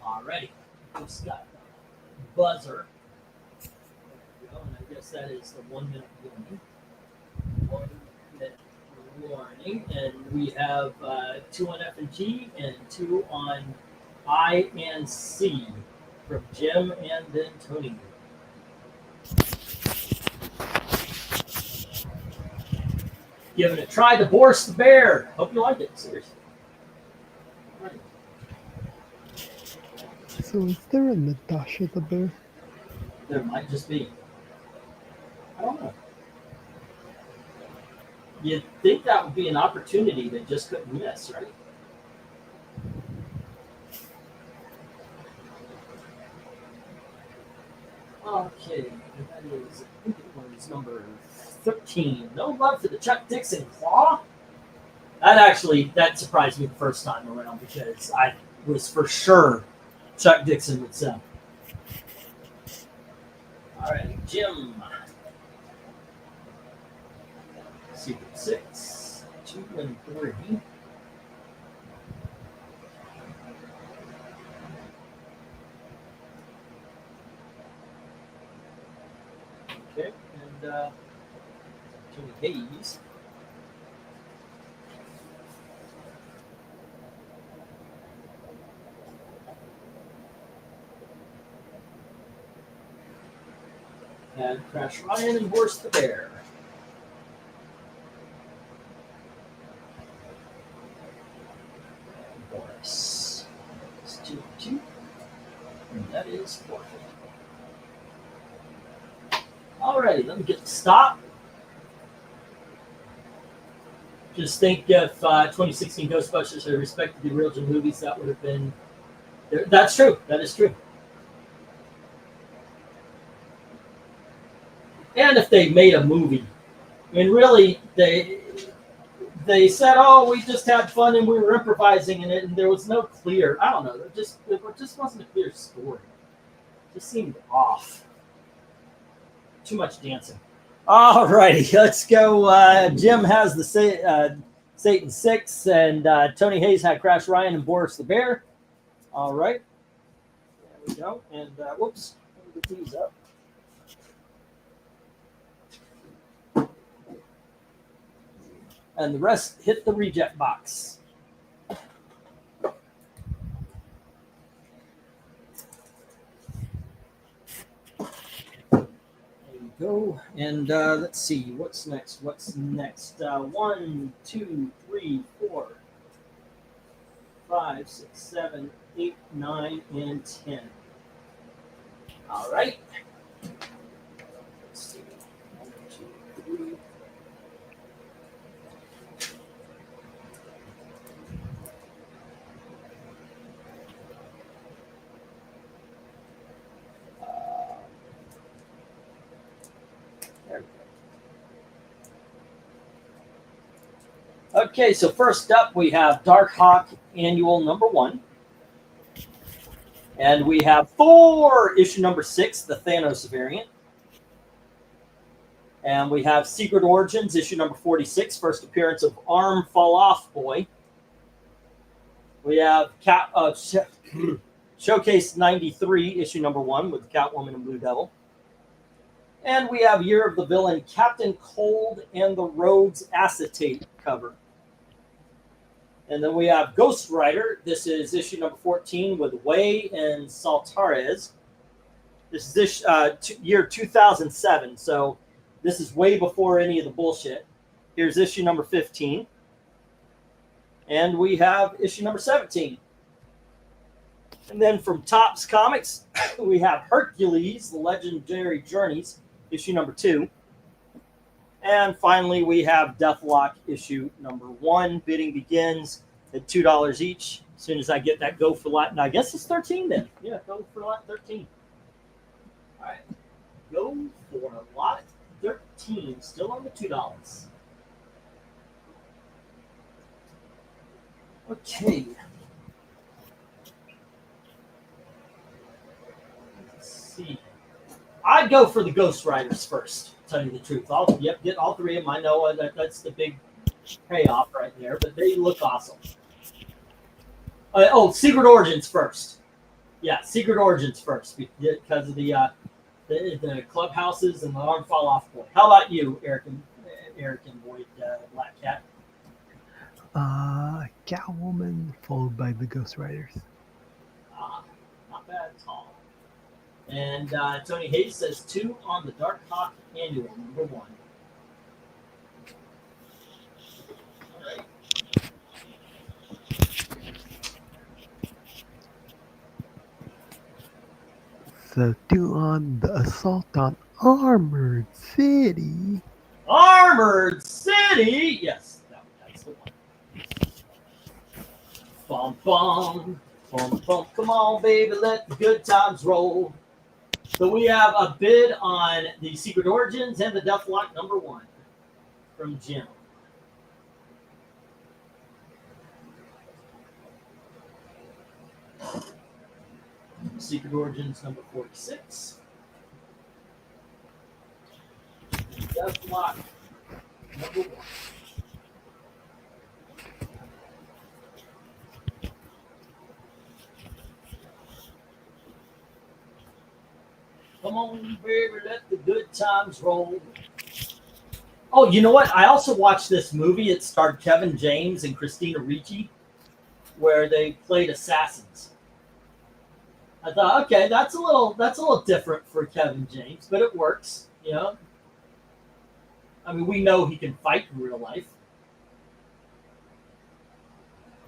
Alrighty, just got buzzer. There we go, and I guess that is the 1 minute warning. 1 minute warning, and we have 2 on F and G and 2 on I and C from Jim and then Tony. giving it a try to Boris the Bear. Hope you like it. Seriously. So is there a Natasha the bear? There might just be. I don't know. You'd think that would be an opportunity they just couldn't miss, right? Okay, that is, I think it was number 13. No love for the Chuck Dixon Claw. That surprised me the first time around because I was for sure Chuck Dixon would sell. All right, Jim. Secret 6, 2, and 3. Okay, and Tony Hayes. And Crash Ryan and Boris the Bear. Boris. It's 2-2. And that is forfeit. Alrighty, let me get the stop. Just think if 2016 Ghostbusters had respected the original movies, that would have been. That's true. That is true. And if they made a movie, I mean, really, they said, "Oh, we just had fun and we were improvising in it," and there was no clear. I don't know. It just wasn't a clear story. It just seemed off. Too much dancing. All righty, let's go. Jim has the Satan 6, and Tony Hayes had Crash Ryan and Boris the Bear. All right. There we go. And whoops, let me get these up. And the rest hit the reject box. There you go. And let's see, what's next? 1, 2, 3, 4, 5, 6, 7, 8, 9, and 10. All right. Let's see. 1, 2, 3. Okay, so first up we have Dark Hawk Annual number 1. And we have 4, issue number 6, the Thanos variant. And we have Secret Origins, issue number 46, first appearance of Arm Fall Off Boy. We have Showcase 93, issue number 1, with Catwoman and Blue Devil. And we have Year of the Villain, Captain Cold and the Rhodes Acetate cover. And then we have Ghost Rider. This is issue number 14 with Way and Saltarez. This is year 2007, so this is way before any of the bullshit. Here's issue number 15. And we have issue number 17. And then from Topps Comics, we have Hercules, The Legendary Journeys, issue number 2. And finally, we have Deathlock issue number 1. Bidding begins at $2 each. As soon as I get that Go for Lot, and I guess it's 13 then. Yeah, Go for Lot 13. All right, Go for Lot 13, still on the $2. Okay. Let's see. I'd go for the Ghost Riders first. Tell you the truth, get all 3 of them. I know that's the big payoff right there, but they look awesome. Secret Origins first. Yeah, Secret Origins first because of the clubhouses and the Arm Fall Off Boy. How about you, Eric and Boyd Black Cat? Catwoman followed by the Ghost Riders. Not bad at all. And Tony Hayes says 2 on the Dark Hawk Annual number 1. So, do on the assault on Armored City. Armored City. Yes, that's the one. Bum bum bum bum. Come on, baby, let the good times roll. So we have a bid on the Secret Origins and the Deathlock #1 from Jim. Secret Origins #46. Deathlock #1. Come on, baby, let the good times roll. Oh, you know what? I also watched this movie. It starred Kevin James and Christina Ricci, where they played assassins. I thought, okay, that's a little different for Kevin James, but it works. You know, I mean, we know he can fight in real life.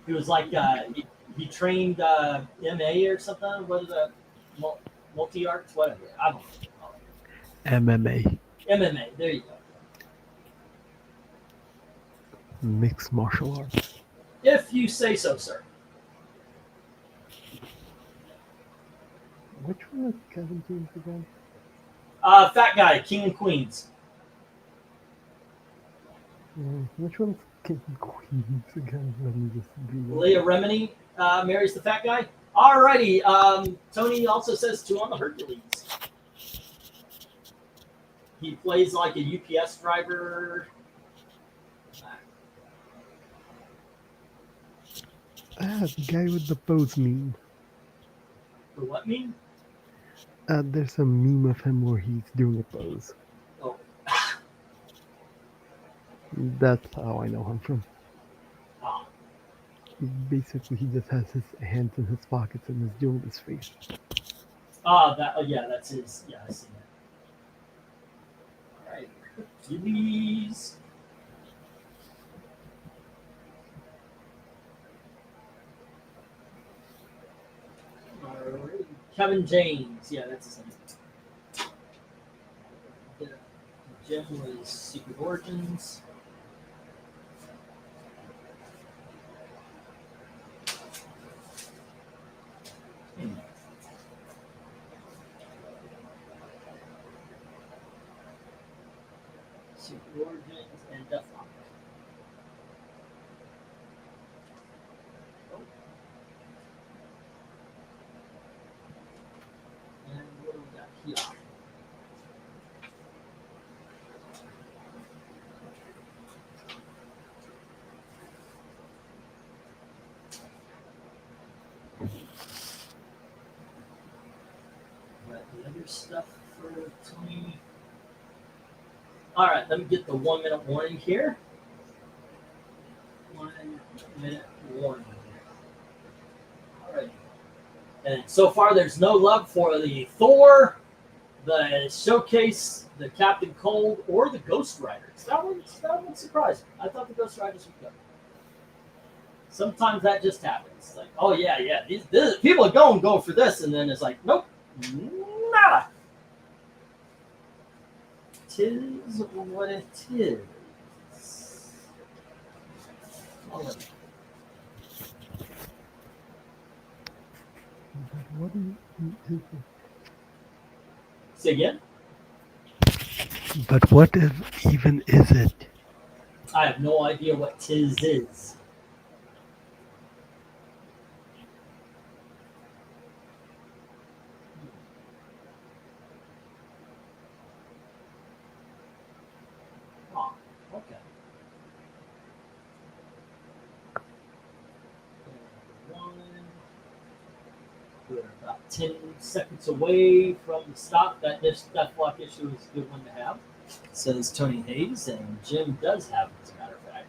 He was like he trained MA or something. What is that? Multi arts, whatever. I don't know. MMA. MMA. There you go. Mixed martial arts. If you say so, sir. Which one is Kevin James again? Fat guy, King and Queens. Which one's King Queens again? Let me just Google. Leah Remini marries the fat guy. Alrighty. Tony also says 2 on the Hercules. He plays like a UPS driver. The guy with the pose meme. The what meme? There's a meme of him where he's doing a pose. Oh. That's how I know him from. Ah. Basically, he just has his hands in his pockets and is doing his face. Yeah, that's his. Yeah, I see that. All right, Hercules. All right. Kevin James. Yeah, that's his name. Jim was Secret Origins. Secret Origins and Deathlock. Oh. And what do we got here? Got the other stuff for Tony. All right, let me get the 1 minute warning here. 1 minute warning. All right. And so far, there's no love for the Thor, the Showcase, the Captain Cold, or the Ghost Riders. That one surprised me. I thought the Ghost Riders would go. Sometimes that just happens. Like, oh yeah, these people are go for this, and then it's like, nope, nada. Tis what it is. But what is it? Say again? But what even is it? I have no idea what tis is. Oh, okay. We're about 10 seconds away from the stop. That Deathlock issue is a good one to have, says Tony Hayes, and Jim does have it, as a matter of fact.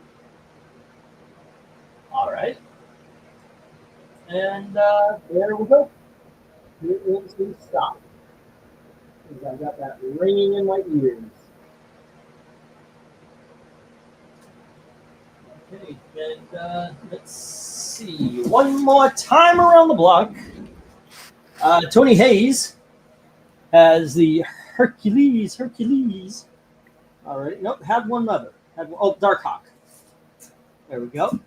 All right. And there we go. Here is the stop. Because I got that ringing in my ears. Okay, and let's see. One more time around the block. Tony Hayes has the Hercules. All right. Nope. Had one other. Darkhawk. There we go.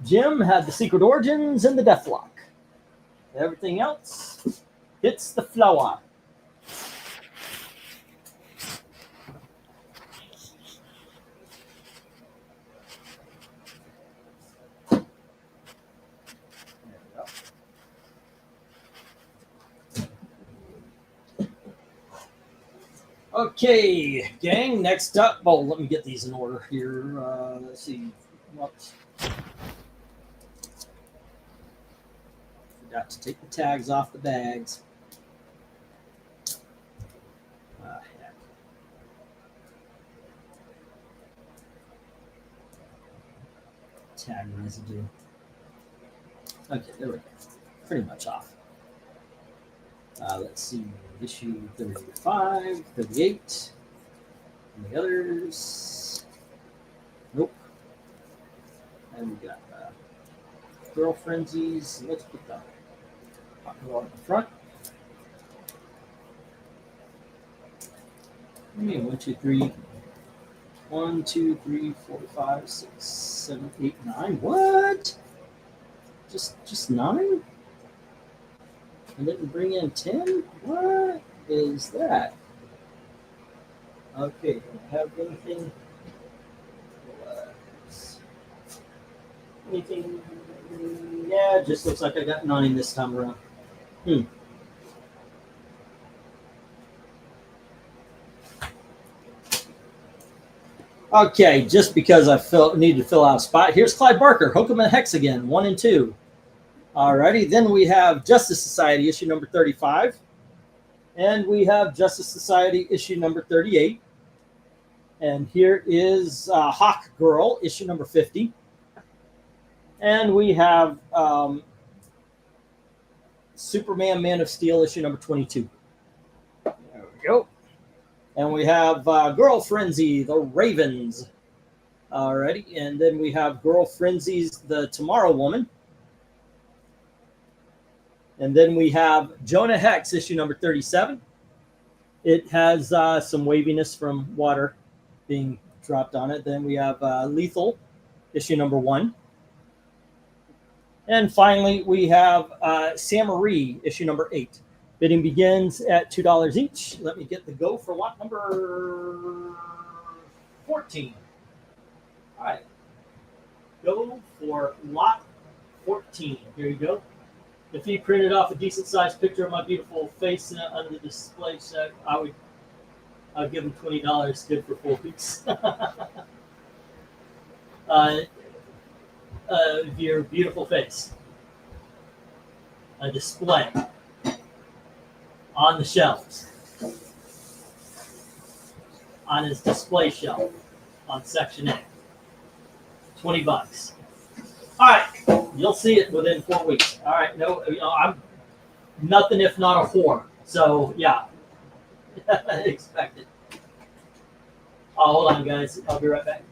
Jim had the Secret Origins and the Deathlock. Everything else hits the floor. Okay, gang, next up. Well, let me get these in order here. Let's see. Whoops. Forgot to take the tags off the bags. Heck. Tag residue. Okay, there we go. Pretty much off. Let's see. Issue 35, 38. And the others. Nope. And we got Girl Frenzies. Let's put that on the front. I mean, 1, 2, 3. 1, 2, 3, 4, 5, 6, 7, 8, 9. What? Just 9? And didn't bring in 10? What is that? Okay, don't have anything. Anything? Yeah, just looks like I got 9 this time around. Okay, just because I need to fill out a spot. Here's Clyde Barker, Hokum and Hex again, 1 and 2. Alrighty, then we have Justice Society issue number 35. And we have Justice Society issue number 38. And here is Hawk Girl issue number 50. And we have Superman Man of Steel issue number 22. There we go. And we have Girl Frenzy, the Ravens. Alrighty, and then we have Girl Frenzy's the Tomorrow Woman. And then we have Jonah Hex, issue number 37. It has some waviness from water being dropped on it. Then we have Lethal, issue number 1. And finally, we have Sam Marie, issue number 8. Bidding begins at $2 each. Let me get the go for lot number 14. All right. Go for lot 14. Here you go. If he printed off a decent-sized picture of my beautiful face under the display set, I'd give him $20 good for 4 weeks. Your beautiful face. A display on the shelves. On his display shelf on Section A. $20. All right, you'll see it within 4 weeks. All right, no, I'm nothing if not a whore. So yeah, expect it. Oh, hold on, guys. I'll be right back.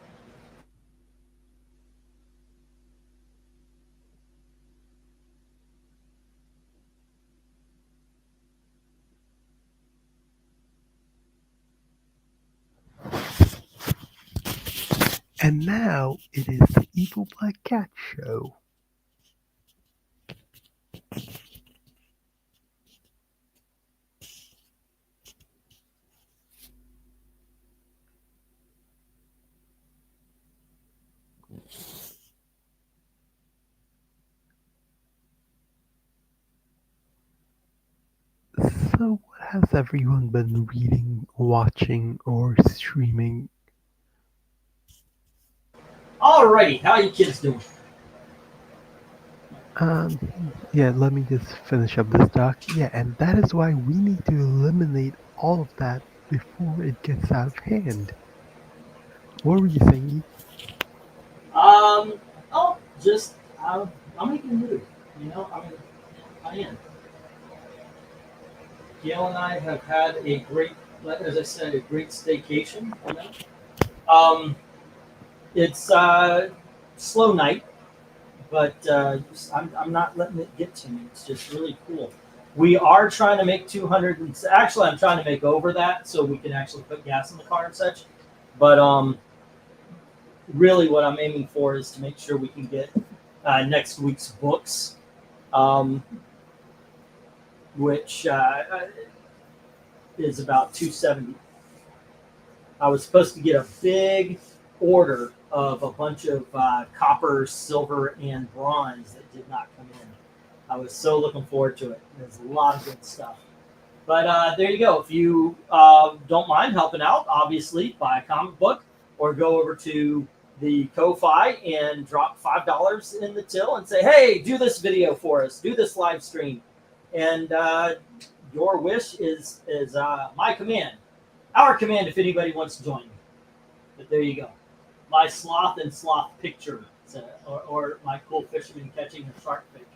And now it is the Evil Black Cat Show. So, what has everyone been reading, watching, or streaming? Alrighty, how you kids doing? Yeah, let me just finish up this doc. Yeah, and that is why we need to eliminate all of that before it gets out of hand. What were you thinking? I'm making a mood. I am. Gail and I have had a great, as I said, a great staycation. It's slow night, but I'm not letting it get to me. It's just really cool. We are trying to make 200. Actually, I'm trying to make over that so we can actually put gas in the car and such. But really, what I'm aiming for is to make sure we can get next week's books, which is about 270. I was supposed to get a big order of a bunch of copper, silver, and bronze that did not come in. I was so looking forward to it. There's a lot of good stuff. But there you go. If you don't mind helping out, obviously, buy a comic book or go over to the Ko-Fi and drop $5 in the till and say, hey, do this video for us. Do this live stream. And your wish is my command. Our command if anybody wants to join me. But there you go. My sloth and sloth picture. Or my cool fisherman catching a shark picture.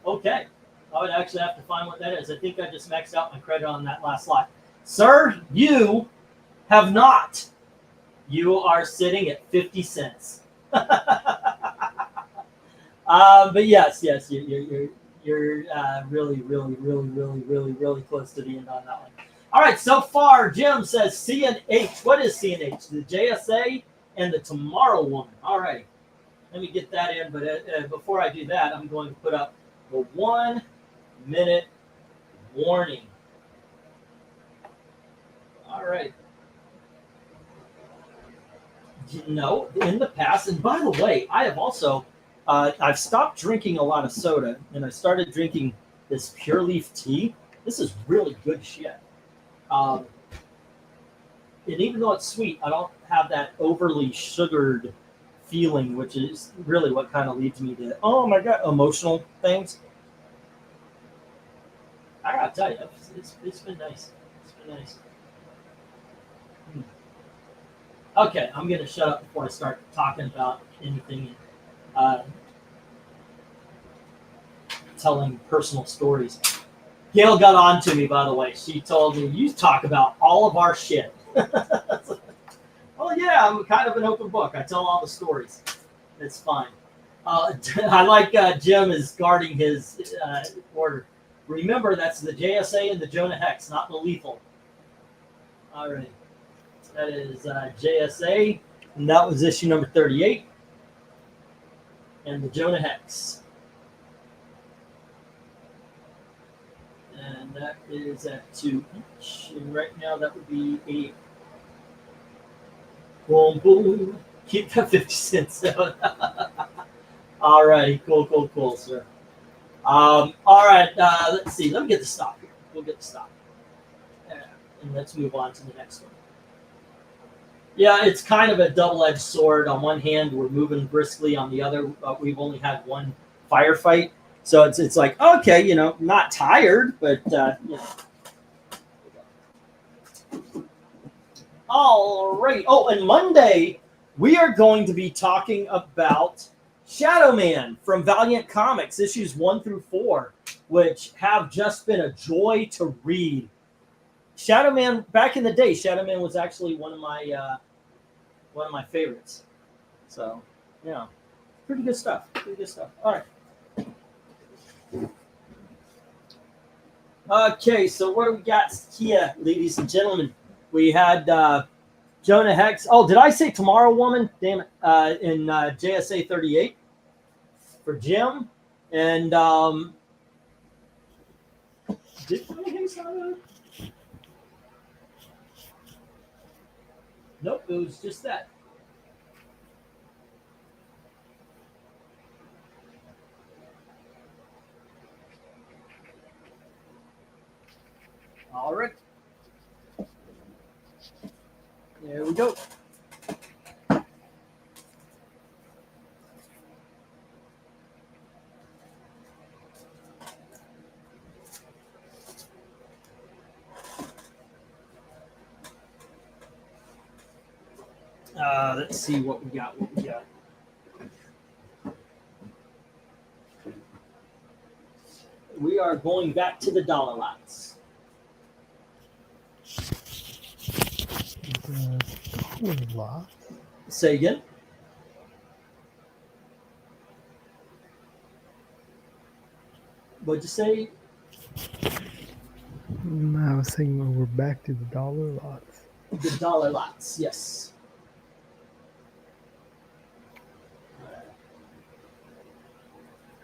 Okay. I would actually have to find what that is. I think I just maxed out my credit on that last slide. Sir, you have not. You are sitting at 50 cents. But yes, you're really, really, really, really, really, really close to the end on that one. All right, so far, Jim says C&H. What is C&H? The JSA and the Tomorrow Woman. All right, let me get that in. But before I do that, I'm going to put up the 1 minute warning. All right. You know, in the past, and by the way, I have also, I've stopped drinking a lot of soda, and I started drinking this Pure Leaf tea. This is really good shit. And even though it's sweet, I don't have that overly sugared feeling, which is really what kind of leads me to, oh my God, emotional things. I gotta tell you, it's been nice. It's been nice. Okay, I'm gonna shut up before I start talking about anything. Telling personal stories. Gail got on to me, by the way. She told me, you talk about all of our shit. Well, yeah, I'm kind of an open book. I tell all the stories. It's fine. I like Jim is guarding his order. Remember, that's the JSA and the Jonah Hex, not the lethal. All right. That is JSA, and that was issue number 38. And the Jonah Hex. And that is at 2 each. And right now that would be 8. Boom, boom. Keep that 50 cents. All righty. Cool, sir. All right. Let's see. Let me get the stop here. We'll get the stop. And let's move on to the next one. Yeah, it's kind of a double-edged sword. On one hand, we're moving briskly. On the other, we've only had one firefight. So it's like, okay, you know, not tired, but, you know. All right. Oh, and Monday, we are going to be talking about Shadow Man from Valiant Comics, issues 1 through 4, which have just been a joy to read. Shadow Man, back in the day, Shadow Man was actually one of my favorites. So, yeah, pretty good stuff. All right. Okay, so what do we got here, ladies and gentlemen? We had Jonah Hex. Oh, did I say Tomorrow Woman? Damn it. In JSA 38 for Jim. And did Jonah Hex have a... Nope, it was just that. All right. There we go. Let's see what we got. We are going back to the dollar lots. Lot. Say again. What'd you say? I was saying we're back to the dollar lots. The dollar lots, yes.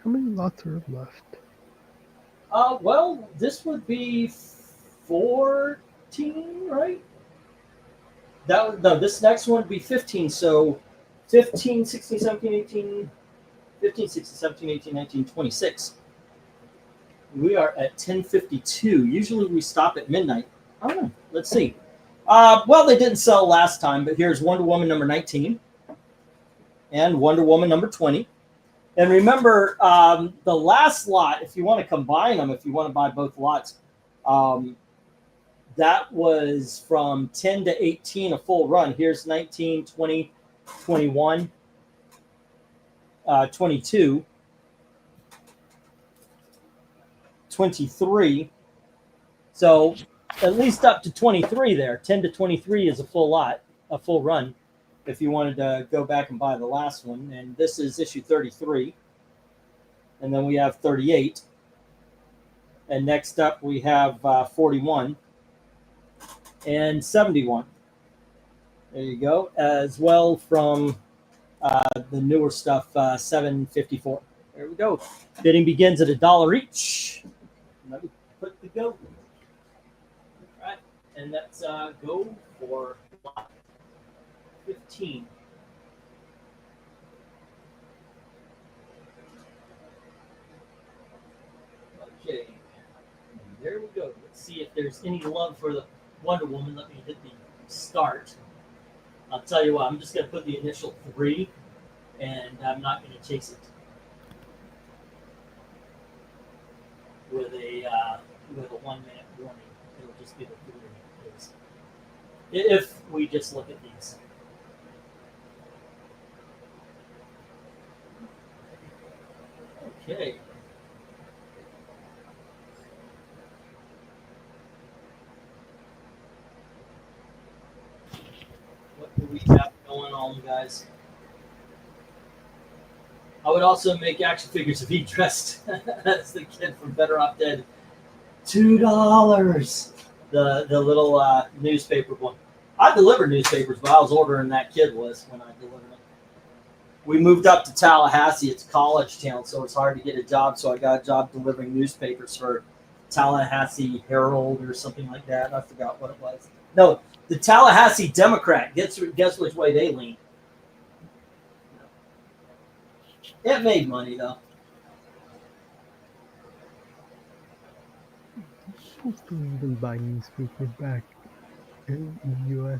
How many lots are left? Well, this would be 14, right? No, this next one would be 15. So 15, 16, 17, 18, 15, 16, 17, 18, 19, 26. We are at 10:52. Usually we stop at midnight. I don't know. Let's see. Well, they didn't sell last time, but here's Wonder Woman number 19 and Wonder Woman number 20. And remember, the last lot, if you want to combine them, if you want to buy both lots, that was from 10 to 18, a full run. Here's 19, 20, 21, 22, 23. So at least up to 23 there. 10 to 23 is a full lot, a full run, if you wanted to go back and buy the last one. And this is issue 33. And then we have 38. And next up we have 41 and 71. There you go. As well from the newer stuff, 754. There we go. Bidding begins at $1 each. Let me put the go. All right. And that's go for lot 15. Okay. And there we go. Let's see if there's any love for the Wonder Woman. Let me hit the start. I'll tell you what, I'm just going to put the initial 3, and I'm not going to chase it with a 1-minute warning. It'll just be the 3. If we just look at these. Okay. What do we have going on, guys? I would also make action figures if he dressed as the kid from Better Off Dead. $2. The little newspaper one. I delivered newspapers, but I was older than that kid was when I delivered them. We moved up to Tallahassee. It's a college town, so it's hard to get a job. So I got a job delivering newspapers for Tallahassee Herald or something like that. I forgot what it was. No, the Tallahassee Democrat. Guess which way they lean. It made money, though. People still even buy newspapers back in the U.S.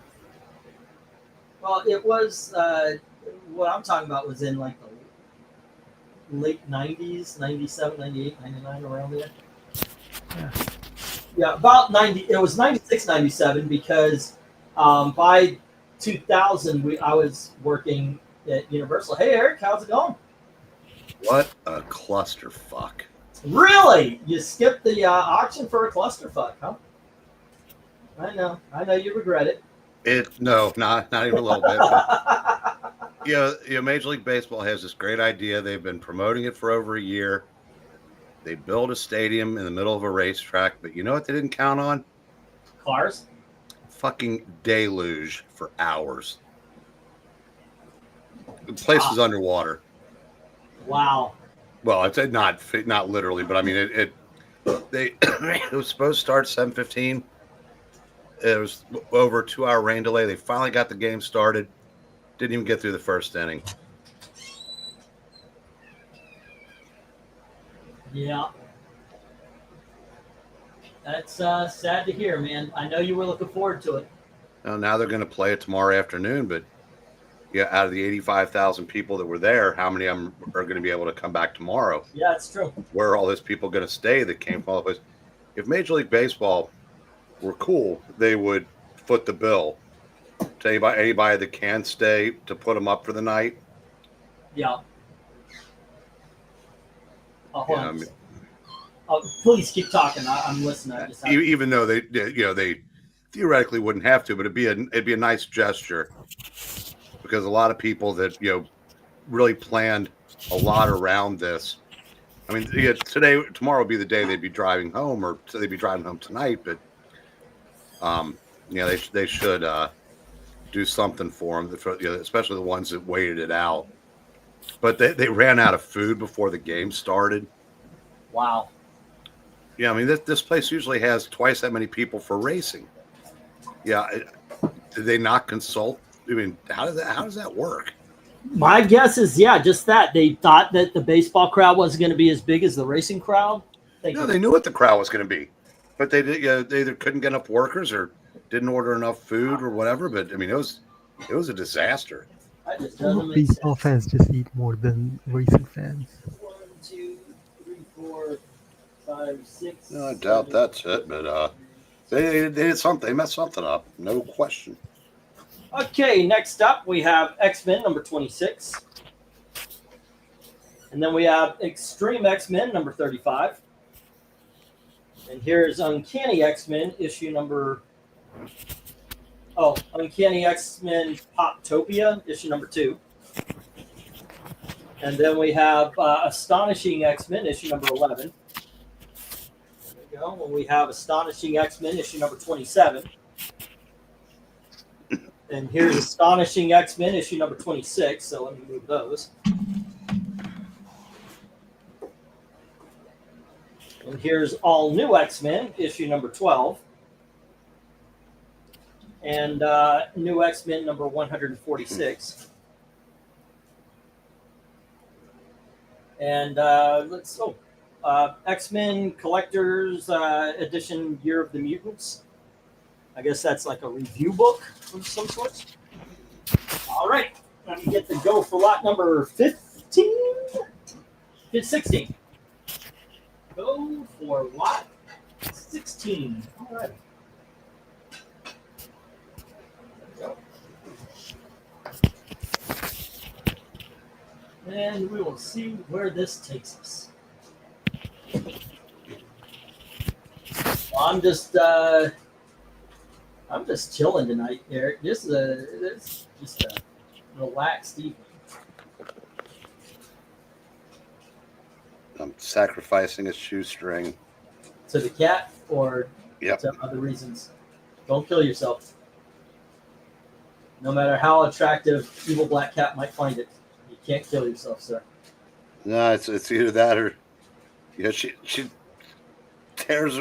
Well, it was, what I'm talking about was in like the late 90s, 97, 98, 99, around there. Yeah. Yeah, about 90. It was 96, 97 because by 2000, I was working at Universal. Hey, Eric, how's it going? What a clusterfuck. Really? You skipped the auction for a clusterfuck, huh? I know you regret it. No, not even a little bit. But, Major League Baseball has this great idea. They've been promoting it for over a year. They built a stadium in the middle of a racetrack, but you know what they didn't count on? Cars? Fucking deluge for hours. The place is underwater. Wow. Well, it's not literally, but I mean it was supposed to start 7:15. It was over a 2-hour rain delay. They finally got the game started. Didn't even get through the first inning. Yeah. That's sad to hear, man. I know you were looking forward to it. Now they're going to play it tomorrow afternoon, but out of the 85,000 people that were there, how many of them are going to be able to come back tomorrow? Yeah, it's true. Where are all those people going to stay that came from all the place? If Major League Baseball were cool, they would foot the bill to anybody that can stay to put them up for the night. Yeah. Hold on. I mean, please keep talking. I'm listening. I just even though they theoretically wouldn't have to, but it'd be a nice gesture because a lot of people that really planned a lot around this I mean, tomorrow would be the day they'd be driving home, or so they'd be driving home tonight. But they should do something for them, especially the ones that waited it out. But they ran out of food before the game started. Wow. Yeah, I mean, this place usually has twice that many people for racing. Yeah, did they not consult? I mean, how does that work? My guess is, just that. They thought that the baseball crowd wasn't going to be as big as the racing crowd. No, they knew what the crowd was going to be. But they either couldn't get enough workers or didn't order enough food or whatever. But, I mean, it was a disaster. Baseball fans just eat more than racing fans. 1, 2, 3, 4, 5, 6. No, I doubt that's it, but they did something. They messed something up. No question. Okay, next up we have X-Men number 26. And then we have Extreme X-Men number 35. And here's Uncanny X-Men issue number... Uncanny X-Men Poptopia issue number 2. And then we have Astonishing X-Men issue number 11. There we go. And we have Astonishing X-Men issue number 27. And here's Astonishing X-Men issue number 26. So let me move those. And here's All New X-Men issue number 12. And New X-Men number 146. And X-Men Collector's Edition Year of the Mutants. I guess that's like a review book of some sort. All right. Let me get the go for lot number 15. 16. Go for lot 16. All right. There we go. And we will see where this takes us. Well, I'm just chilling tonight, Eric. This is just a relaxed evening. I'm sacrificing a shoestring. To the cat or Yep. to other reasons? Don't kill yourself. No matter how attractive evil black cat might find it, you can't kill yourself, sir. No, it's either that or she tears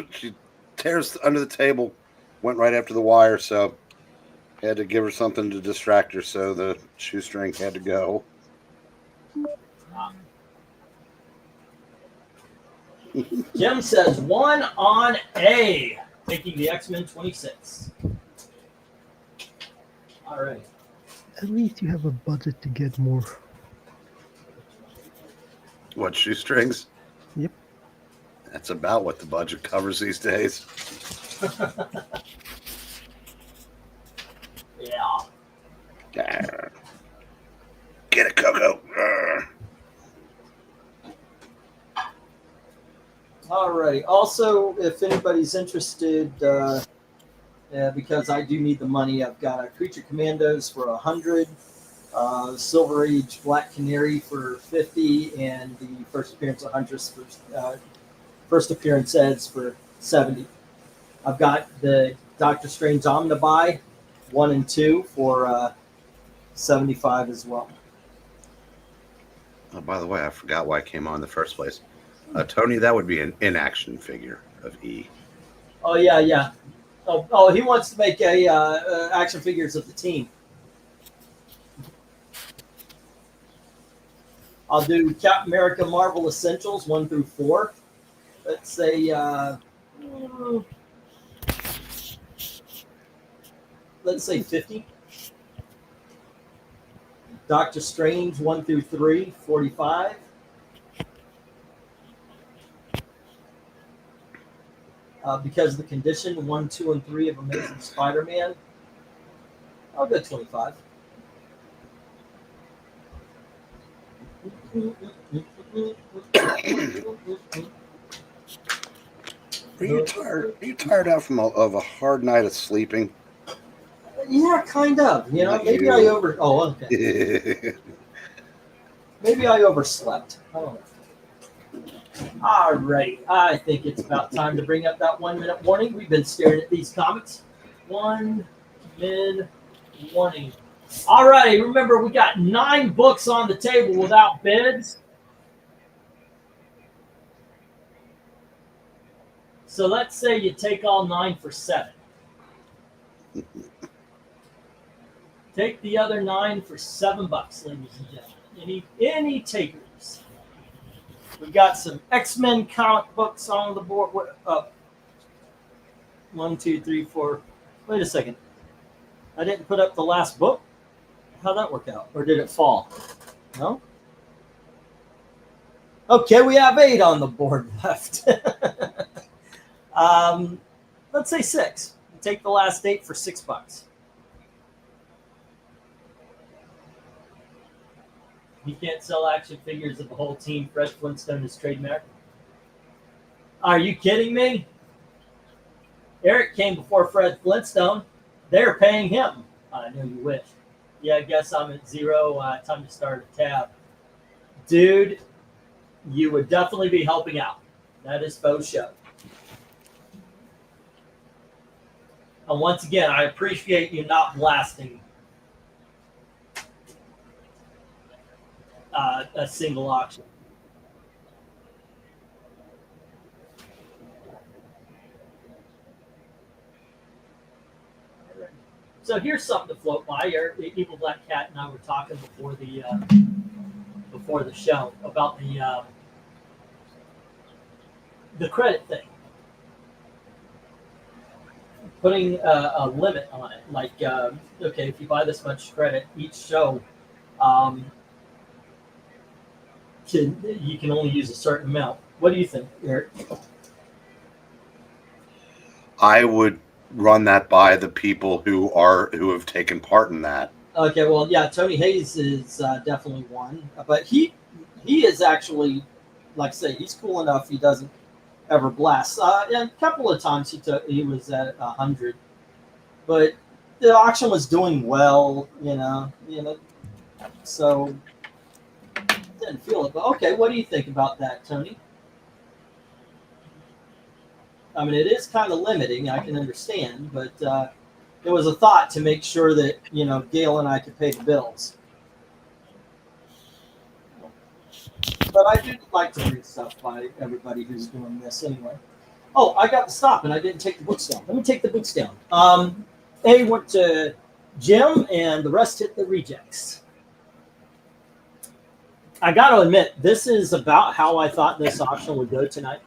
under the table, went right after the wire, so had to give her something to distract her, so the shoestring had to go. Jim says 1 on A, taking the X-Men 26. All right. At least you have a budget to get more. What, shoestrings? Yep. That's about what the budget covers these days. Yeah. Get it, Coco. All right. Also, if anybody's interested, because I do need the money, I've got Creature Commandos for 100, Silver Age Black Canary for 50, and the first appearance of Huntress for first appearance Eds for 70. I've got the Doctor Strange Omnibuy 1 and 2 for 75 as well. Oh, by the way, I forgot why I came on in the first place. Tony, that would be an inaction figure of E. Oh yeah. Oh, he wants to make a action figures of the team. I'll do Captain America Marvel Essentials 1 through 4. Let's say let's say 50. Doctor Strange 1 through 3, 45. Because of the condition, 1, 2, and 3 of Amazing Spider-Man, I'll go 25. Are you tired? Are you tired out of a hard night of sleeping? Yeah, kind of. You know, Not maybe you. I over. Oh, okay. Maybe I overslept. I don't know. All right, I think it's about time to bring up that 1 minute warning. We've been staring at these comics. 1 minute warning. All right, remember we got 9 books on the table without bids. So let's say you take all 9 for 7. Take the other 9 for $7, ladies and gentlemen. Any takers? We got some X-Men comic books on the board. What up? 1, 2, 3, 4. Wait a second. I didn't put up the last book. How'd that work out? Or did it fall? No? Okay, we have 8 on the board left. Let's say 6. Take the last 8 for $6. You can't sell action figures of the whole team. Fred Flintstone is trademark. Are you kidding me? Eric came before Fred Flintstone. They're paying him. I know you wish. Yeah, I guess I'm at 0. Time to start a tab. Dude, you would definitely be helping out. That is faux show. And once again, I appreciate you not blasting a single auction. So here's something to float by. Evil Black Cat and I were talking before the show about the credit thing, putting a limit on it. Like, okay, if you buy this much credit each show, you can only use a certain amount. What do you think, Eric? I would run that by the people who have taken part in that. Okay, well, yeah, Tony Hayes is definitely one, but he is actually, like I say, he's cool enough. He doesn't ever blast. And a couple of times he was at 100, but the auction was doing well, you know, so didn't feel it. But okay, what do you think about that, Tony? I mean, it is kind of limiting. I can understand, but it was a thought to make sure that Gail and I could pay the bills. But I do like to read stuff by everybody who's doing this anyway. Oh, I got to stop, and I didn't take the books down. Let me take the books down. A went to Jim, and the rest hit the rejects. I got to admit, this is about how I thought this auction would go tonight.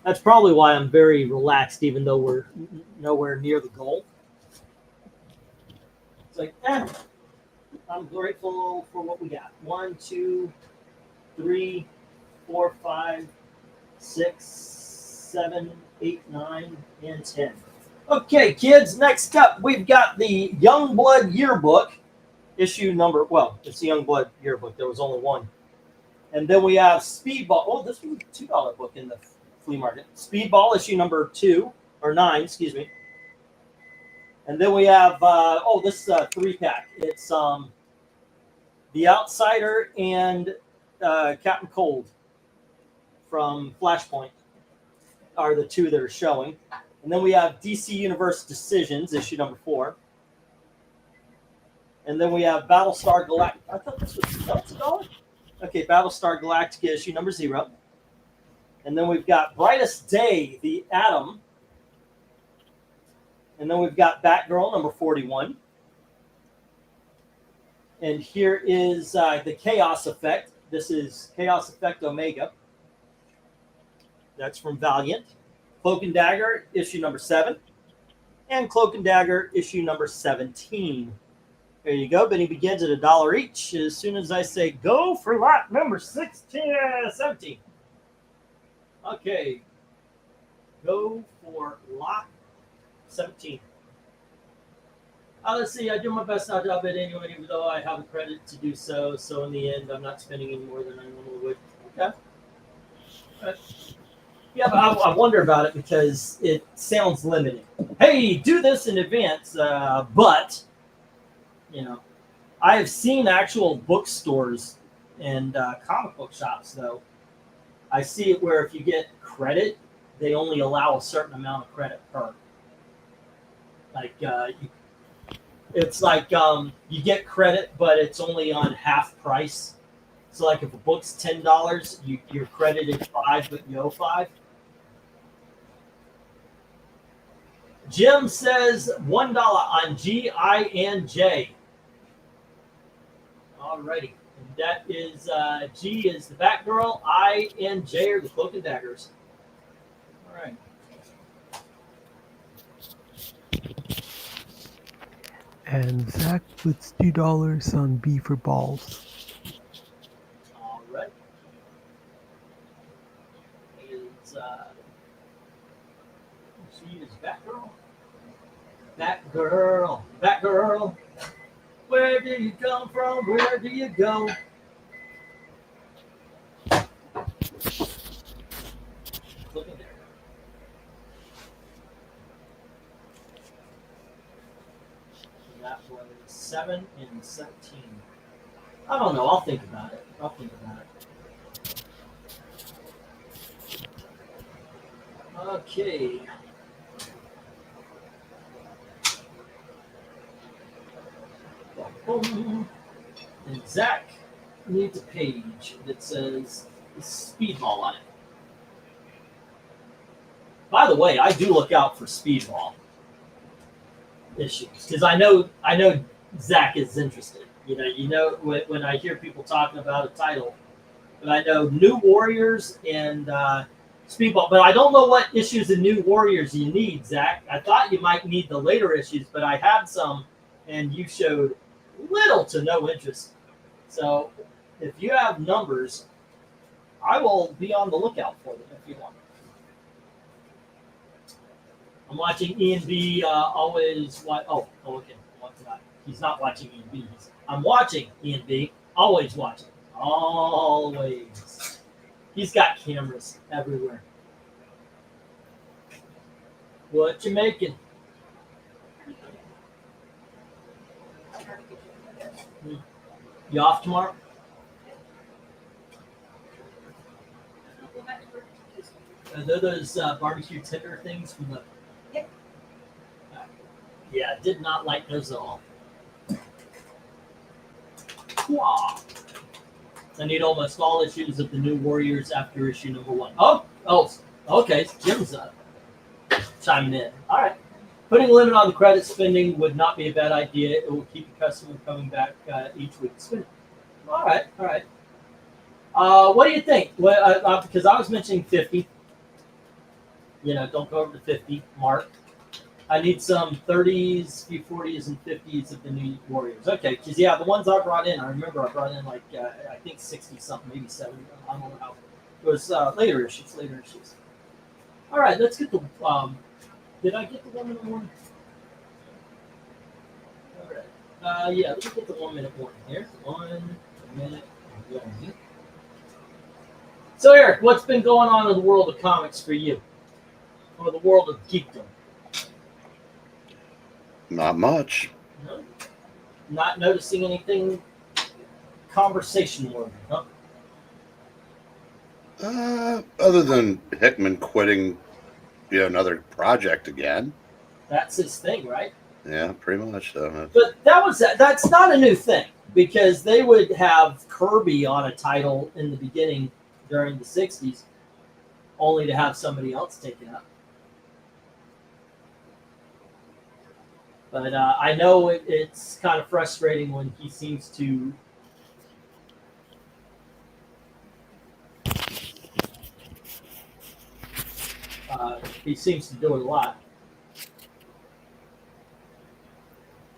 That's probably why I'm very relaxed, even though we're nowhere near the goal. It's like, I'm grateful for what we got. 1, 2, 3, 4, 5, 6, 7, 8, 9, and 10. Okay, kids, next up, we've got the Youngblood Yearbook, issue number, well, it's the Youngblood Yearbook. There was only one. And then we have Speedball. Oh, this was a $2 book in the flea market. Speedball, issue number 9, excuse me. And then we have, this is a 3-pack. It's The Outsider and Captain Cold from Flashpoint are the 2 that are showing. And then we have DC Universe Decisions, issue number 4. And then we have Battlestar Galactica. I thought this was $2. Okay, Battlestar Galactica, issue number 0. And then we've got Brightest Day, the Atom. And then we've got Batgirl, number 41. And here is the Chaos Effect. This is Chaos Effect Omega. That's from Valiant. Cloak and Dagger, issue number 7. And Cloak and Dagger, issue number 17. There you go. Bidding begins at $1 each. As soon as I say go for lot number 17. Okay. Go for lot 17. Let's see. I do my best not to bid anyway, even though I have a credit to do so. So in the end, I'm not spending any more than I normally would. Okay. Yeah, but I wonder about it because it sounds limiting. Hey, do this in advance, but I have seen actual bookstores and comic book shops though I see it where if you get credit, they only allow a certain amount of credit per. Like it's like you get credit, but it's only on half price. So like if a book's $10, you're credited 5, but you owe 5. Jim says $1 on G, I, and J. Alrighty. And that is G is the Batgirl, I and J are the Cloak and Daggers. All right. And Zach puts $2 on B for balls. All right. It's G is Batgirl. Batgirl. Batgirl. Where do you come from? Where do you go? Look at there. And that was 7 and 17. I don't know. I'll think about it. Okay. Boom. And Zach needs a page that says Speedball on it. By the way, I do look out for Speedball issues because I know Zach is interested. You know when I hear people talking about a title, but I know New Warriors and Speedball, but I don't know what issues of New Warriors you need, Zach. I thought you might need the later issues, but I had some, and you showed little to no interest. So if you have numbers, I will be on the lookout for them if you want. I'm watching Ian B. Always. Okay. He's not watching Ian B. I'm watching Ian B. Always watching. Always. He's got cameras everywhere. What you making? You off tomorrow? Are there those barbecue tender things from the? Yep. Yeah, did not like those at all. Wow. I need almost all issues of the New Warriors after issue number 1. Oh, okay. Jim's chiming in. All right. Putting a limit on the credit spending would not be a bad idea. It will keep the customer coming back each week. Spending. All right. What do you think? Well, because I was mentioning 50. Don't go over the 50 mark. I need some 30s, few 40s, and 50s of the New Warriors. Okay, because the ones I brought in, I remember I brought in like I think 60 something, maybe 70. I don't know how. It was later issues. All right, let's get the. Did I get the 1 minute warning? All right. Yeah, let's get the 1 minute warning here. 1 minute warning. So Eric, what's been going on in the world of comics for you? Or the world of geekdom? Not much. No? Not noticing anything conversation worthy, huh? Other than Hickman quitting, another project again. That's his thing, right? Yeah, pretty much. So. But that's not a new thing because they would have Kirby on a title in the beginning during the 60s only to have somebody else take it up. But I know it's kind of frustrating when he seems to do it a lot.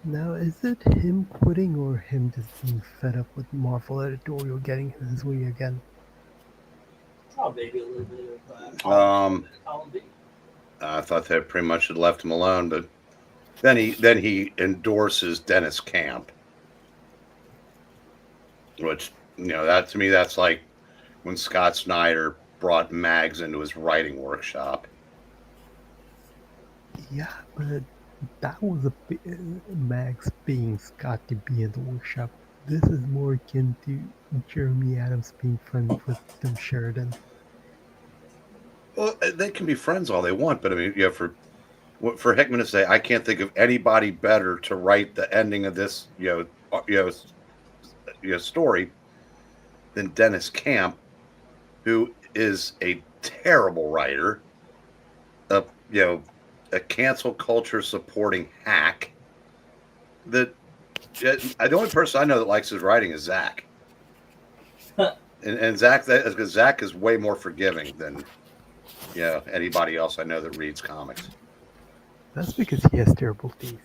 Now, is it him quitting or him just being fed up with Marvel editorial getting his way again? Oh, maybe a little bit of column B. I thought they pretty much had left him alone, but then he endorses Dennis Camp, which that to me that's like when Scott Snyder brought Mags into his writing workshop. Yeah, but that was Mags being Scott to be in the workshop. This is more akin to Jeremy Adams being friends with Tim Sheridan. Well, they can be friends all they want, but I mean, for Hickman to say, I can't think of anybody better to write the ending of this, story than Dennis Camp, who is a terrible writer, a a cancel culture supporting hack. That the only person I know that likes his writing is Zach, and Zach because Zach is way more forgiving than anybody else I know that reads comics. That's because he has terrible taste.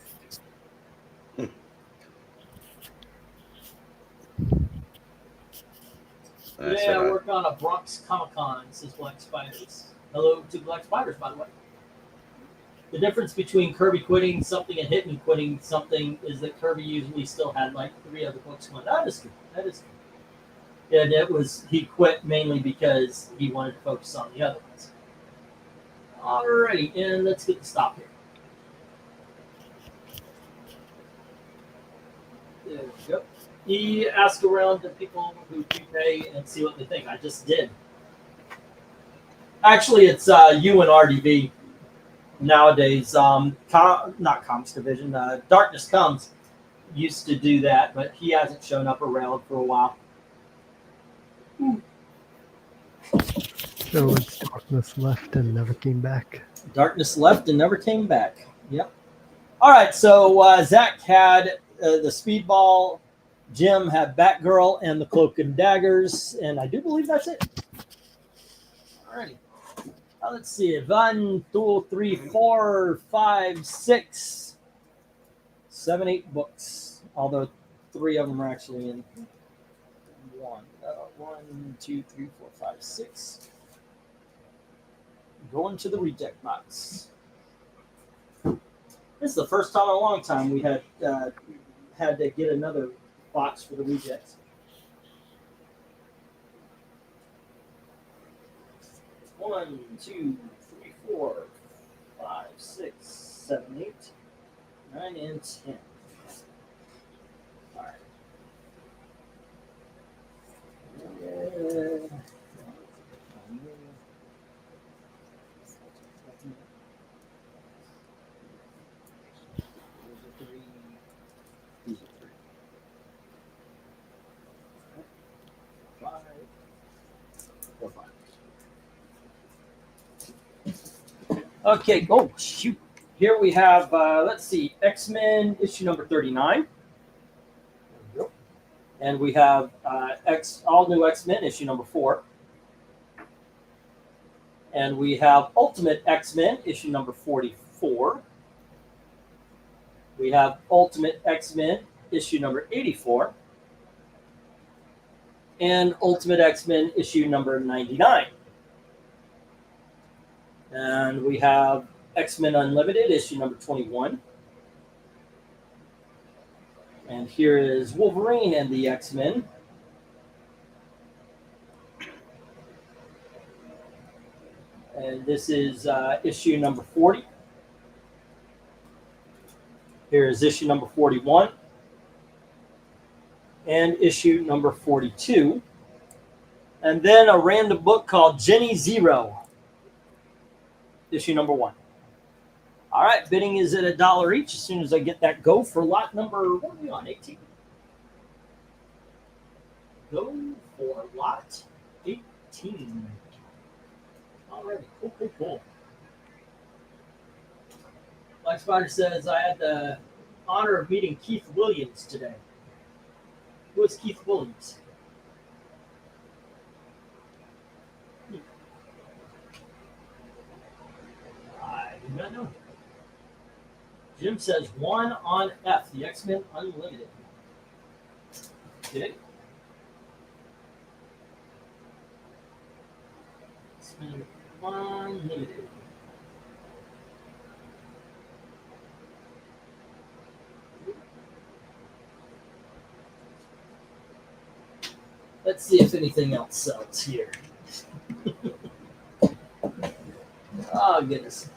Yeah, I work on a Bronx Comic Con, says Black Spiders. Hello to Black Spiders, by the way. The difference between Kirby quitting something and Hickman quitting something is that Kirby usually still had like 3 other books going. That is true. That is true. And he quit mainly because he wanted to focus on the other ones. Alrighty, and let's get the stop here. There we go. He asked around to people who prepay and see what they think. I just did. Actually, it's you and RDV nowadays. Not Comics Division. Darkness Comes used to do that, but he hasn't shown up around for a while. So it's Darkness left and never came back. Darkness left and never came back. Yep. All right, so Zach had the Speedball. Jim had Batgirl and the Cloak and Daggers, and I do believe that's it. All righty. Let's see. 1, 2, 3, 4, 5, 6, 7, 8 books. Although 3 of them are actually in one. 1, 2, 3, 4, 5, 6. Going to the reject box. This is the first time in a long time we had to get another box for the rejects. 1, 2, 3, 4, 5, 6, 7, 8, 9, and 10. All right. Okay, oh shoot. Here we have, let's see, X-Men issue number 39. And we have all new X-Men issue number 4. And we have Ultimate X-Men issue number 44. We have Ultimate X-Men issue number 84. And Ultimate X-Men issue number 99. And we have X-Men Unlimited issue number 21. And here is Wolverine and the X-Men. And this is issue number 40. Here is issue number 41. And issue number 42. And then a random book called Jenny Zero. Issue number 1. All right, bidding is at $1 each. As soon as I get that go for lot number, what are we on, 18? Go for lot 18. All right, cool. Black Spider says, I had the honor of meeting Keith Williams today. Who is Keith Williams? I do not know. Jim says 1 on F, the X-Men Unlimited. Okay. X-Men Unlimited. Let's see if anything else sells here. Oh, goodness.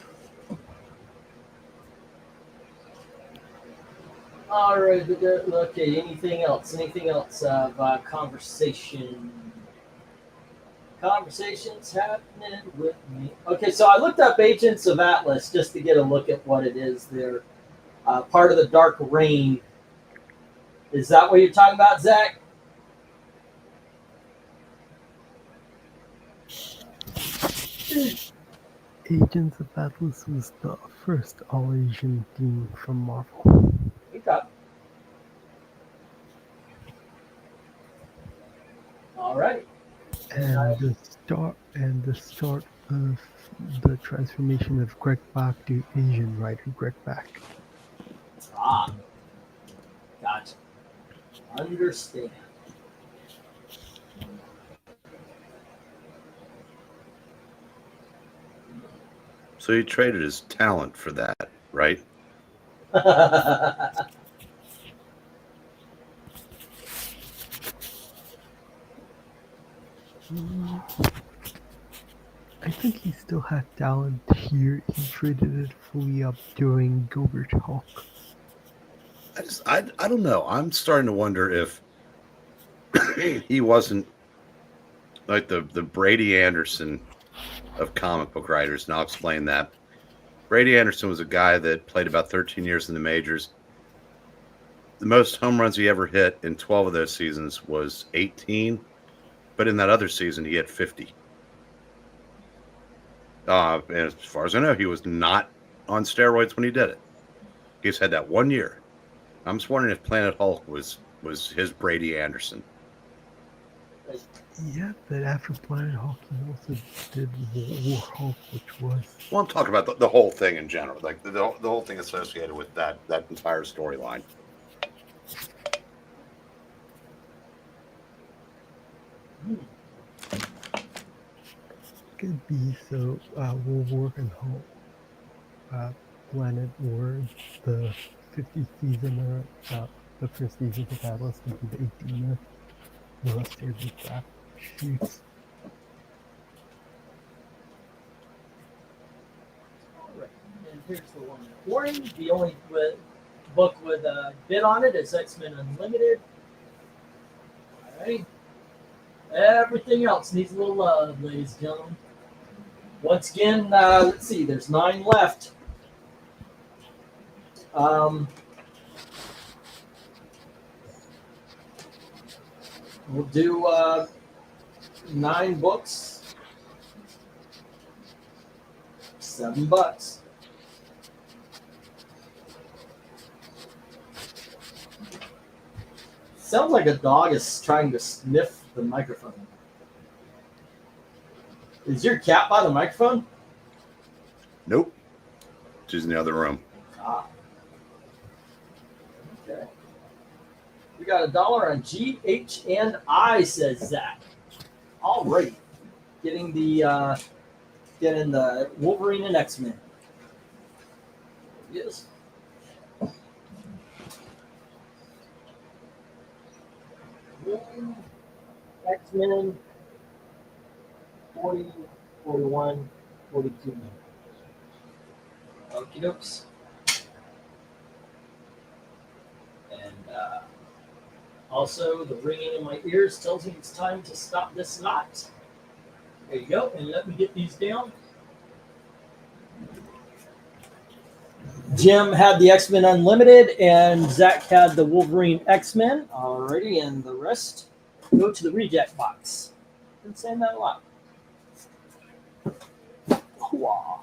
All right. Okay. Anything else? Anything else of conversation? Conversations happening with me. Okay, so I looked up Agents of Atlas just to get a look at what it is. They're part of the Dark Reign. Is that what you're talking about, Zach? Agents of Atlas was the first all-Asian team from Marvel. Okay. All right. And the start of the transformation of Greg Pak to Asian writer Greg Pak. Ah, gotcha. Understand. So he traded his talent for that, right? I think he still had talent here. He traded it fully up during Gilbert Hawk. I don't know. I'm starting to wonder if he wasn't like the Brady Anderson of comic book writers, and I'll explain that. Brady Anderson was a guy that played about 13 years in the majors. The most home runs he ever hit in 12 of those seasons was 18, but in that other season he had 50. And as far as I know, he was not on steroids when he did it. He just had that 1 year. I'm just wondering if Planet Hulk was his Brady Anderson. Yeah, but after Planet Hulk, he also did War Hulk, which was... Well, I'm talking about the whole thing in general, like the whole thing associated with that entire storyline. Could be. So World War and Hulk, Planet War, the 50th season, or the first season of Atlas would be the 18th. The rest are just back shoots. All right. And here's the one. Warning, the only book with a bid on it is X-Men Unlimited. All right. Everything else needs a little love, ladies and gentlemen. Once again, let's see. There's 9 left. We'll do 9 books, $7. Sounds like a dog is trying to sniff the microphone. Is your cat by the microphone? Nope. She's in the other room. Ah. Okay. We got $1 on G, H, and I, says Zach. All right. Getting the Wolverine and X-Men. Yes. X-Men 40, 41, 42. Okie dokes. And also, the ringing in my ears tells me it's time to stop this knot. There you go. And let me get these down. Jim had the X-Men Unlimited, and Zach had the Wolverine X-Men. Alrighty, and the rest go to the reject box. Been saying that a lot. Hooah.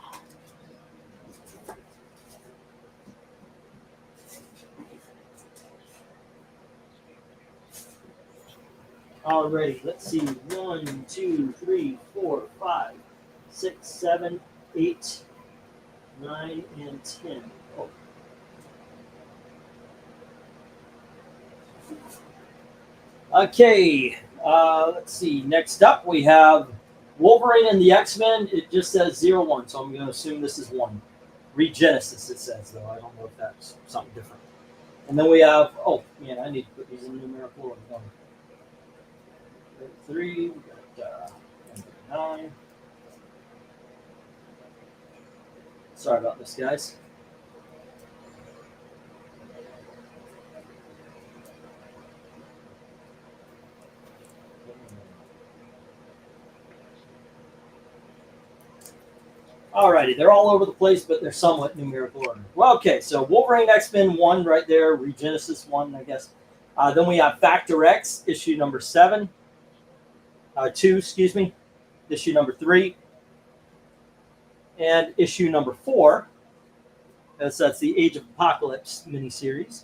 Alrighty, let's see. 1, 2, 3, 4, 5, 6, 7, 8, 9, and 10. Oh. Okay, let's see. Next up, we have Wolverine and the X-Men. It just says 01, so I'm going to assume this is 1. Regenesis, it says, though. I don't know if that's something different. And then we have, oh, man, I need to put these in numerical order. 3, we got 9. Sorry about this, guys. Alrighty, they're all over the place, but they're somewhat numerical order. Well, okay, so Wolverine X-Men 1 right there, Regenesis 1, I guess. Then we have Factor X, issue number 2, excuse me, issue number 3, and issue number 4. That's the Age of Apocalypse miniseries.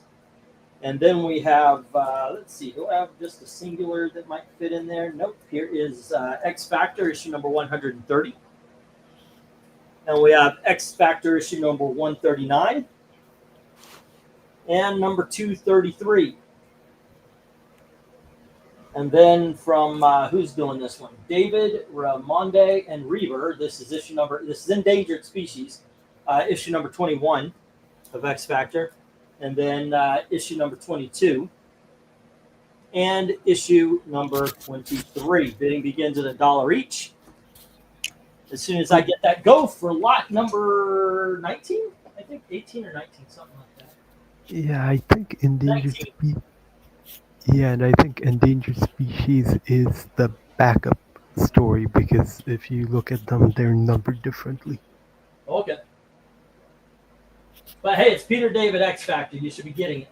And then we have, let's see, do I have just a singular that might fit in there? Nope, here is X Factor, issue number 130. And we have X Factor issue number 139 and number 233. And then from who's doing this one? David Ramonde and Reaver. This is Endangered Species, issue number 21 of X Factor, and then issue number 22 and issue number 23. Bidding begins at $1 each. As soon as I get that, go for lot number 19. I think 18 or 19, something like that. Yeah, I think endangered 19. species. Yeah, and I think endangered species is the backup story because if you look at them, they're numbered differently. Okay. But hey, it's Peter David X Factor. You should be getting it.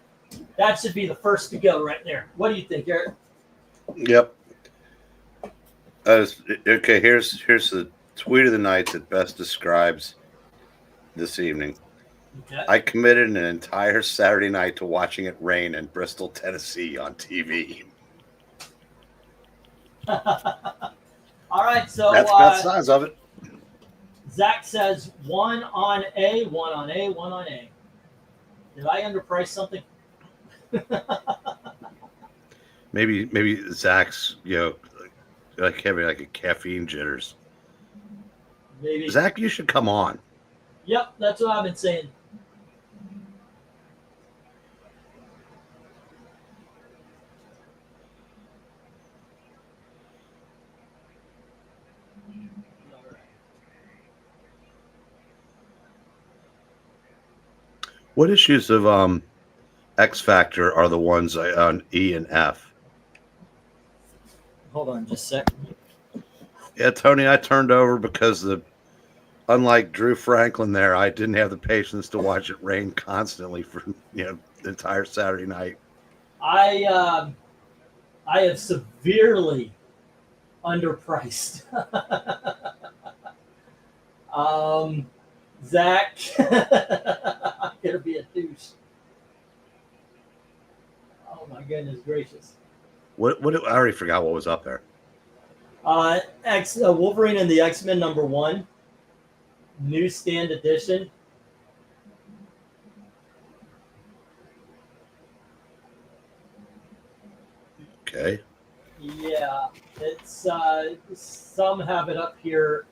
That should be the first to go right there. What do you think, Eric? Yep. Okay, here's the tweet of the night that best describes this evening. Okay. I committed an entire Saturday night to watching it rain in Bristol, Tennessee on TV. All right, so That's about the size of it. Zach says 1 on A, 1 on A, 1 on A. Did I underprice something? Maybe Zach's, like having like a caffeine jitters. Maybe. Zach, you should come on. Yep, that's what I've been saying. What issues of X Factor are the ones on E and F? Hold on just a sec. Yeah, Tony, I turned over because unlike Drew Franklin there, I didn't have the patience to watch it rain constantly for the entire Saturday night. I have severely underpriced. Zach, I'm gonna be a douche. Oh my goodness gracious. What I already forgot what was up there. Wolverine and the X-Men number 1, newsstand edition. Okay. Yeah, it's some have it up here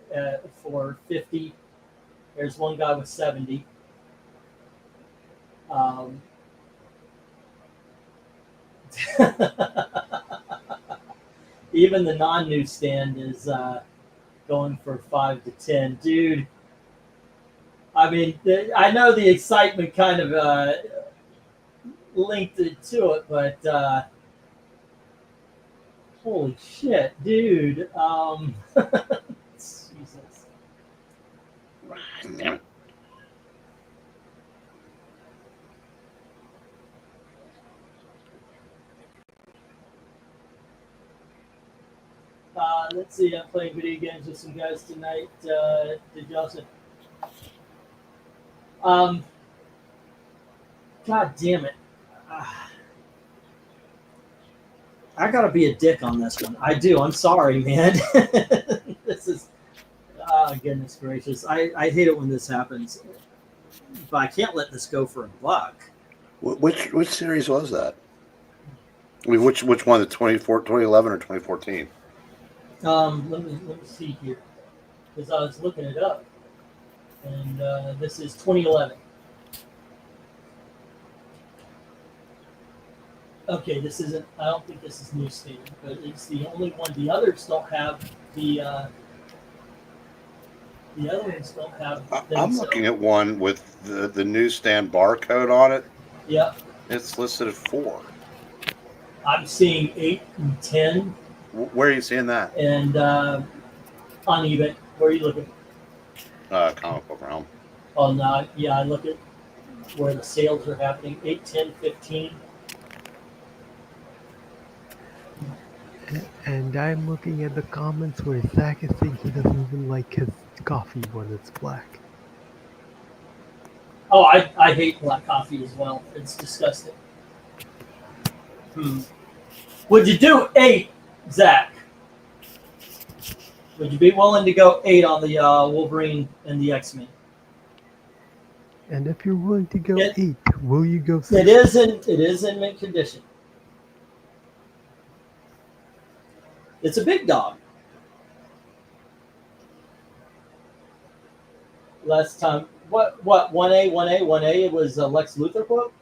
for 50. There's one guy with 70. Even the non-newsstand is going for 5 to 10, dude. I mean, I know the excitement kind of linked it to it, but holy shit, dude. Jesus. Damn it. Let's see, I'm playing video games with some guys tonight. Did y'all say? God damn it. I gotta be a dick on this one. I do. I'm sorry, man. This is, goodness gracious. I hate it when this happens. But I can't let this go for $1. Which series was that? I mean, which one? The 2011 or 2014? Let me see here, because I was looking it up, and this is 2011. Okay, this isn't. I don't think this is newsstand, but it's the only one. The others don't have the. The other ones don't have. I'm looking at one with the newsstand barcode on it. Yep. It's listed at 4. I'm seeing 8 and 10. Where are you seeing that? And on eBay. Where are you looking? comic book realm. Oh no, yeah, I look at where the sales are happening. 8, 10, 15. And I'm looking at the comments where Zach is saying he doesn't even like his coffee when it's black. Oh, I hate black coffee as well. It's disgusting. Would you do 8, Zach? Would you be willing to go 8 on the Wolverine and the X-Men? And if you're willing to go It- 8, will you go 6? It is in mint condition. It's a big dog. Last time, what 1A? It was a Lex Luthor quote.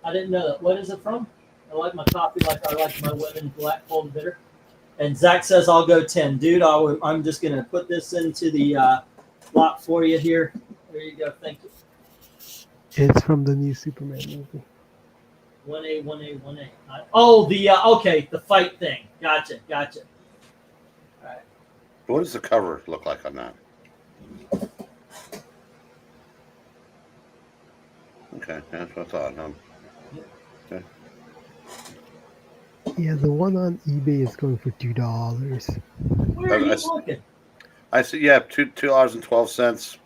I didn't know that. What is it from? I like my coffee like I like my women black, cold, and bitter. And Zach says I'll go 10, dude. I'm just gonna put this into the lot for you here. There you go. Thank you. It's from the new Superman movie. 1A. Oh, the okay, the fight thing. Gotcha. All right. What does the cover look like on that? Okay, that's what I thought. Okay. Yeah, the one on eBay is going for $2. Where are you looking? I see. Yeah, $2.12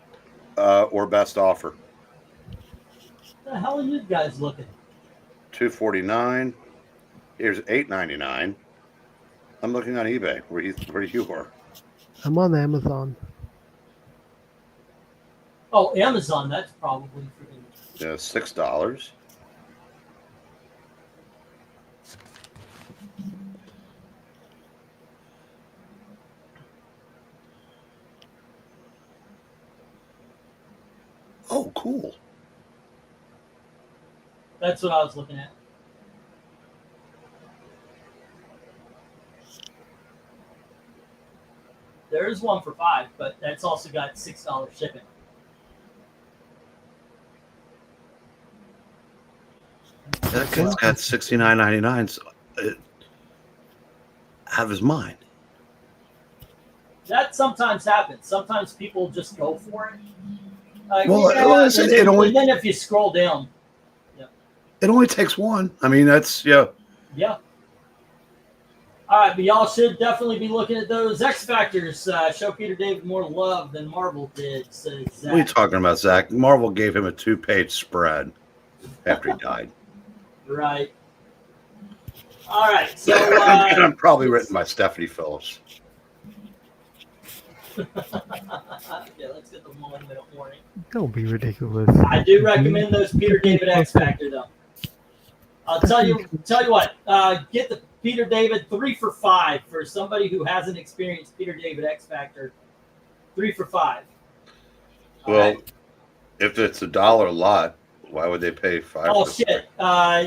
or best offer. The hell are you guys looking? $2.49. Here's $8.99. I'm looking on eBay. Where you are? I'm on Amazon. Oh, Amazon. That's probably freaking. Yeah, $6. Oh, cool. That's what I was looking at. There is one for $5, but that's also got $6 shipping. That kid's got $69.99. So out of his mind. That sometimes happens. Sometimes people just go for it. Well, listen, and then if you scroll down, it only takes one. I mean, that's yeah. All right, but y'all should definitely be looking at those X Factors. Show Peter David more love than Marvel did, says Zach. What are you talking about, Zach? Marvel gave him a 2-page spread after he died. Right. All right, so and I'm probably written by Stephanie Phillips. yeah, let's get the 1 minute warning. Don't be ridiculous. I do recommend those Peter David X Factor though. I'll tell you what. Get the Peter David 3 for $5 for somebody who hasn't experienced Peter David X Factor. 3 for $5. Well, right. If it's $1 a lot, why would they pay $5? Oh shit!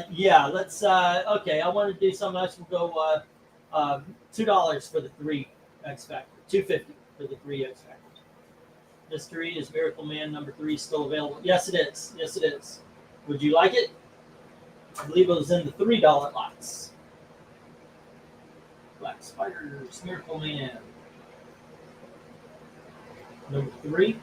Yeah, let's. Okay, I want to do something else. We'll go $2 for the 3 X Factor. $2.50 for the 3 X Factors. Mystery is Miracle Man number 3 still available? Yes, it is. Yes, it is. Would you like it? I believe it was in the $3 lots. Black Spiders, Miracle Man. Number 3.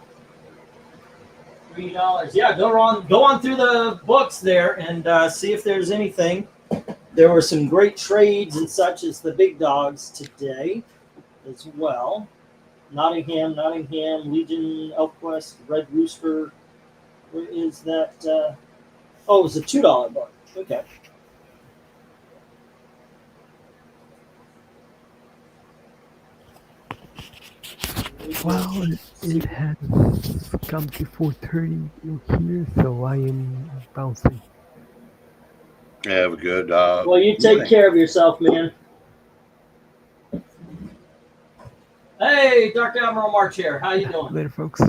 $3. Yeah, go on through the books there and see if there's anything. There were some great trades and such as the big dogs today as well. Nottingham, Legion, Elfquest, Red Rooster. Where is that? Oh, it was a $2 book. Okay. Well, it has come to 4:30 here, so I am bouncing. Yeah, have a good. Well, you take care of yourself, man. Hey, Dark Admiral March here. How you doing? Later, folks.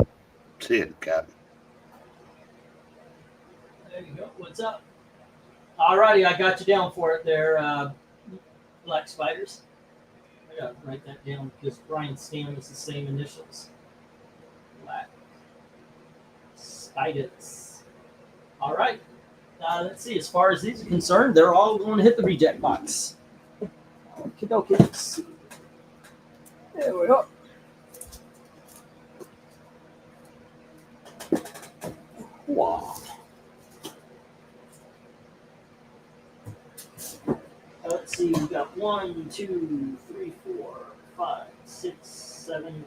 See you, Cap. There you go. What's up? Alrighty, I got you down for it there, Black Spiders. I gotta write that down because Brian Stam is the same initials. Black Spiders. All right. Let's see. As far as these are concerned, they're all going to hit the reject box. Okay. There we go. Wow. Let's see, we got 1, 2, 3, 4, 5, 6, 7,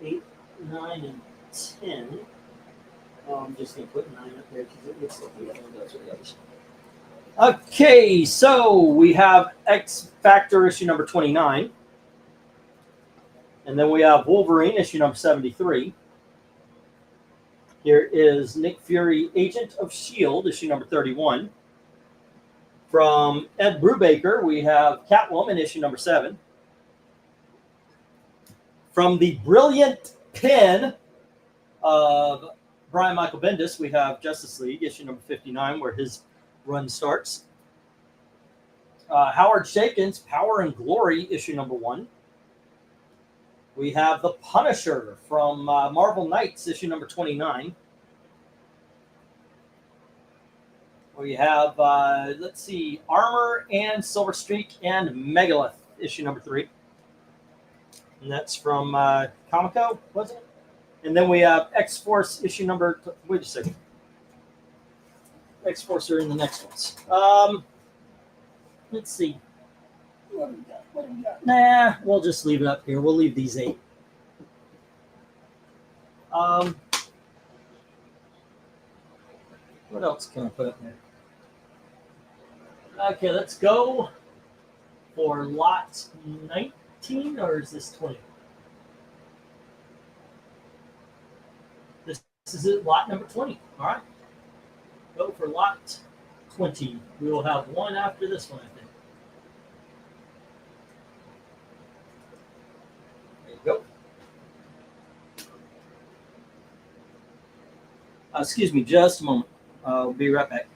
8, 9, and 10. I'm just going to put 9 up there because it looks like the other one does with the others. Okay, so we have X Factor issue number 29. And then we have Wolverine issue number 73. Here is Nick Fury, Agent of S.H.I.E.L.D., issue number 31. From Ed Brubaker, we have Catwoman, issue number 7. From the brilliant pen of Brian Michael Bendis, we have Justice League, issue number 59, where his run starts. Howard Chaykin's Power and Glory, issue number 1. We have The Punisher from Marvel Knights, issue number 29. We have, let's see, Armor and Silver Streak and Megalith, issue number 3. And that's from Comico, wasn't it? And then we have X-Force issue number, wait a second. X-Force are in the next ones. Let's see. What do we got? What do we got? Nah, we'll just leave it up here. We'll leave these 8. What else can I put up there? Okay, let's go for lot 19, or is this 20? This is it, lot number 20. All right. Go for lot 20. We will have one after this one, I think. There you go. Excuse me, just a moment. I'll be right back.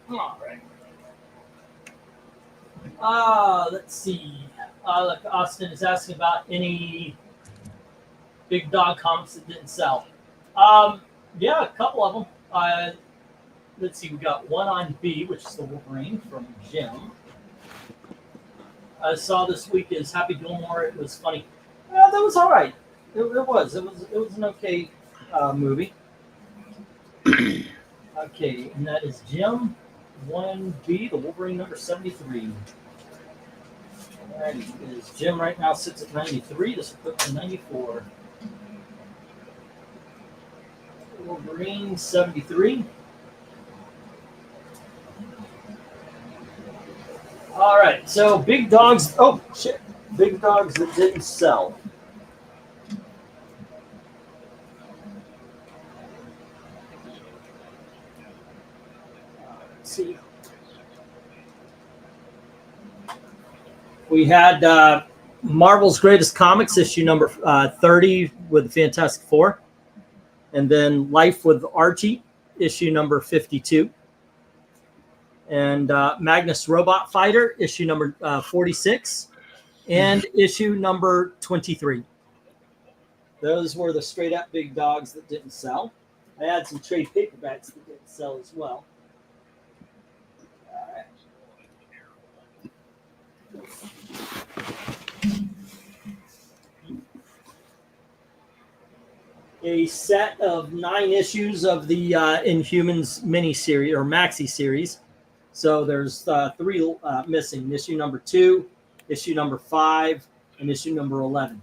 All right. Let's see. Look, Austin is asking about any big dog comics that didn't sell. Yeah, a couple of them. Let's see. We got one on B, which is the Wolverine from Jim. I saw this week is Happy Gilmore. It was funny. That was all right. It was an okay movie. Okay, and that is Jim 1B, the Wolverine number 73. Alrighty, is Jim right now sits at 93. This will put to 94. Wolverine 73. All right, so big dogs. Oh shit, big dogs that didn't sell. Let's see. We had Marvel's Greatest Comics issue number 30 with the Fantastic Four. And then Life with Archie issue number 52. And Magnus Robot Fighter issue number 46. And issue number 23. Those were the straight up big dogs that didn't sell. I had some trade paperbacks that didn't sell as well. All right. A set of 9 issues of the Inhumans mini-series or maxi-series. So there's 3 missing. Issue number 2, issue number 5, and issue number 11.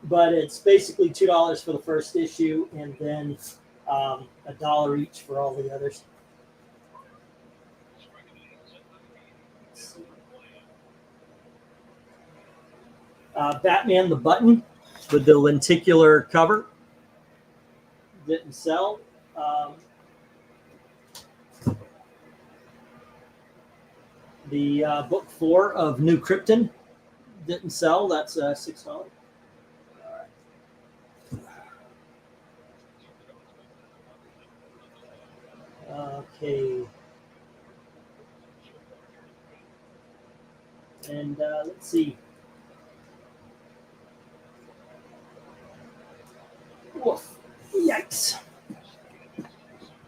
But it's basically $2 for the first issue, and then $1 each for all the others. Batman the Button with the lenticular cover didn't sell. The book 4 of New Krypton didn't sell. That's $6. Okay. And let's see. Woof. Yikes.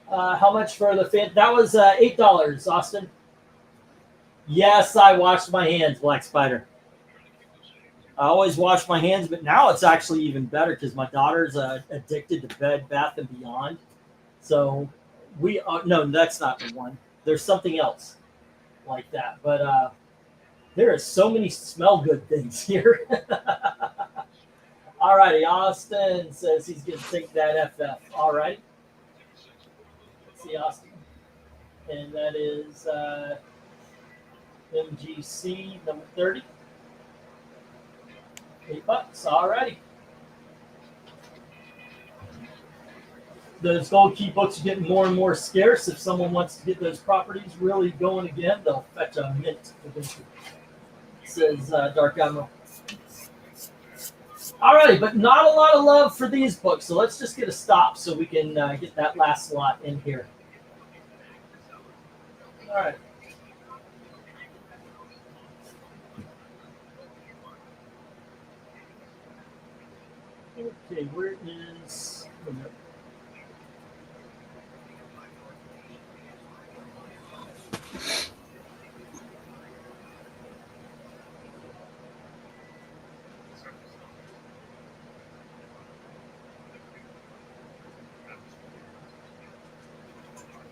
How much for the fan? That was $8, Austin. Yes, I washed my hands, Black Spider. I always wash my hands, but now it's actually even better because my daughter's addicted to Bed Bath & Beyond. So no, that's not the one. There's something else like that. But there are so many smell good things here. All righty, Austin says he's going to take that FF. All right. Let's see, Austin. And that is MGC number 30. $8. All righty. Those gold key books are getting more and more scarce. If someone wants to get those properties really going again, they'll fetch a mint eventually. Says Dark Admiral. All righty, but not a lot of love for these books, so let's just get a stop so we can get that last slot in here. All right. Okay, where is...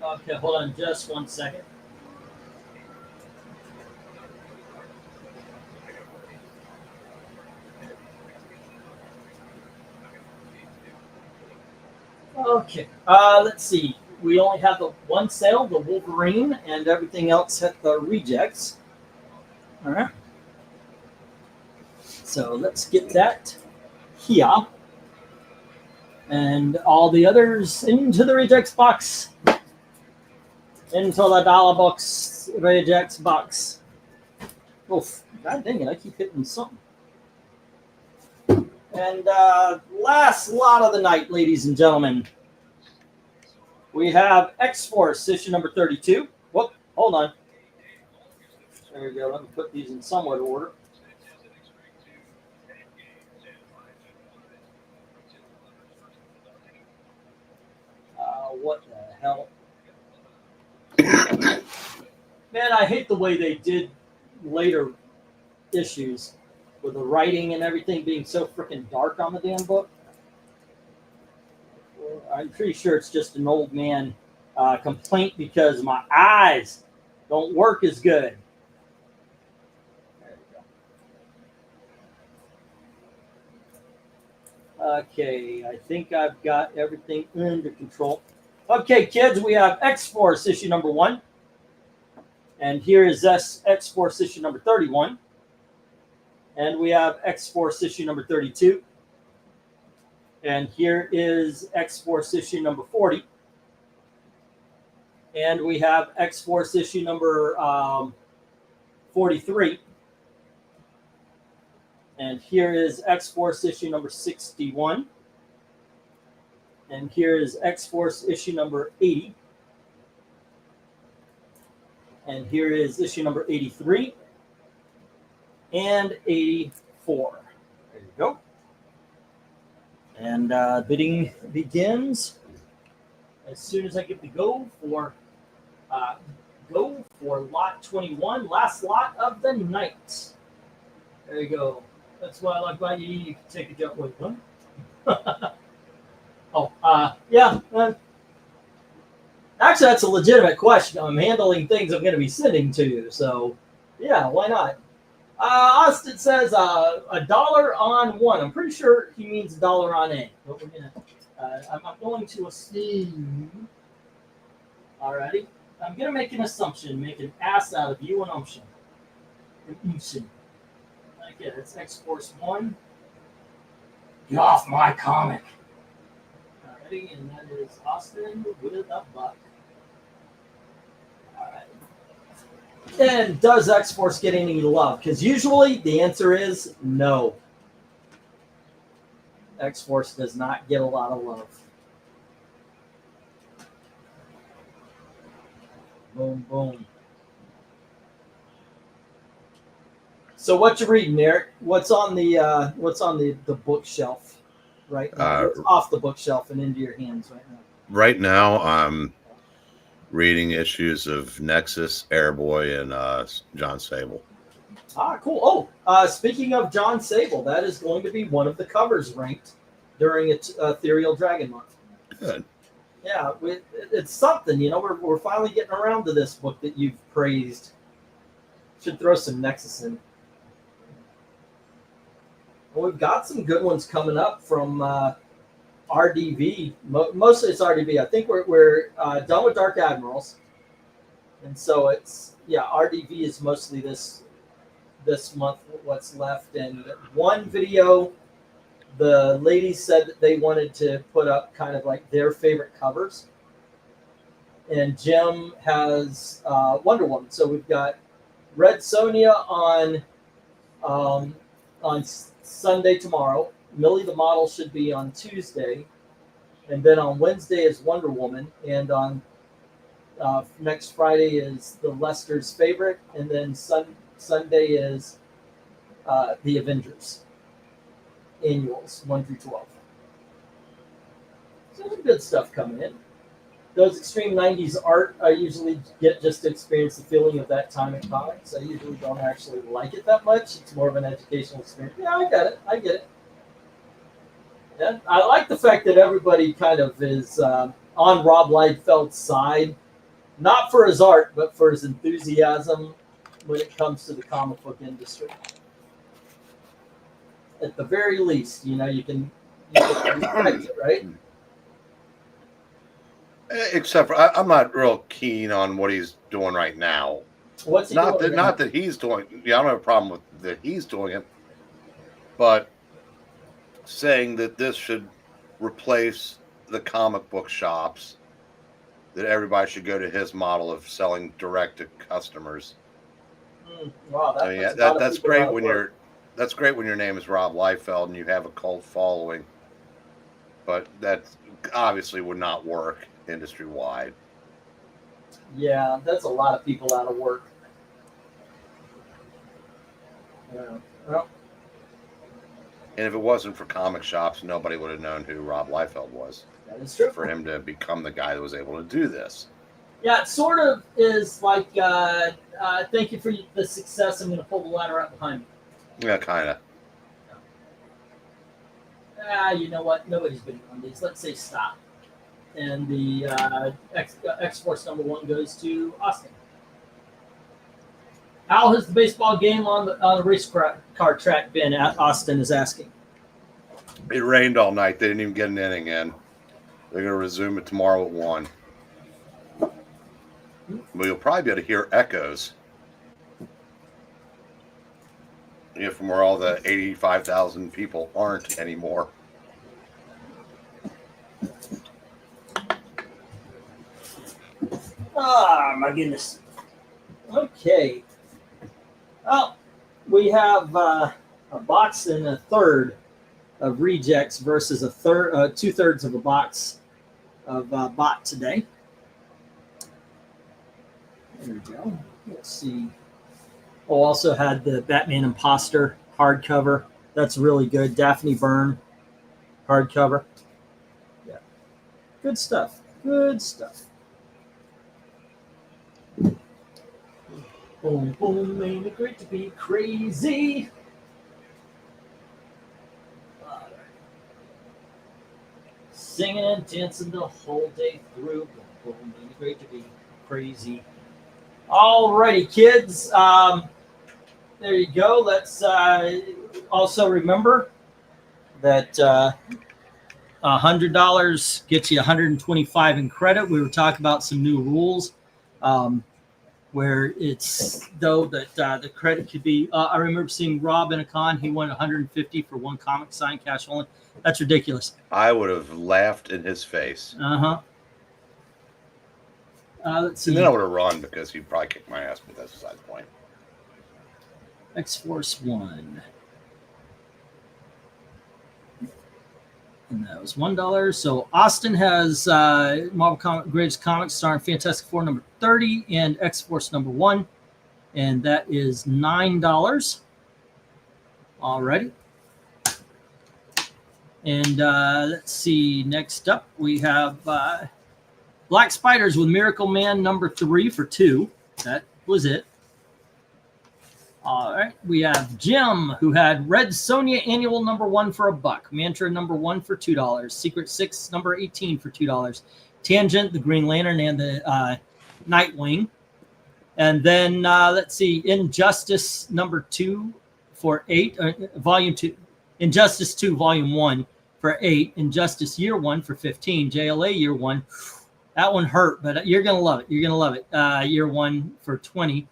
Okay, hold on just 1 second. Okay, let's see. We only have the one sale, the Wolverine, and everything else hit the rejects. All right. So let's get that here. And all the others into the rejects box. Into the dollar box, rejects box. Oof, god dang it, I keep hitting something. And last lot of the night, ladies and gentlemen. We have X-Force, issue number 32. Whoop, hold on. There we go, let me put these in somewhat order. What the hell? Man, I hate the way they did later issues with the writing and everything being so freaking dark on the damn book. I'm pretty sure it's just an old man complaint because my eyes don't work as good. There we go. Okay, I think I've got everything under control. Okay, kids, we have X-Force issue number 1. And here is X-Force issue number 31. And we have X-Force issue number 32. And here is X-Force issue number 40. And we have X-Force issue number 43. And here is X-Force issue number 61. And here is X-Force issue number 80. And here is issue number 83 and 84. There you go. And bidding begins as soon as I get the uh, go for lot 21, last lot of the night. There you go. That's what I like about you. You can take a jump with one. Yeah. Actually, that's a legitimate question. I'm handling things I'm going to be sending to you. So, yeah, why not? Austin says $1 on one. I'm pretty sure he means $1 on A. But we're gonna. I'm going to assume. Alrighty. I'm going to make an assumption, make an ass out of you and Umption. Okay, that's X-Force 1. Get off my comic. Alrighty, and that is Austin with a buck. Alright. And does X-Force get any love? Because usually the answer is no. X-Force does not get a lot of love. Boom, boom. So what you reading, Eric? What's on the bookshelf right now? What's off the bookshelf and into your hands right now? Right now, I'm reading issues of Nexus, Airboy, and John Sable. Cool. Speaking of John Sable, that is going to be one of the covers ranked during Ethereal Dragon Month. Good. Yeah, it's something. We're finally getting around to this book that you've praised. Should throw some Nexus in. Well, we've got some good ones coming up from RDV. Mostly it's RDV. I think we're done with Dark Admirals, and so it's RDV is mostly this month what's left. And one video, the ladies said that they wanted to put up kind of like their favorite covers, and Jim has Wonder Woman. So we've got Red Sonja on Sunday tomorrow. Millie the model should be on Tuesday, and then on Wednesday is Wonder Woman, and on next Friday is the Lester's favorite, and then Sunday is the Avengers annuals 1 through 12. So there's good stuff coming in. Those extreme 90s art, I usually get just to experience the feeling of that time in comics. I usually don't actually like it that much. It's more of an educational experience. Yeah, I get it. Yeah, I like the fact that everybody kind of is on Rob Liefeld's side, not for his art, but for his enthusiasm when it comes to the comic book industry. At the very least, you can respect it, right? Except for I'm not real keen on what he's doing right now. What's he doing? Not that he's doing. Yeah, I don't have a problem with that he's doing it, but saying that this should replace the comic book shops, that everybody should go to his model of selling direct to customers. Wow, that's great when your name is Rob Liefeld and you have a cult following, but that obviously would not work industry wide. Yeah, that's a lot of people out of work. Yeah. Well, and if it wasn't for comic shops, nobody would have known who Rob Liefeld was. That is true. For him to become the guy that was able to do this. Yeah, it sort of is like, thank you for the success. I'm going to pull the ladder up behind me. Yeah, kind of. You know what? Nobody's bidding on these. Let's say stop. And the X-Force number 1 goes to Austin. How has the baseball game on the race car track been? Austin is asking. It rained all night. They didn't even get an inning in. They're going to resume it tomorrow at 1. Well, you'll probably be able to hear echoes. From where all the 85,000 people aren't anymore. Ah, my goodness. Okay. Well, we have a box and a third of rejects versus a third, 2/3 of a box of bot today. There we go. Let's see. Oh, also had the Batman Imposter hardcover. That's really good. Daphne Byrne. hardcover. Yeah, good stuff. Good stuff. Boom, boom, ain't it great to be crazy? Singing and dancing the whole day through. Boom, boom, ain't it great to be crazy? Alrighty, kids. There you go. Let's also remember that $100 gets you 125 in credit. We were talking about some new rules. Where it's though that the credit could be. I remember seeing Rob in a con. He won 150 for one comic sign, cash only. That's ridiculous. I would have laughed in his face. Let's see. And then I would have run because he'd probably kick my ass, but that's beside the point. X-Force 1. And that was $1. So Austin has Marvel Greatest Comics starring Fantastic Four number 30 and X-Force number 1. And that is $9. Alrighty. And let's see. Next up, we have Black Spiders with Miracle Man number 3 for $2. That was it. All right, we have Jim, who had Red Sonja Annual number 1 for $1, Mantra number 1 for $2, Secret 6 number 18 for $2, Tangent, the Green Lantern, and the Nightwing. And then let's see, Injustice number 2 for $8, Volume 2, Injustice 2 Volume 1 for $8, Injustice Year 1 for $15, JLA Year 1. That one hurt, but you're gonna love it. You're gonna love it. Year 1 for $20.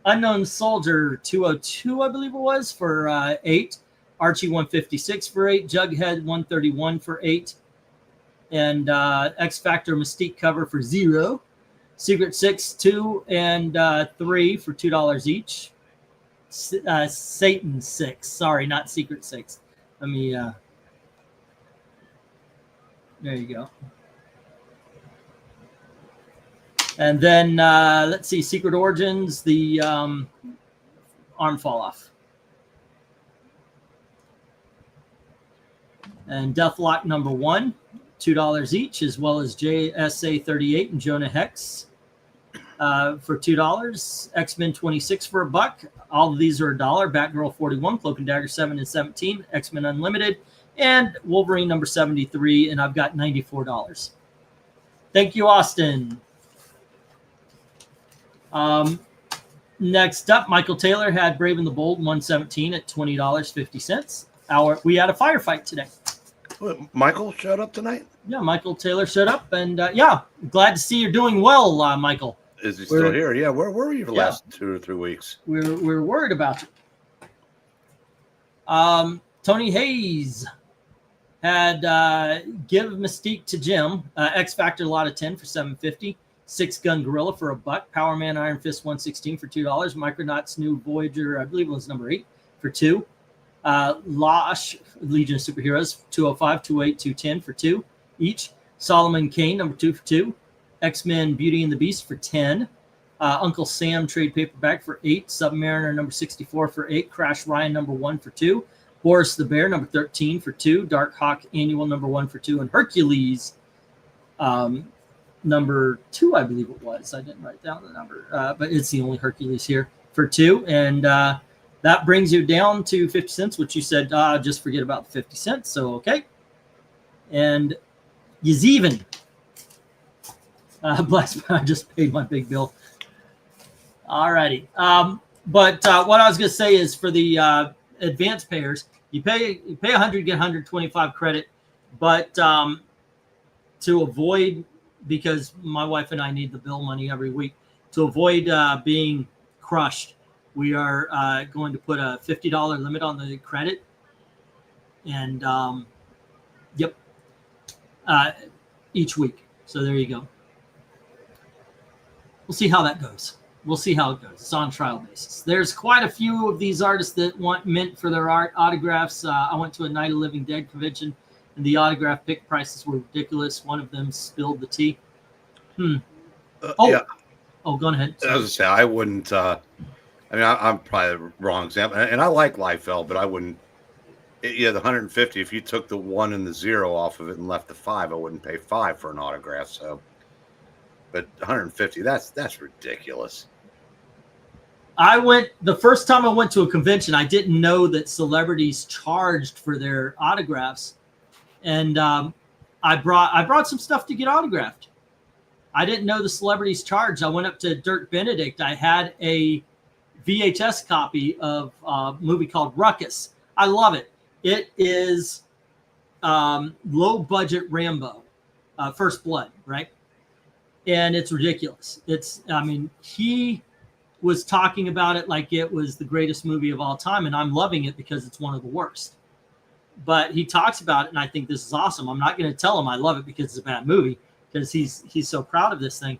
Unknown Soldier 202, I believe it was, for $8. Archie 156 for $8. Jughead 131 for $8. And X Factor Mystique cover for $0. Secret 6, 2 and 3 for $2 each. Satan 6. Sorry, not Secret 6. Let me. There you go. And then let's see, Secret Origins, the arm fall off. And Deathlock number 1, $2 each, as well as JSA 38 and Jonah Hex for $2. X-Men 26 for $1. All of these are $1. Batgirl 41, Cloak and Dagger 7 and 17, X-Men Unlimited, and Wolverine number 73, and I've got $94. Thank you, Austin. Next up, Michael Taylor had Brave and the Bold 117 at $20.50. We had a firefight today. Michael showed up tonight? Yeah, Michael Taylor showed up, and glad to see you're doing well, Michael. Is he still here? Yeah, where were you the last 2 or 3 weeks? We're worried about you. Tony Hayes had Give Mystique to Jim, X Factor lot of 10 for $7.50. 6-Gun Gorilla for $1. Power Man Iron Fist 116 for $2. Micronauts New Voyager, I believe it was number 8 for $2. Losh Legion of Superheroes 205, 208, 210 for $2 each. Solomon Kane number 2 for $2. X-Men Beauty and the Beast for $10. Uncle Sam trade paperback for $8. Submariner number 64 for $8. Crash Ryan number 1 for $2. Boris the Bear number 13 for $2. Dark Hawk Annual number 1 for $2. And Hercules number 2, I believe it was. I didn't write down the number, but it's the only Hercules here for $2. And that brings you down to 50 cents, which you said, just forget about the 50 cents. So, okay. And you's even. Bless me, I just paid my big bill. All righty. But what I was going to say is for the advanced payers, you pay 100, get 125 credit, but to avoid, because my wife and I need the bill money every week, to avoid being crushed, we are going to put a $50 limit on the credit. And each week. So there you go. We'll see how that goes. We'll see how it goes. It's on trial basis. There's quite a few of these artists that want mint for their art autographs. I went to a Night of Living Dead convention, and the autograph pick prices were ridiculous. One of them spilled the tea. Yeah. Oh, go ahead. Sorry. I was going to say, I wouldn't. I'm probably the wrong example, and I like Liefeld, but I wouldn't The 150. If you took the 1 and the 0 off of it and left the 5, I wouldn't pay 5 for an autograph. So, but 150. That's ridiculous. The first time I went to a convention, I didn't know that celebrities charged for their autographs, and I brought some stuff to get autographed. I didn't know the celebrities charged. I went up to Dirk Benedict. I had a VHS copy of a movie called Ruckus. I love it. It is low budget Rambo, First Blood, right? And it's ridiculous. He was talking about it like it was the greatest movie of all time, and I'm loving it because it's one of the worst. But he talks about it, and I think this is awesome. I'm not going to tell him I love it because it's a bad movie, because he's so proud of this thing.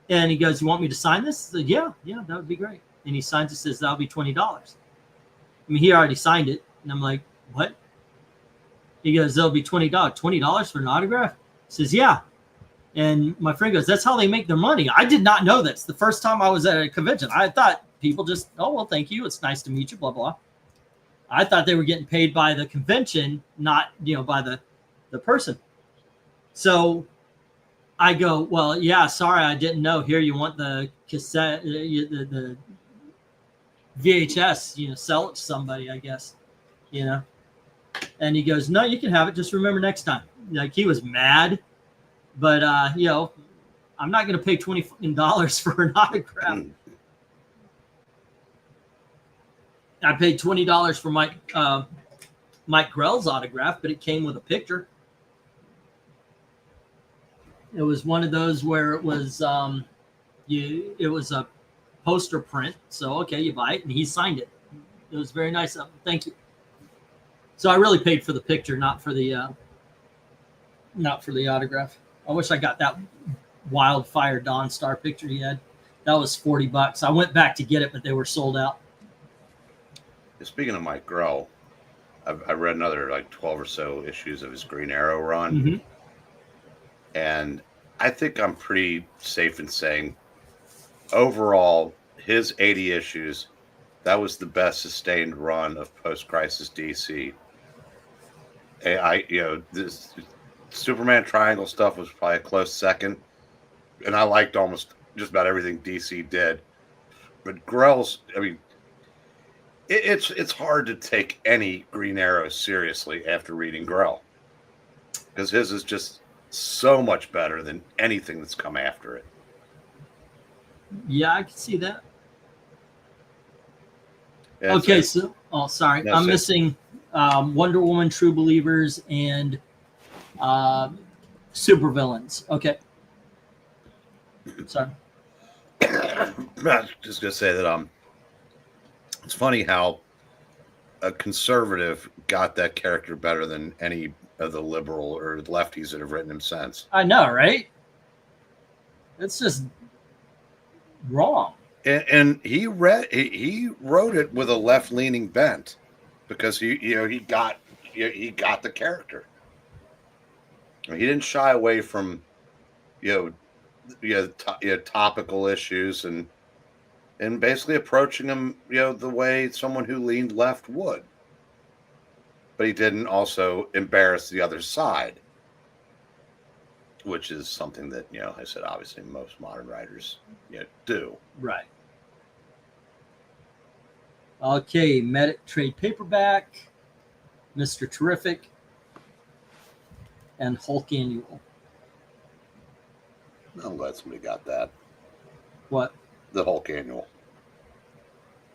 And he goes, "You want me to sign this?" I said, yeah, that would be great. And he signs it, says that'll be $20. I mean, he already signed it, and I'm like, what? He goes, "That'll be $20. $20 for an autograph?" He says, yeah. And my friend goes, "That's how they make their money." I did not know this. The first time I was at a convention, I thought people just, "Oh, well, thank you. It's nice to meet you, blah, blah." I thought they were getting paid by the convention, not, by the person. So I go, "Well, yeah, sorry, I didn't know. Here, you want the cassette, the VHS, sell it to somebody, I guess, And he goes, "No, you can have it. Just remember next time." Like, he was mad. But, I'm not going to pay $20 for an autograph. I paid $20 for Mike Grell's autograph, but it came with a picture. It was one of those where it was it was a poster print. So, okay, you buy it, and he signed it. It was very nice of him. Thank you. So I really paid for the picture, not for the autograph. I wish I got that Wildfire Dawn Star picture he had. That was $40. I went back to get it, but they were sold out. Speaking of Mike Grell, I read another 12 or so issues of his Green Arrow run. Mm-hmm. And I think I'm pretty safe in saying overall, his 80 issues, that was the best sustained run of post-crisis DC. And this Superman Triangle stuff was probably a close second, and I liked almost just about everything DC did. But Grell's, it's hard to take any Green Arrow seriously after reading Grell, because his is just so much better than anything that's come after it. Yeah, I can see that. And okay, sorry, I'm missing Wonder Woman, True Believers, and Supervillains. Okay. Sorry. I was just gonna say that it's funny how a conservative got that character better than any of the liberal or lefties that have written him since. I know, right? It's just wrong. And he wrote it with a left-leaning bent because he got the character. He didn't shy away from topical issues and basically approaching them the way someone who leaned left would. But he didn't also embarrass the other side, which is something that I said obviously most modern writers do. Right. Okay, Medic trade paperback, Mr. Terrific, and Hulk annual. I'm glad somebody got that. What? The Hulk annual.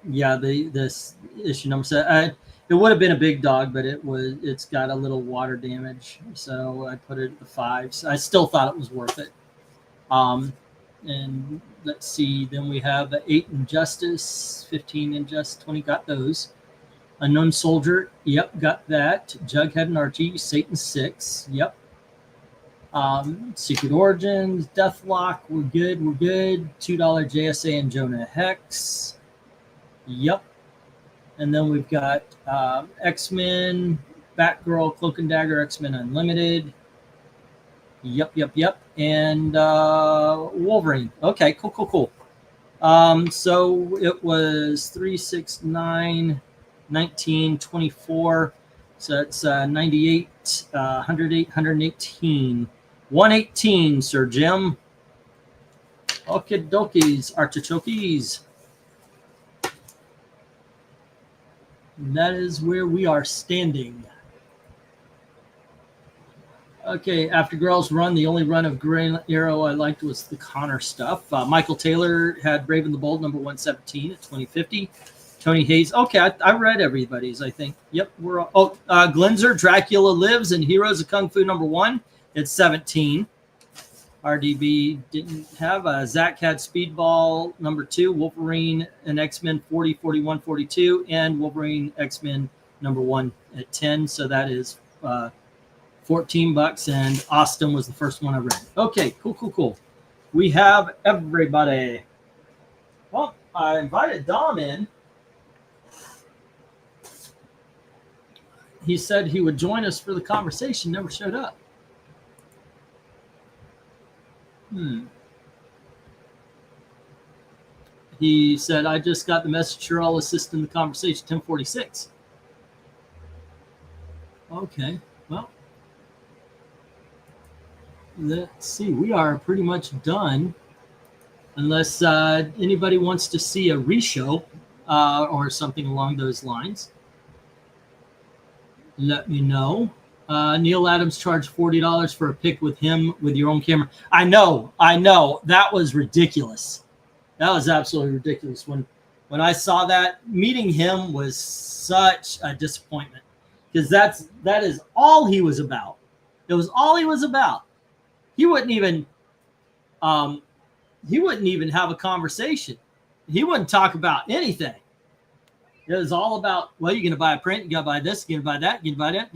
Yeah, this issue number 7. It would have been a big dog, but it's got a little water damage, so I put it at the 5s. I still thought it was worth it. And let's see, then we have 8 Injustice, 15 Injustice, 20, got those. Unknown Soldier, yep, got that. Jughead and Archie, Satan 6, yep. Secret Origins, Deathlock, we're good. $2 JSA and Jonah Hex, yep. And then we've got X-Men, Batgirl, Cloak and Dagger, X-Men Unlimited. Yep. And Wolverine. Okay, cool. So it was 3, 6, 9, 19, 24. So it's 98, 108, 118. 118, Sir Jim. Okie dokies, artichokes. That is where we are standing. Okay, after Girls Run, the only run of Green Arrow I liked was the Connor stuff. Michael Taylor had Raven the Bold, number 117 at 2050. Tony Hayes. Okay, I read everybody's, I think. Yep, we're all. Glenzer, Dracula Lives, and Heroes of Kung Fu, number 1. It's 17. RDB didn't have. Zach had Speedball, number 2. Wolverine and X-Men 40, 41, 42. And Wolverine X-Men, number 1 at 10. So that is $14. And Austin was the first one I read. Okay, cool. We have everybody. Well, I invited Dom in. He said he would join us for the conversation, never showed up. He said, I just got the message, sure, I'll assist in the conversation, 10:46. Okay, well, let's see. We are pretty much done unless anybody wants to see a reshow or something along those lines. Let me know. Neil Adams charged $40 for a pic with him with your own camera. I know. That was ridiculous. That was absolutely ridiculous. When I saw that, meeting him was such a disappointment because that is all he was about. It was all he was about. He wouldn't even have a conversation. He wouldn't talk about anything. It was all about, well, you're going to buy a print, you got to buy this, you're going to buy that, you buy that.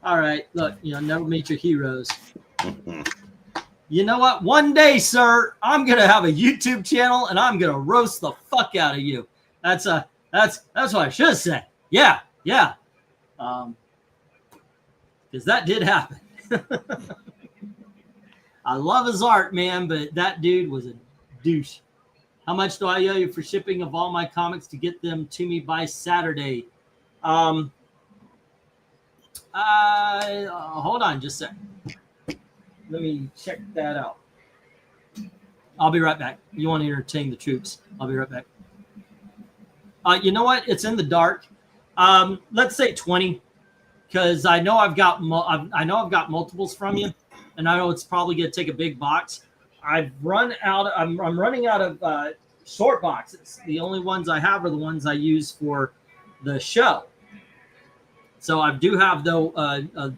All right, look, never meet your heroes. You know what? One day, sir, I'm going to have a YouTube channel and I'm going to roast the fuck out of you. That's what I should say. Yeah. Because that did happen. I love his art, man, but that dude was a douche. How much do I owe you for shipping of all my comics to get them to me by Saturday? Hold on just a second. Let me check that out. I'll be right back. You want to entertain the troops. I'll be right back. You know what? It's in the dark. Let's say 20, because I know I've got multiples from you, and I know it's probably going to take a big box. I'm running out of short boxes. The only ones I have are the ones I use for the show. So I do have, though, a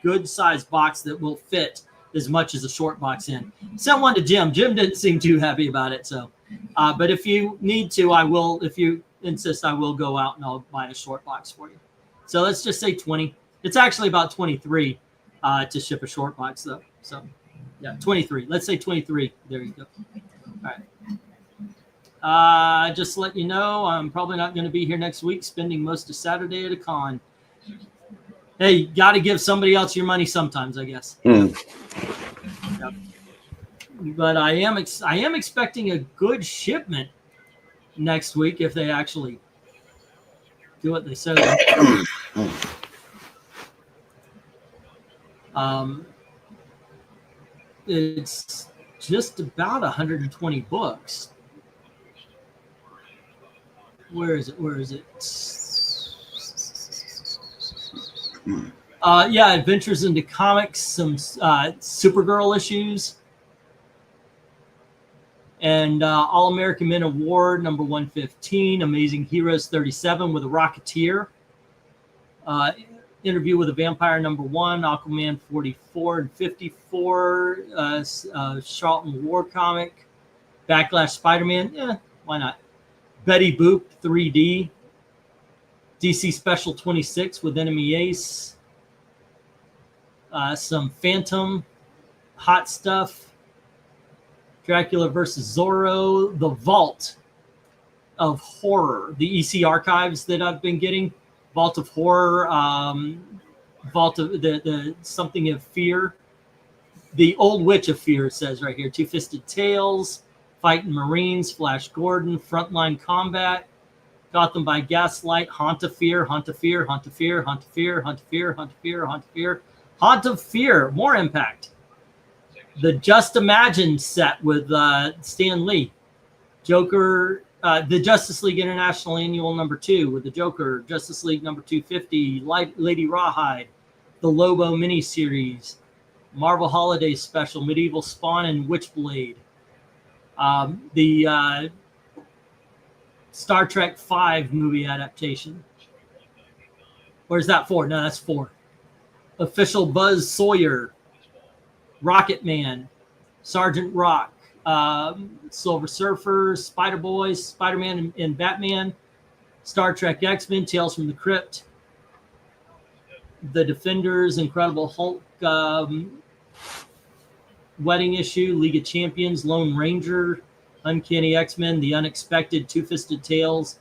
good sized box that will fit as much as a short box in. Sent one to Jim. Jim didn't seem too happy about it. So, but if you need to, I will. If you insist, I will go out and I'll buy a short box for you. So let's just say 20. It's actually about 23 to ship a short box, though. So. Yeah, 23. Let's say 23. There you go. All right. Just to let you know, I'm probably not going to be here next week, spending most of Saturday at a con. Hey, you got to give somebody else your money sometimes, I guess. Yep. But I am expecting a good shipment next week if they actually do what they said. It's just about 120 books. Where is it? Yeah, Adventures into Comics, some Supergirl issues, and All-American Men of War, number 115, Amazing Heroes 37 with a Rocketeer, Interview with a Vampire, number 1, Aquaman 44 and 54, Charlton War comic, Backlash Spider-Man, why not? Betty Boop 3D, DC Special 26 with Enemy Ace, some Phantom, Hot Stuff, Dracula versus Zorro, The Vault of Horror, the EC archives that I've been getting, Vault of Horror, Vault of the Something of Fear, The Old Witch of Fear, it says right here, Two-Fisted Tales, Fighting Marines, Flash Gordon, Frontline Combat, Gotham by Gaslight, Haunt of Fear, Haunt of Fear, Haunt of Fear, Haunt of Fear, Haunt of Fear, Haunt of Fear, Haunt of Fear, Haunt of Fear, more impact. The Just Imagine set with Stan Lee. Joker, the Justice League International Annual #2 with the Joker, Justice League number 250, Lady Rawhide, the Lobo miniseries, Marvel Holiday Special, Medieval Spawn and Witchblade, the Star Trek V movie adaptation. Where's that for? No, that's 4. Official Buzz Sawyer, Rocket Man, Sergeant Rock, Silver Surfer, Spider Boys, Spider-Man and Batman, Star Trek X-Men, Tales from the Crypt, The Defenders, Incredible Hulk, Wedding Issue, League of Champions, Lone Ranger, Uncanny X-Men, The Unexpected, Two-Fisted Tales.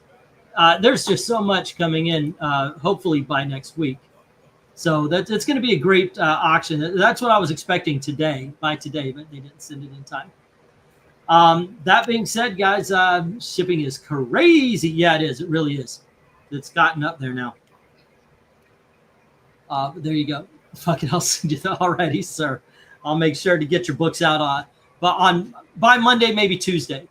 There's just so much coming in, hopefully by next week. So it's going to be a great auction. That's what I was expecting by today, but they didn't send it in time. That being said, guys, shipping is crazy. Yeah, it is. It really is. It's gotten up there now. There you go. Fucking I'll send you that already, sir. I'll make sure to get your books out by Monday, maybe Tuesday.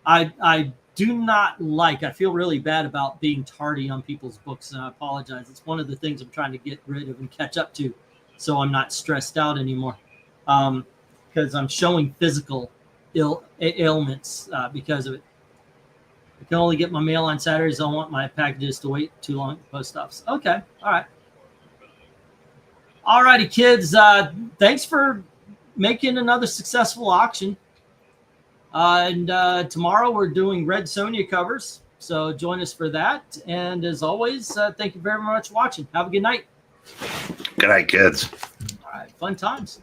I do not I feel really bad about being tardy on people's books, and I apologize. It's one of the things I'm trying to get rid of and catch up to, so I'm not stressed out anymore. Because I'm showing physical ailments because of it. I can only get my mail on Saturdays. I don't want my packages to wait too long at the post office. Okay, all right. All righty, kids. Thanks for making another successful auction. And tomorrow we're doing Red Sonja covers. So join us for that. And as always, thank you very much for watching. Have a good night. Good night, kids. All right. Fun times.